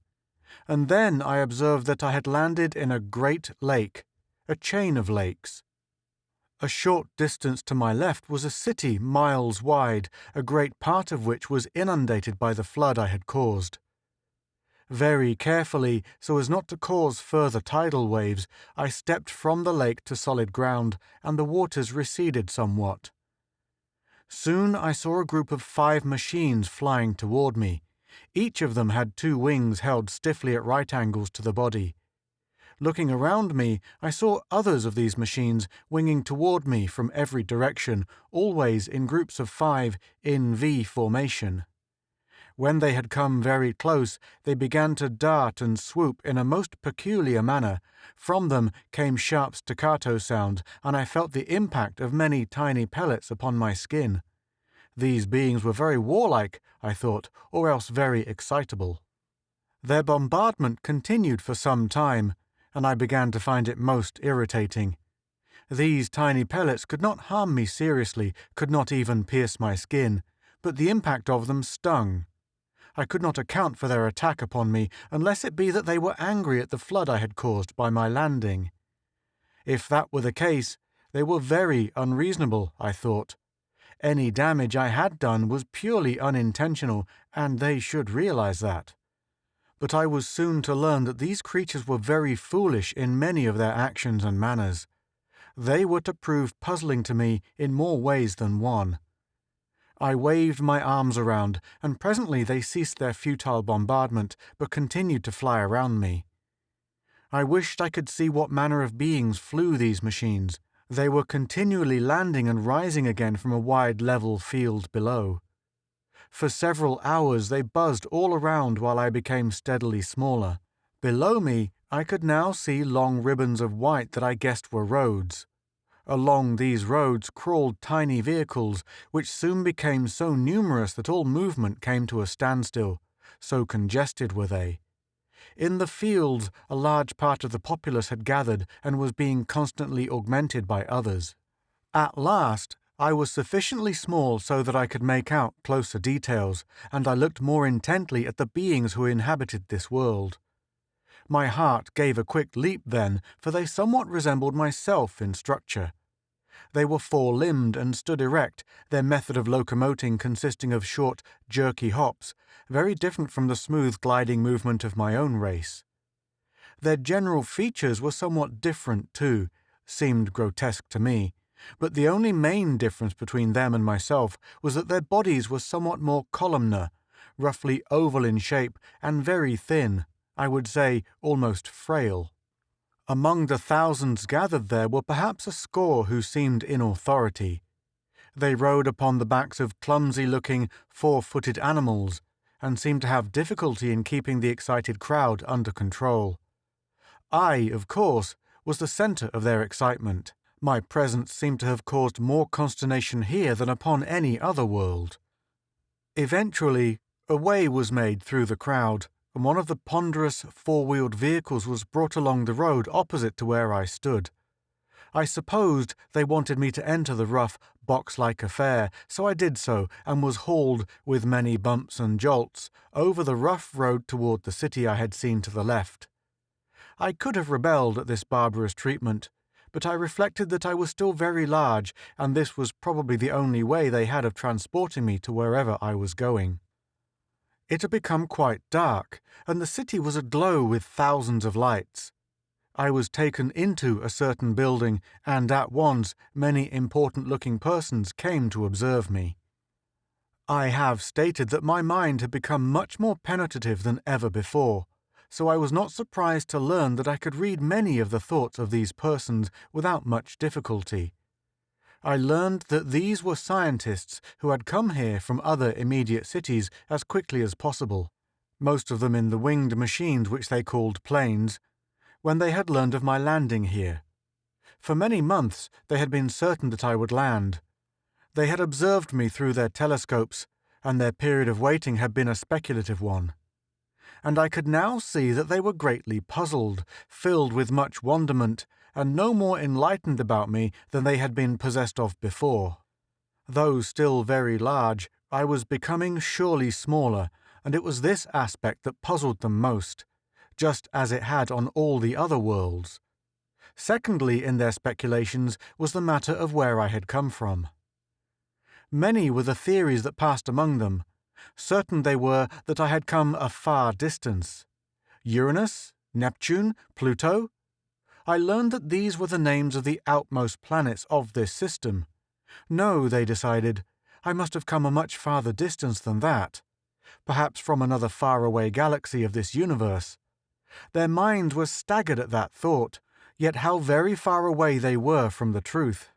and then I observed that I had landed in a great lake, a chain of lakes. A short distance to my left was a city miles wide, a great part of which was inundated by the flood I had caused. Very carefully, so as not to cause further tidal waves, I stepped from the lake to solid ground, and the waters receded somewhat. Soon I saw a group of 5 machines flying toward me. Each of them had 2 wings held stiffly at right angles to the body. Looking around me, I saw others of these machines winging toward me from every direction, always in groups of 5 in V formation. When they had come very close, they began to dart and swoop in a most peculiar manner. From them came sharp staccato sounds, and I felt the impact of many tiny pellets upon my skin. These beings were very warlike, I thought, or else very excitable. Their bombardment continued for some time, and I began to find it most irritating. These tiny pellets could not harm me seriously, could not even pierce my skin, but the impact of them stung. I could not account for their attack upon me unless it be that they were angry at the flood I had caused by my landing. If that were the case, they were very unreasonable, I thought. Any damage I had done was purely unintentional, and they should realize that. But I was soon to learn that these creatures were very foolish in many of their actions and manners. They were to prove puzzling to me in more ways than one. I waved my arms around, and presently they ceased their futile bombardment, but continued to fly around me. I wished I could see what manner of beings flew these machines. They were continually landing and rising again from a wide level field below. For several hours they buzzed all around while I became steadily smaller. Below me I could now see long ribbons of white that I guessed were roads. Along these roads crawled tiny vehicles, which soon became so numerous that all movement came to a standstill, so congested were they. In the fields a large part of the populace had gathered and was being constantly augmented by others. At last I was sufficiently small so that I could make out closer details, and I looked more intently at the beings who inhabited this world. My heart gave a quick leap then, for they somewhat resembled myself in structure. They were 4-limbed and stood erect, their method of locomoting consisting of short, jerky hops, very different from the smooth gliding movement of my own race. Their general features were somewhat different too, seemed grotesque to me, but the only main difference between them and myself was that their bodies were somewhat more columnar, roughly oval in shape and very thin, I would say almost frail. Among the thousands gathered there were perhaps a score who seemed in authority. They rode upon the backs of clumsy-looking, four-footed animals, and seemed to have difficulty in keeping the excited crowd under control. I, of course, was the centre of their excitement. My presence seemed to have caused more consternation here than upon any other world. Eventually, a way was made through the crowd, and one of the ponderous four-wheeled vehicles was brought along the road opposite to where I stood. I supposed they wanted me to enter the rough, box-like affair, so I did so, and was hauled, with many bumps and jolts, over the rough road toward the city I had seen to the left. I could have rebelled at this barbarous treatment, but I reflected that I was still very large, and this was probably the only way they had of transporting me to wherever I was going. It had become quite dark, and the city was aglow with thousands of lights. I was taken into a certain building, and at once many important-looking persons came to observe me. I have stated that my mind had become much more penetrative than ever before, so I was not surprised to learn that I could read many of the thoughts of these persons without much difficulty. I learned that these were scientists who had come here from other immediate cities as quickly as possible, most of them in the winged machines which they called planes, when they had learned of my landing here. For many months they had been certain that I would land. They had observed me through their telescopes, and their period of waiting had been a speculative one. And I could now see that they were greatly puzzled, filled with much wonderment, and no more enlightened about me than they had been possessed of before. Though still very large, I was becoming surely smaller, and it was this aspect that puzzled them most, just as it had on all the other worlds. Secondly in their speculations was the matter of where I had come from. Many were the theories that passed among them. Certain they were that I had come a far distance. Uranus, Neptune, Pluto? I learned that these were the names of the outmost planets of this system. No, they decided, I must have come a much farther distance than that, perhaps from another far-away galaxy of this universe. Their minds were staggered at that thought, yet how very far away they were from the truth.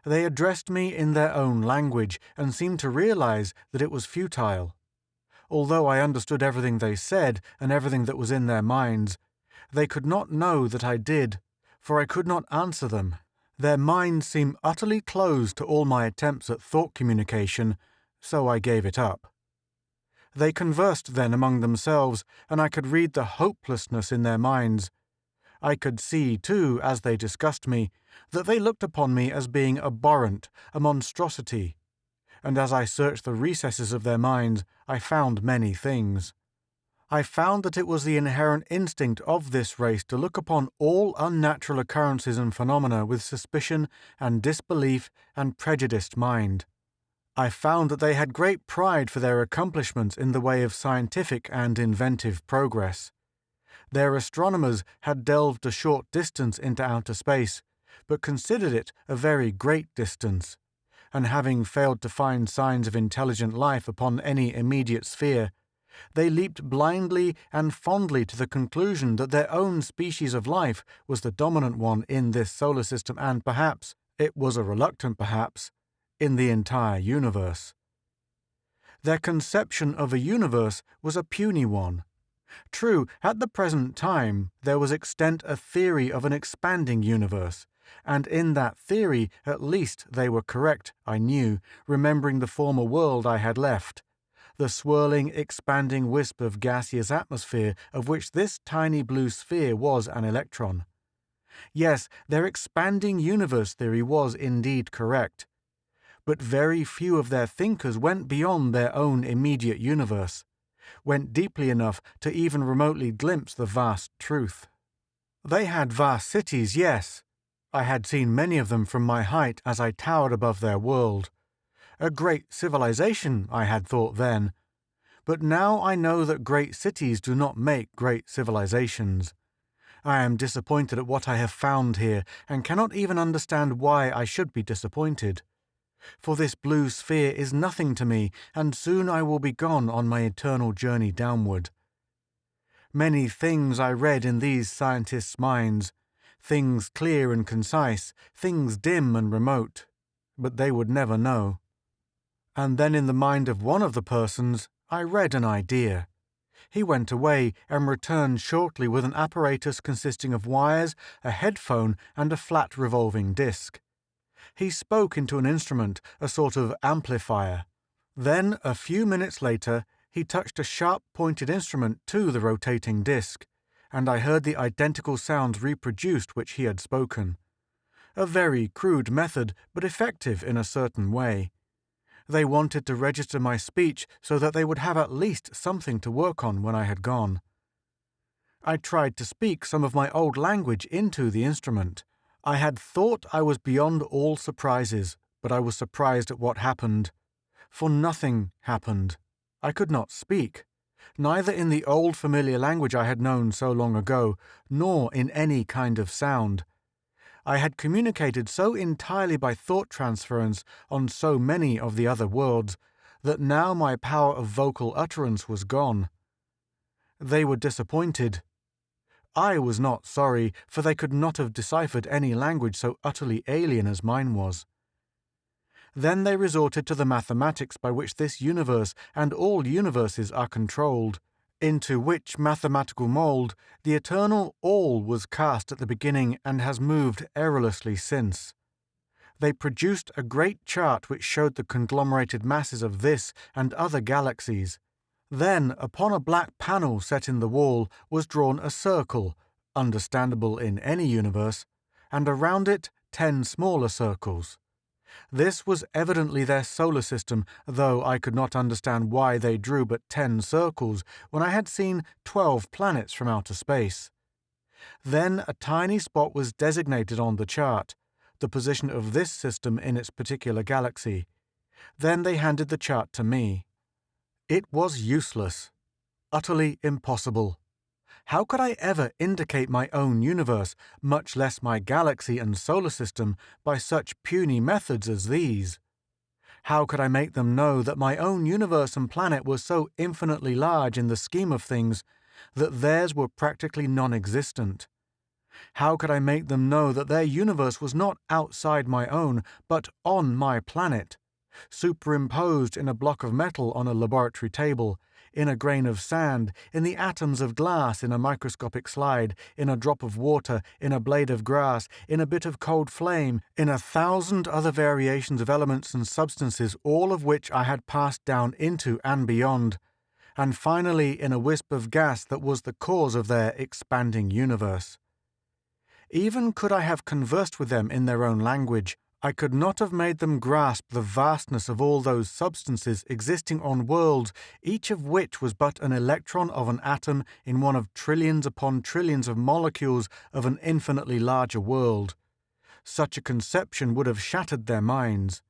They addressed me in their own language and seemed to realize that it was futile. Although I understood everything they said and everything that was in their minds, they could not know that I did, for I could not answer them. Their minds seemed utterly closed to all my attempts at thought communication, so I gave it up. They conversed then among themselves, and I could read the hopelessness in their minds. I could see, too, as they discussed me, that they looked upon me as being abhorrent, a monstrosity. And as I searched the recesses of their minds, I found many things. I found that it was the inherent instinct of this race to look upon all unnatural occurrences and phenomena with suspicion and disbelief and prejudiced mind. I found that they had great pride for their accomplishments in the way of scientific and inventive progress. Their astronomers had delved a short distance into outer space, but considered it a very great distance, and having failed to find signs of intelligent life upon any immediate sphere, they leaped blindly and fondly to the conclusion that their own species of life was the dominant one in this solar system and perhaps, it was a reluctant perhaps, in the entire universe. Their conception of a universe was a puny one. True, at the present time there was extant a theory of an expanding universe, and in that theory at least they were correct, I knew, remembering the former world I had left, the swirling, expanding wisp of gaseous atmosphere of which this tiny blue sphere was an electron. Yes, their expanding universe theory was indeed correct, but very few of their thinkers went beyond their own immediate universe, went deeply enough to even remotely glimpse the vast truth. They had vast cities, yes. I had seen many of them from my height as I towered above their world. A great civilization, I had thought then. But now I know that great cities do not make great civilizations. I am disappointed at what I have found here, and cannot even understand why I should be disappointed. For this blue sphere is nothing to me, and soon I will be gone on my eternal journey downward. Many things I read in these scientists' minds, things clear and concise, things dim and remote, but they would never know. And then in the mind of one of the persons, I read an idea. He went away and returned shortly with an apparatus consisting of wires, a headphone, and a flat revolving disc. He spoke into an instrument, a sort of amplifier. Then, a few minutes later, he touched a sharp-pointed instrument to the rotating disc, and I heard the identical sounds reproduced which he had spoken. A very crude method, but effective in a certain way. They wanted to register my speech so that they would have at least something to work on when I had gone. I tried to speak some of my old language into the instrument. I had thought I was beyond all surprises, but I was surprised at what happened. For nothing happened. I could not speak, neither in the old familiar language I had known so long ago, nor in any kind of sound. I had communicated so entirely by thought transference on so many of the other worlds that now my power of vocal utterance was gone. They were disappointed. I was not sorry, for they could not have deciphered any language so utterly alien as mine was. Then they resorted to the mathematics by which this universe and all universes are controlled, into which mathematical mould the eternal All was cast at the beginning and has moved errorlessly since. They produced a great chart which showed the conglomerated masses of this and other galaxies. Then, upon a black panel set in the wall, was drawn a circle, understandable in any universe, and around it 10 smaller circles. This was evidently their solar system, though I could not understand why they drew but 10 circles when I had seen 12 planets from outer space. Then a tiny spot was designated on the chart, the position of this system in its particular galaxy. Then they handed the chart to me. It was useless, utterly impossible. How could I ever indicate my own universe, much less my galaxy and solar system, by such puny methods as these? How could I make them know that my own universe and planet were so infinitely large in the scheme of things that theirs were practically non-existent? How could I make them know that their universe was not outside my own, but on my planet, superimposed in a block of metal on a laboratory table, in a grain of sand, in the atoms of glass in a microscopic slide, in a drop of water, in a blade of grass, in a bit of cold flame, in 1,000 other variations of elements and substances, all of which I had passed down into and beyond, and finally in a wisp of gas that was the cause of their expanding universe. Even could I have conversed with them in their own language, I could not have made them grasp the vastness of all those substances existing on worlds, each of which was but an electron of an atom in one of trillions upon trillions of molecules of an infinitely larger world. Such a conception would have shattered their minds.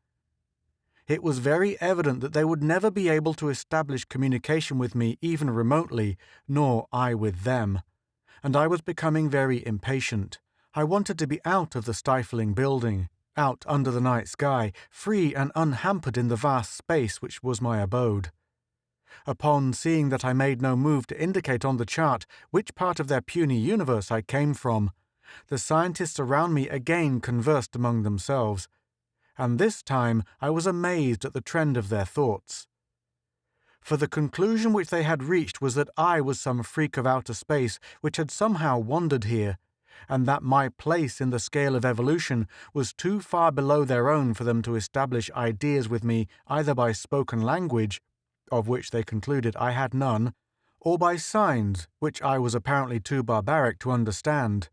It was very evident that they would never be able to establish communication with me even remotely, nor I with them. And I was becoming very impatient. I wanted to be out of the stifling building, out under the night sky, free and unhampered in the vast space which was my abode. Upon seeing that I made no move to indicate on the chart which part of their puny universe I came from, the scientists around me again conversed among themselves, and this time I was amazed at the trend of their thoughts. For the conclusion which they had reached was that I was some freak of outer space which had somehow wandered here, and that my place in the scale of evolution was too far below their own for them to establish ideas with me either by spoken language, of which they concluded I had none, or by signs, which I was apparently too barbaric to understand.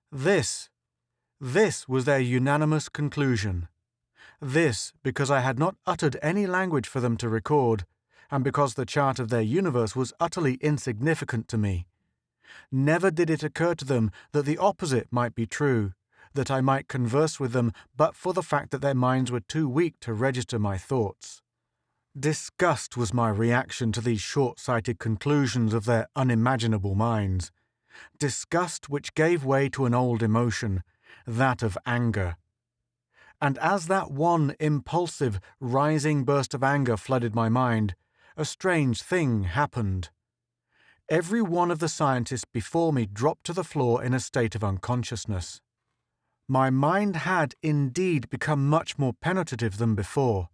This was their unanimous conclusion. This because I had not uttered any language for them to record, and because the chart of their universe was utterly insignificant to me. Never did it occur to them that the opposite might be true, that I might converse with them but for the fact that their minds were too weak to register my thoughts. Disgust was my reaction to these short-sighted conclusions of their unimaginable minds. Disgust which gave way to an old emotion, that of anger. And as that one impulsive, rising burst of anger flooded my mind, a strange thing happened. Every one of the scientists before me dropped to the floor in a state of unconsciousness. My mind had indeed become much more penetrative than before.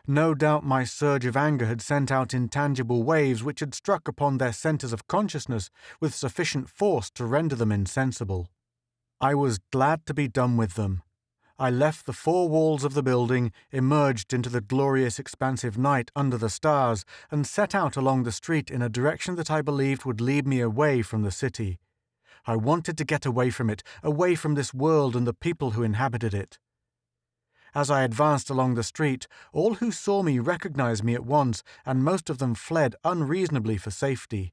No doubt my surge of anger had sent out intangible waves which had struck upon their centres of consciousness with sufficient force to render them insensible. I was glad to be done with them. I left the four walls of the building, emerged into the glorious expansive night under the stars, and set out along the street in a direction that I believed would lead me away from the city. I wanted to get away from it, away from this world and the people who inhabited it. As I advanced along the street, all who saw me recognized me at once, and most of them fled unreasonably for safety.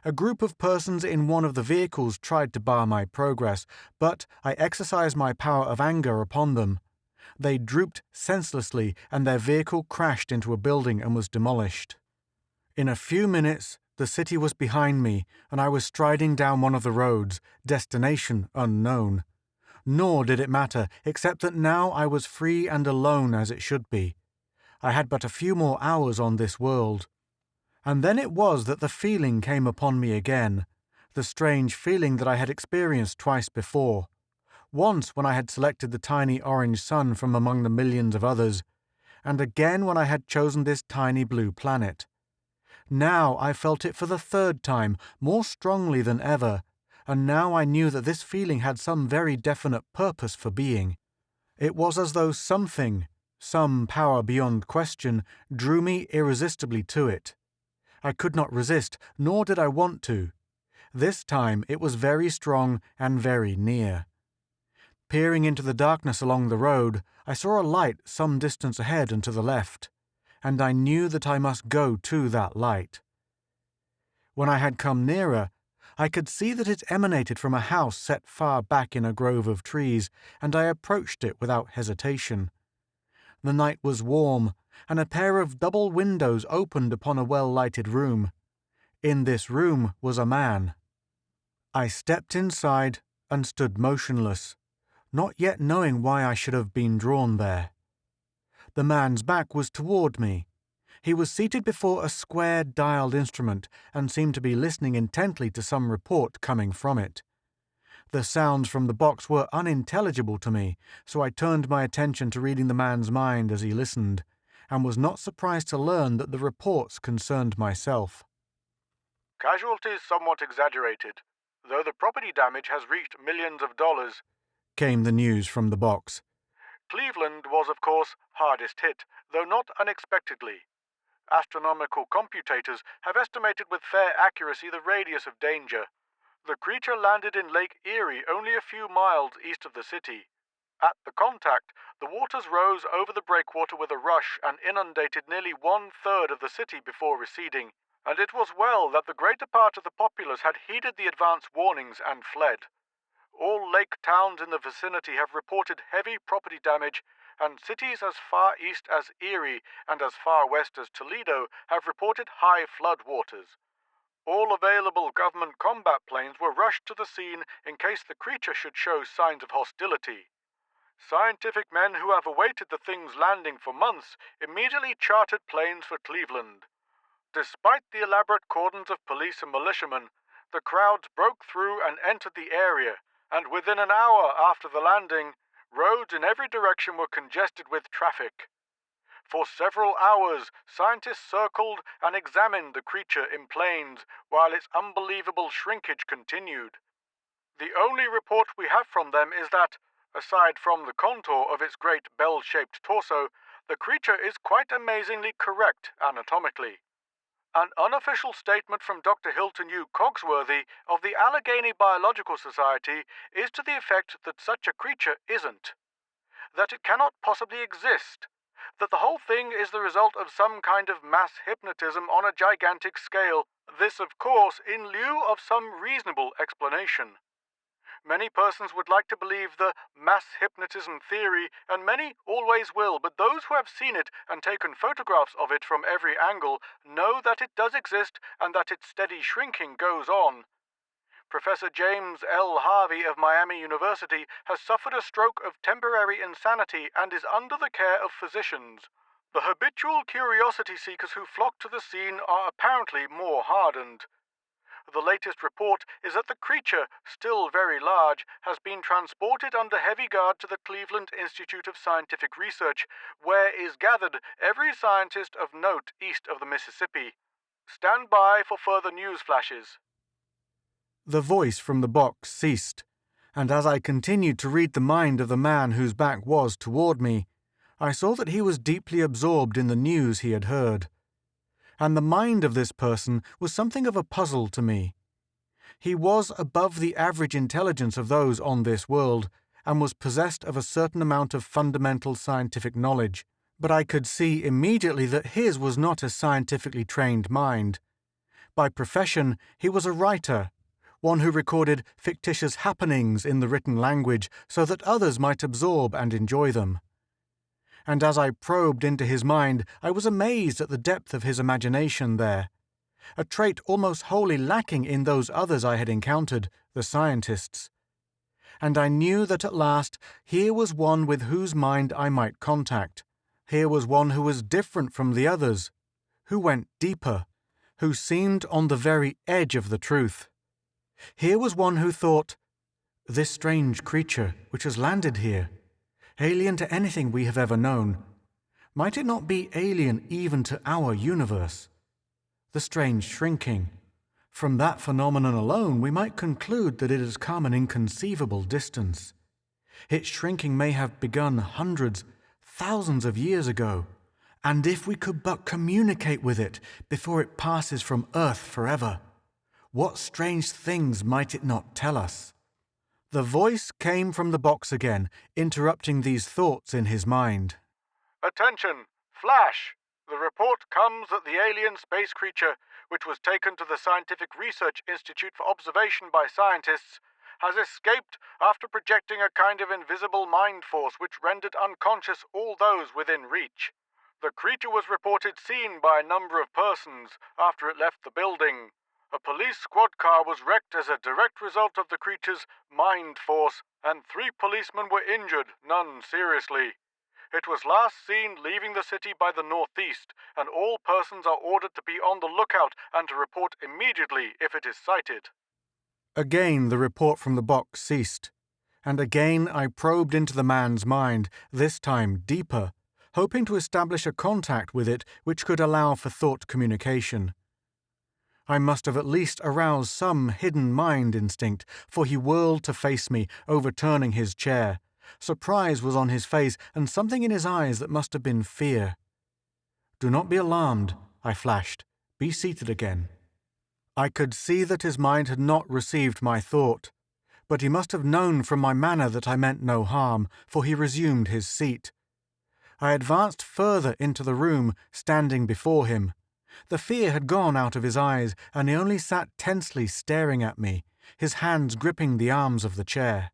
A group of persons in one of the vehicles tried to bar my progress, but I exercised my power of anger upon them. They drooped senselessly, and their vehicle crashed into a building and was demolished. In a few minutes, the city was behind me, and I was striding down one of the roads, destination unknown. Nor did it matter, except that now I was free and alone as it should be. I had but a few more hours on this world. And then it was that the feeling came upon me again, the strange feeling that I had experienced twice before. Once when I had selected the tiny orange sun from among the millions of others, and again when I had chosen this tiny blue planet. Now I felt it for the third time, more strongly than ever, and now I knew that this feeling had some very definite purpose for being. It was as though something, some power beyond question, drew me irresistibly to it. I could not resist, nor did I want to. This time it was very strong and very near. Peering into the darkness along the road, I saw a light some distance ahead and to the left, and I knew that I must go to that light. When I had come nearer, I could see that it emanated from a house set far back in a grove of trees, and I approached it without hesitation. The night was warm, and a pair of double windows opened upon a well-lighted room. In this room was a man. I stepped inside and stood motionless, not yet knowing why I should have been drawn there. The man's back was toward me. He was seated before a square dialed instrument and seemed to be listening intently to some report coming from it. The sounds from the box were unintelligible to me, so I turned my attention to reading the man's mind as he listened, and was not surprised to learn that the reports concerned myself. Casualties somewhat exaggerated, though the property damage has reached millions of dollars, came the news from the box. Cleveland was, of course, hardest hit, though not unexpectedly. Astronomical computators have estimated with fair accuracy the radius of danger. The creature landed in Lake Erie, only a few miles east of the city. At the contact, the waters rose over the breakwater with a rush and inundated nearly one-third of the city before receding, and it was well that the greater part of the populace had heeded the advance warnings and fled. All lake towns in the vicinity have reported heavy property damage, and cities as far east as Erie and as far west as Toledo have reported high flood waters. All available government combat planes were rushed to the scene in case the creature should show signs of hostility. Scientific men who have awaited the thing's landing for months immediately chartered planes for Cleveland. Despite the elaborate cordons of police and militiamen, the crowds broke through and entered the area, and within an hour after the landing, roads in every direction were congested with traffic. For several hours, scientists circled and examined the creature in planes while its unbelievable shrinkage continued. The only report we have from them is that, aside from the contour of its great bell-shaped torso, the creature is quite amazingly correct anatomically. An unofficial statement from Dr. Hilton U. Cogsworthy of the Allegheny Biological Society is to the effect that such a creature isn't, that it cannot possibly exist, that the whole thing is the result of some kind of mass hypnotism on a gigantic scale, this of course in lieu of some reasonable explanation. Many persons would like to believe the mass hypnotism theory, and many always will, but those who have seen it and taken photographs of it from every angle know that it does exist and that its steady shrinking goes on. Professor James L. Harvey of Miami University has suffered a stroke of temporary insanity and is under the care of physicians. The habitual curiosity seekers who flock to the scene are apparently more hardened. The latest report is that the creature, still very large, has been transported under heavy guard to the Cleveland Institute of Scientific Research, where is gathered every scientist of note east of the Mississippi. Stand by for further news flashes. The voice from the box ceased, and as I continued to read the mind of the man whose back was toward me, I saw that he was deeply absorbed in the news he had heard. And the mind of this person was something of a puzzle to me. He was above the average intelligence of those on this world, and was possessed of a certain amount of fundamental scientific knowledge, but I could see immediately that his was not a scientifically trained mind. By profession, he was a writer, one who recorded fictitious happenings in the written language so that others might absorb and enjoy them. And as I probed into his mind, I was amazed at the depth of his imagination there, a trait almost wholly lacking in those others I had encountered, the scientists. And I knew that at last here was one with whose mind I might contact. Here was one who was different from the others, who went deeper, who seemed on the very edge of the truth. Here was one who thought, "This strange creature which has landed here, alien to anything we have ever known, might it not be alien even to our universe? The strange shrinking. From that phenomenon alone, we might conclude that it has come an inconceivable distance. Its shrinking may have begun hundreds, thousands of years ago, and if we could but communicate with it before it passes from Earth forever, what strange things might it not tell us?" The voice came from the box again, interrupting these thoughts in his mind. Attention! Flash! The report comes that the alien space creature, which was taken to the Scientific Research Institute for observation by scientists, has escaped after projecting a kind of invisible mind force which rendered unconscious all those within reach. The creature was reported seen by a number of persons after it left the building. A police squad car was wrecked as a direct result of the creature's mind force, and 3 policemen were injured, none seriously. It was last seen leaving the city by the northeast, and all persons are ordered to be on the lookout and to report immediately if it is sighted. Again the report from the box ceased, and again I probed into the man's mind, this time deeper, hoping to establish a contact with it which could allow for thought communication. I must have at least aroused some hidden mind instinct, for he whirled to face me, overturning his chair. Surprise was on his face, and something in his eyes that must have been fear. "Do not be alarmed," I flashed. "Be seated again." I could see that his mind had not received my thought, but he must have known from my manner that I meant no harm, for he resumed his seat. I advanced further into the room, standing before him. The fear had gone out of his eyes, and he only sat tensely staring at me, his hands gripping the arms of the chair.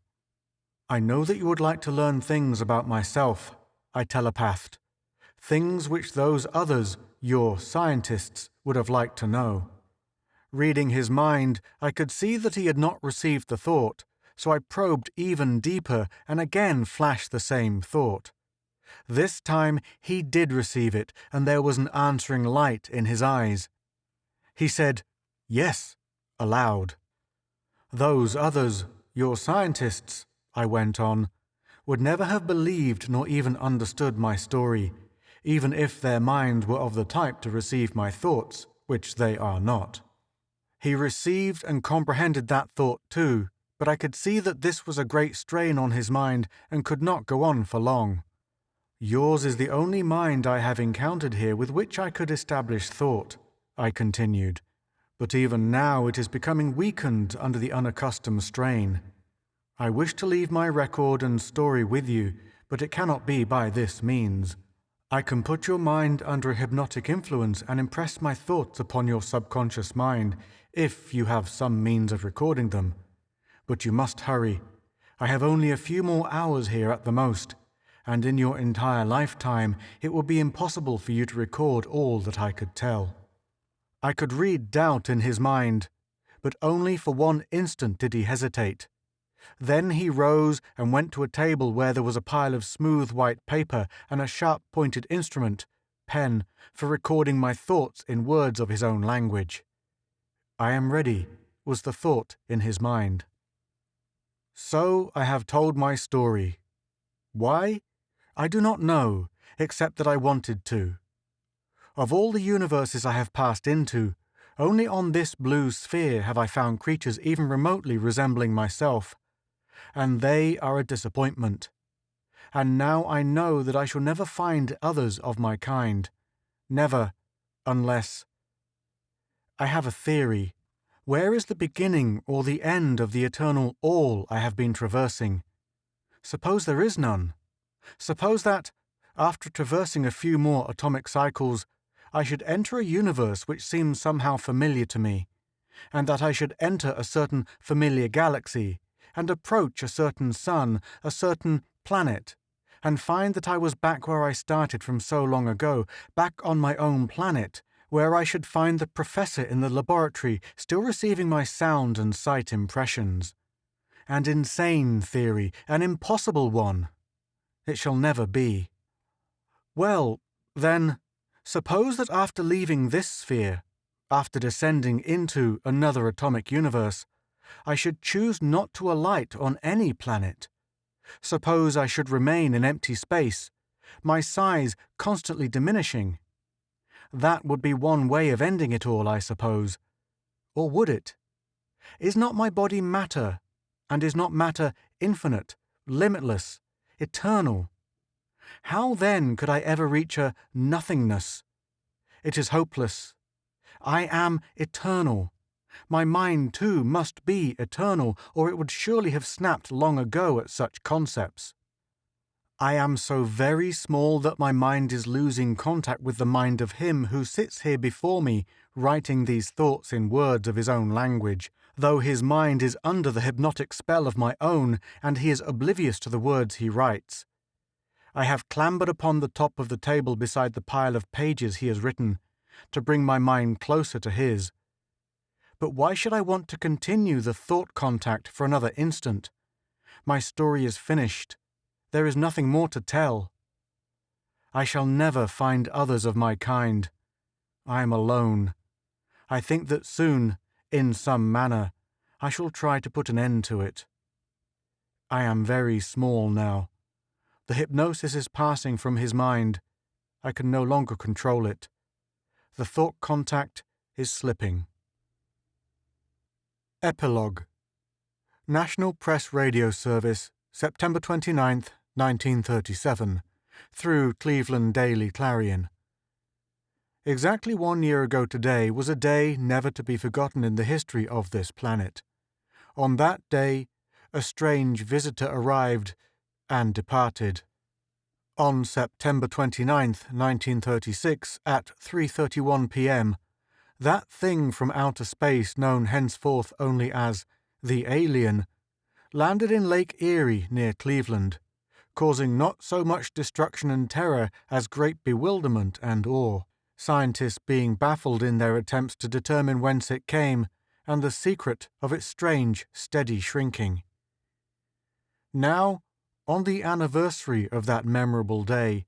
"I know that you would like to learn things about myself," I telepathed. "Things which those others, your scientists, would have liked to know." Reading his mind, I could see that he had not received the thought, so I probed even deeper and again flashed the same thought. This time he did receive it, and there was an answering light in his eyes. He said, "Yes," aloud. "Those others, your scientists," I went on, "would never have believed nor even understood my story, even if their minds were of the type to receive my thoughts, which they are not." He received and comprehended that thought too, but I could see that this was a great strain on his mind and could not go on for long. "Yours is the only mind I have encountered here with which I could establish thought," I continued, "but even now it is becoming weakened under the unaccustomed strain. I wish to leave my record and story with you, but it cannot be by this means. I can put your mind under a hypnotic influence and impress my thoughts upon your subconscious mind, if you have some means of recording them. But you must hurry. I have only a few more hours here at the most, and in your entire lifetime it will be impossible for you to record all that I could tell." I could read doubt in his mind, but only for one instant did he hesitate. Then he rose and went to a table where there was a pile of smooth white paper and a sharp-pointed instrument, pen, for recording my thoughts in words of his own language. "I am ready," was the thought in his mind. So I have told my story. Why? I do not know, except that I wanted to. Of all the universes I have passed into, only on this blue sphere have I found creatures even remotely resembling myself, and they are a disappointment. And now I know that I shall never find others of my kind. Never, unless... I have a theory. Where is the beginning or the end of the eternal all I have been traversing? Suppose there is none. Suppose that, after traversing a few more atomic cycles, I should enter a universe which seems somehow familiar to me, and that I should enter a certain familiar galaxy, and approach a certain sun, a certain planet, and find that I was back where I started from so long ago, back on my own planet, where I should find the professor in the laboratory still receiving my sound and sight impressions. An insane theory, an impossible one. It shall never be. Well, then, suppose that after leaving this sphere, after descending into another atomic universe, I should choose not to alight on any planet. Suppose I should remain in empty space, my size constantly diminishing. That would be one way of ending it all, I suppose. Or would it? Is not my body matter, and is not matter infinite, limitless, eternal? How then could I ever reach a nothingness? It is hopeless. I am eternal. My mind, too, must be eternal, or it would surely have snapped long ago at such concepts. I am so very small that my mind is losing contact with the mind of him who sits here before me, writing these thoughts in words of his own language, though his mind is under the hypnotic spell of my own, and he is oblivious to the words he writes. I have clambered upon the top of the table beside the pile of pages he has written, to bring my mind closer to his. But why should I want to continue the thought contact for another instant? My story is finished. There is nothing more to tell. I shall never find others of my kind. I am alone. I think that soon, in some manner, I shall try to put an end to it. I am very small now. The hypnosis is passing from his mind. I can no longer control it. The thought contact is slipping. Epilogue. National Press Radio Service, September 29th, 1937, through Cleveland Daily Clarion. Exactly 1 year ago today was a day never to be forgotten in the history of this planet. On that day, a strange visitor arrived and departed. On September 29th, 1936, at 3:31 p.m., that thing from outer space known henceforth only as the Alien landed in Lake Erie near Cleveland, causing not so much destruction and terror as great bewilderment and awe, scientists being baffled in their attempts to determine whence it came and the secret of its strange, steady shrinking. Now, on the anniversary of that memorable day,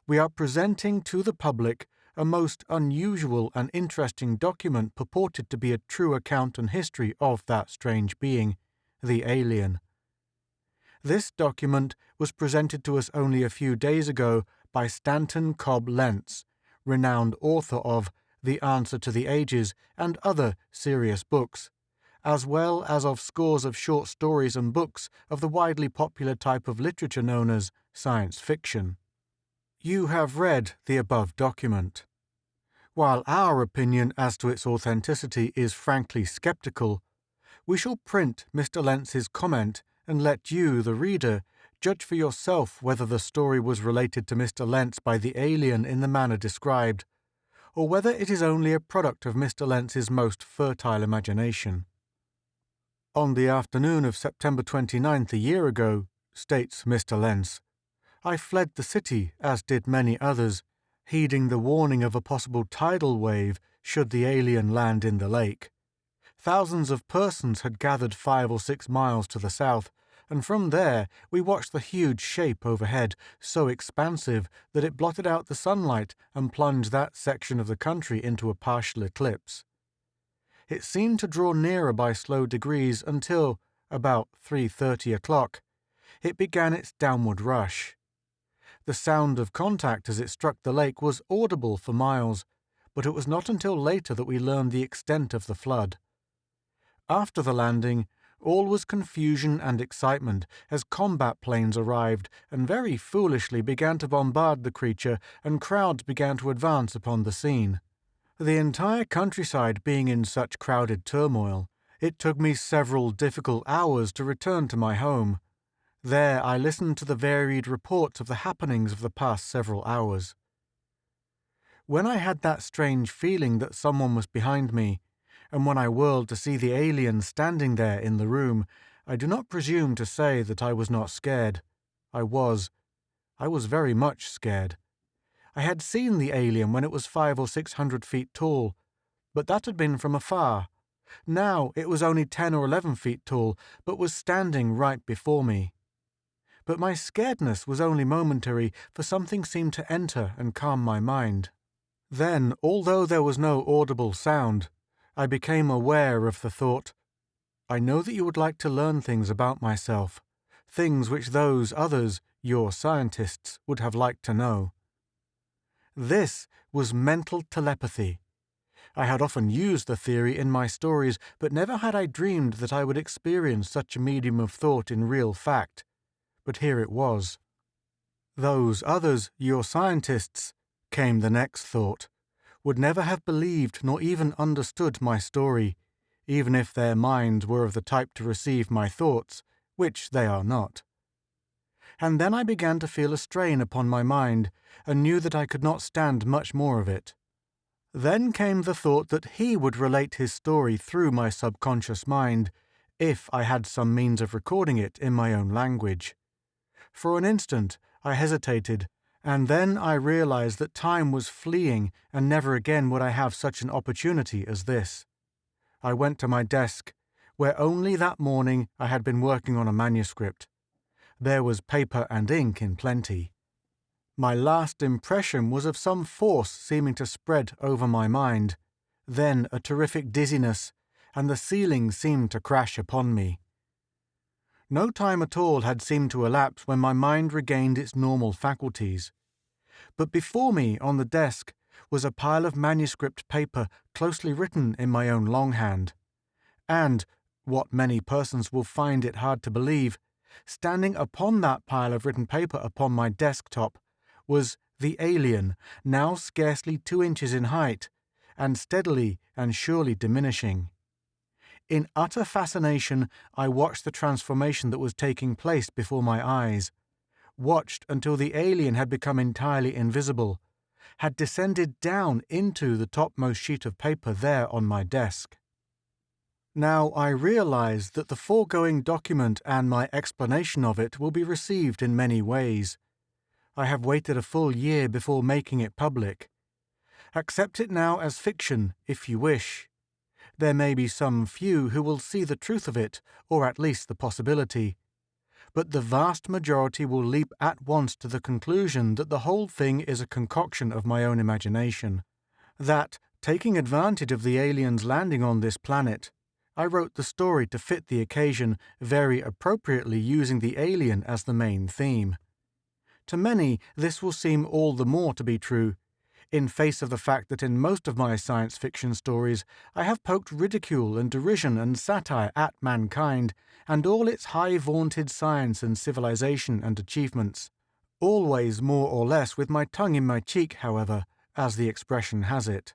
we are presenting to the public a most unusual and interesting document purported to be a true account and history of that strange being, the Alien. This document was presented to us only a few days ago by Stanton Cobb Lentz, renowned author of The Answer to the Ages and other serious books, as well as of scores of short stories and books of the widely popular type of literature known as science fiction. You have read the above document. While our opinion as to its authenticity is frankly skeptical, we shall print Mr. Lentz's comment and let you, the reader, judge for yourself whether the story was related to Mr. Lentz by the Alien in the manner described, or whether it is only a product of Mr. Lentz's most fertile imagination. On the afternoon of September 29th a year ago, states Mr. Lentz, I fled the city, as did many others, heeding the warning of a possible tidal wave should the Alien land in the lake. Thousands of persons had gathered 5 or 6 miles to the south, and from there we watched the huge shape overhead, so expansive that it blotted out the sunlight and plunged that section of the country into a partial eclipse. It seemed to draw nearer by slow degrees until, about 3:30 o'clock, it began its downward rush. The sound of contact as it struck the lake was audible for miles, but it was not until later that we learned the extent of the flood. After the landing, all was confusion and excitement as combat planes arrived and very foolishly began to bombard the creature, and crowds began to advance upon the scene. The entire countryside being in such crowded turmoil, it took me several difficult hours to return to my home. There I listened to the varied reports of the happenings of the past several hours. When I had that strange feeling that someone was behind me, and when I whirled to see the alien standing there in the room, I do not presume to say that I was not scared. I was very much scared. I had seen the alien when it was 500 or 600 feet tall, but that had been from afar. Now it was only 10 or 11 feet tall, but was standing right before me. But my scaredness was only momentary, for something seemed to enter and calm my mind. Then, although there was no audible sound, I became aware of the thought, I know that you would like to learn things about myself, things which those others, your scientists, would have liked to know. This was mental telepathy. I had often used the theory in my stories, but never had I dreamed that I would experience such a medium of thought in real fact. But here it was. Those others, your scientists, came the next thought, would never have believed nor even understood my story, even if their minds were of the type to receive my thoughts, which they are not. And then I began to feel a strain upon my mind, and knew that I could not stand much more of it. Then came the thought that he would relate his story through my subconscious mind, if I had some means of recording it in my own language. For an instant I hesitated, and then I realized that time was fleeing, and never again would I have such an opportunity as this. I went to my desk, where only that morning I had been working on a manuscript. There was paper and ink in plenty. My last impression was of some force seeming to spread over my mind, then a terrific dizziness, and the ceiling seemed to crash upon me. No time at all had seemed to elapse when my mind regained its normal faculties. But before me on the desk was a pile of manuscript paper closely written in my own longhand. And, what many persons will find it hard to believe, standing upon that pile of written paper upon my desktop was the alien, now scarcely 2 inches in height, and steadily and surely diminishing. In utter fascination, I watched the transformation that was taking place before my eyes, watched until the alien had become entirely invisible, had descended down into the topmost sheet of paper there on my desk. Now I realize that the foregoing document and my explanation of it will be received in many ways. I have waited a full year before making it public. Accept it now as fiction, if you wish. There may be some few who will see the truth of it, or at least the possibility. But the vast majority will leap at once to the conclusion that the whole thing is a concoction of my own imagination. That, taking advantage of the aliens landing on this planet, I wrote the story to fit the occasion, very appropriately using the alien as the main theme. To many, this will seem all the more to be true, in face of the fact that in most of my science fiction stories I have poked ridicule and derision and satire at mankind and all its high-vaunted science and civilization and achievements. Always more or less with my tongue in my cheek, however, as the expression has it.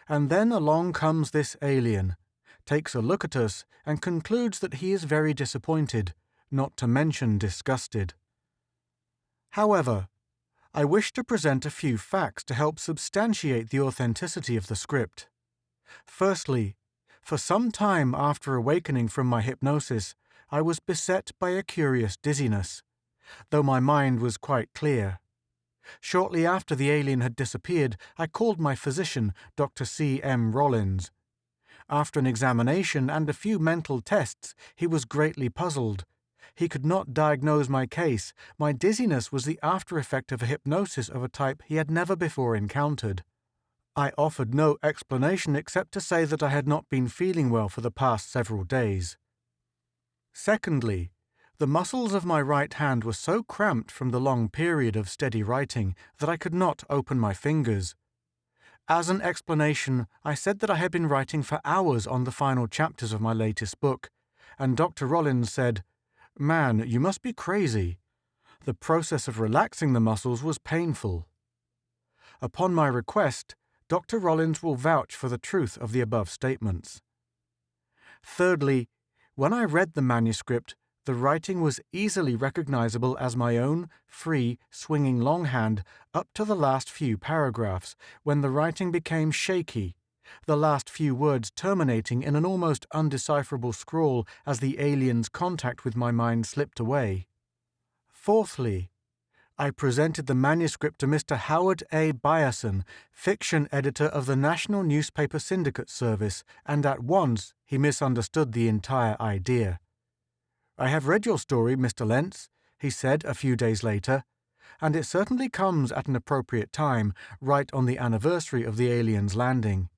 And then along comes this alien, takes a look at us, and concludes that he is very disappointed, not to mention disgusted. However, I wish to present a few facts to help substantiate the authenticity of the script. Firstly, for some time after awakening from my hypnosis, I was beset by a curious dizziness, though my mind was quite clear. Shortly after the alien had disappeared, I called my physician, Dr. C. M. Rollins. After an examination and a few mental tests, he was greatly puzzled. He could not diagnose my case. My dizziness was the after effect of a hypnosis of a type he had never before encountered. I offered no explanation except to say that I had not been feeling well for the past several days. Secondly, the muscles of my right hand were so cramped from the long period of steady writing that I could not open my fingers. As an explanation, I said that I had been writing for hours on the final chapters of my latest book, and Dr. Rollins said, "Man, you must be crazy." The process of relaxing the muscles was painful. Upon my request, Dr. Rollins will vouch for the truth of the above statements. Thirdly, when I read the manuscript, the writing was easily recognizable as my own free, swinging longhand up to the last few paragraphs, when the writing became shaky, the last few words terminating in an almost undecipherable scrawl as the alien's contact with my mind slipped away. Fourthly, I presented the manuscript to Mr. Howard A. Byerson, fiction editor of the National Newspaper Syndicate Service, and at once he misunderstood the entire idea. "I have read your story, Mr. Lentz," he said a few days later, "and it certainly comes at an appropriate time, right on the anniversary of the alien's landing.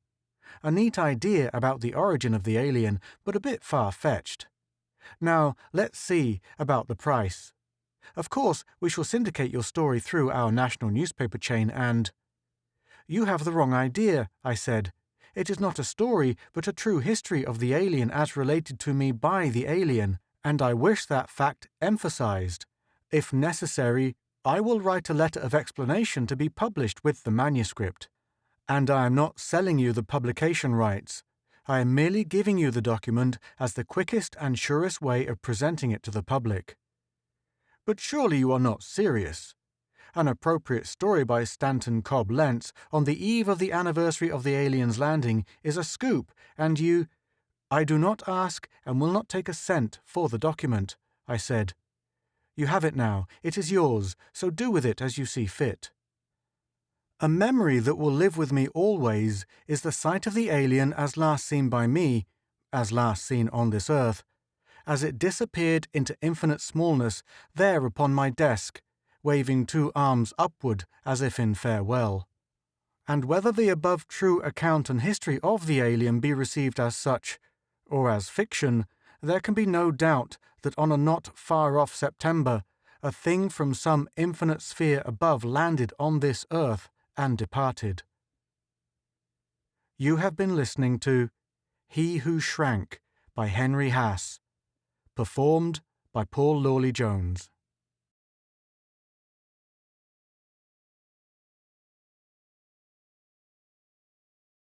A neat idea about the origin of the alien, but a bit far-fetched. Now, let's see about the price. Of course, we shall syndicate your story through our national newspaper chain and—" "You have the wrong idea," I said. "It is not a story, but a true history of the alien as related to me by the alien, and I wish that fact emphasized. If necessary, I will write a letter of explanation to be published with the manuscript. And I am not selling you the publication rights. I am merely giving you the document as the quickest and surest way of presenting it to the public." "But surely you are not serious? An appropriate story by Stanton Cobb Lentz on the eve of the anniversary of the alien's landing is a scoop, and you—" "I do not ask and will not take a cent for the document," I said. "You have it now. It is yours, so do with it as you see fit." A memory that will live with me always is the sight of the alien as last seen by me, as last seen on this earth, as it disappeared into infinite smallness there upon my desk, waving two arms upward as if in farewell. And whether the above true account and history of the alien be received as such, or as fiction, there can be no doubt that on a not far-off September, a thing from some infinite sphere above landed on this earth and departed. You have been listening to He Who Shrank by Henry Hass, performed by Paul Lawley Jones.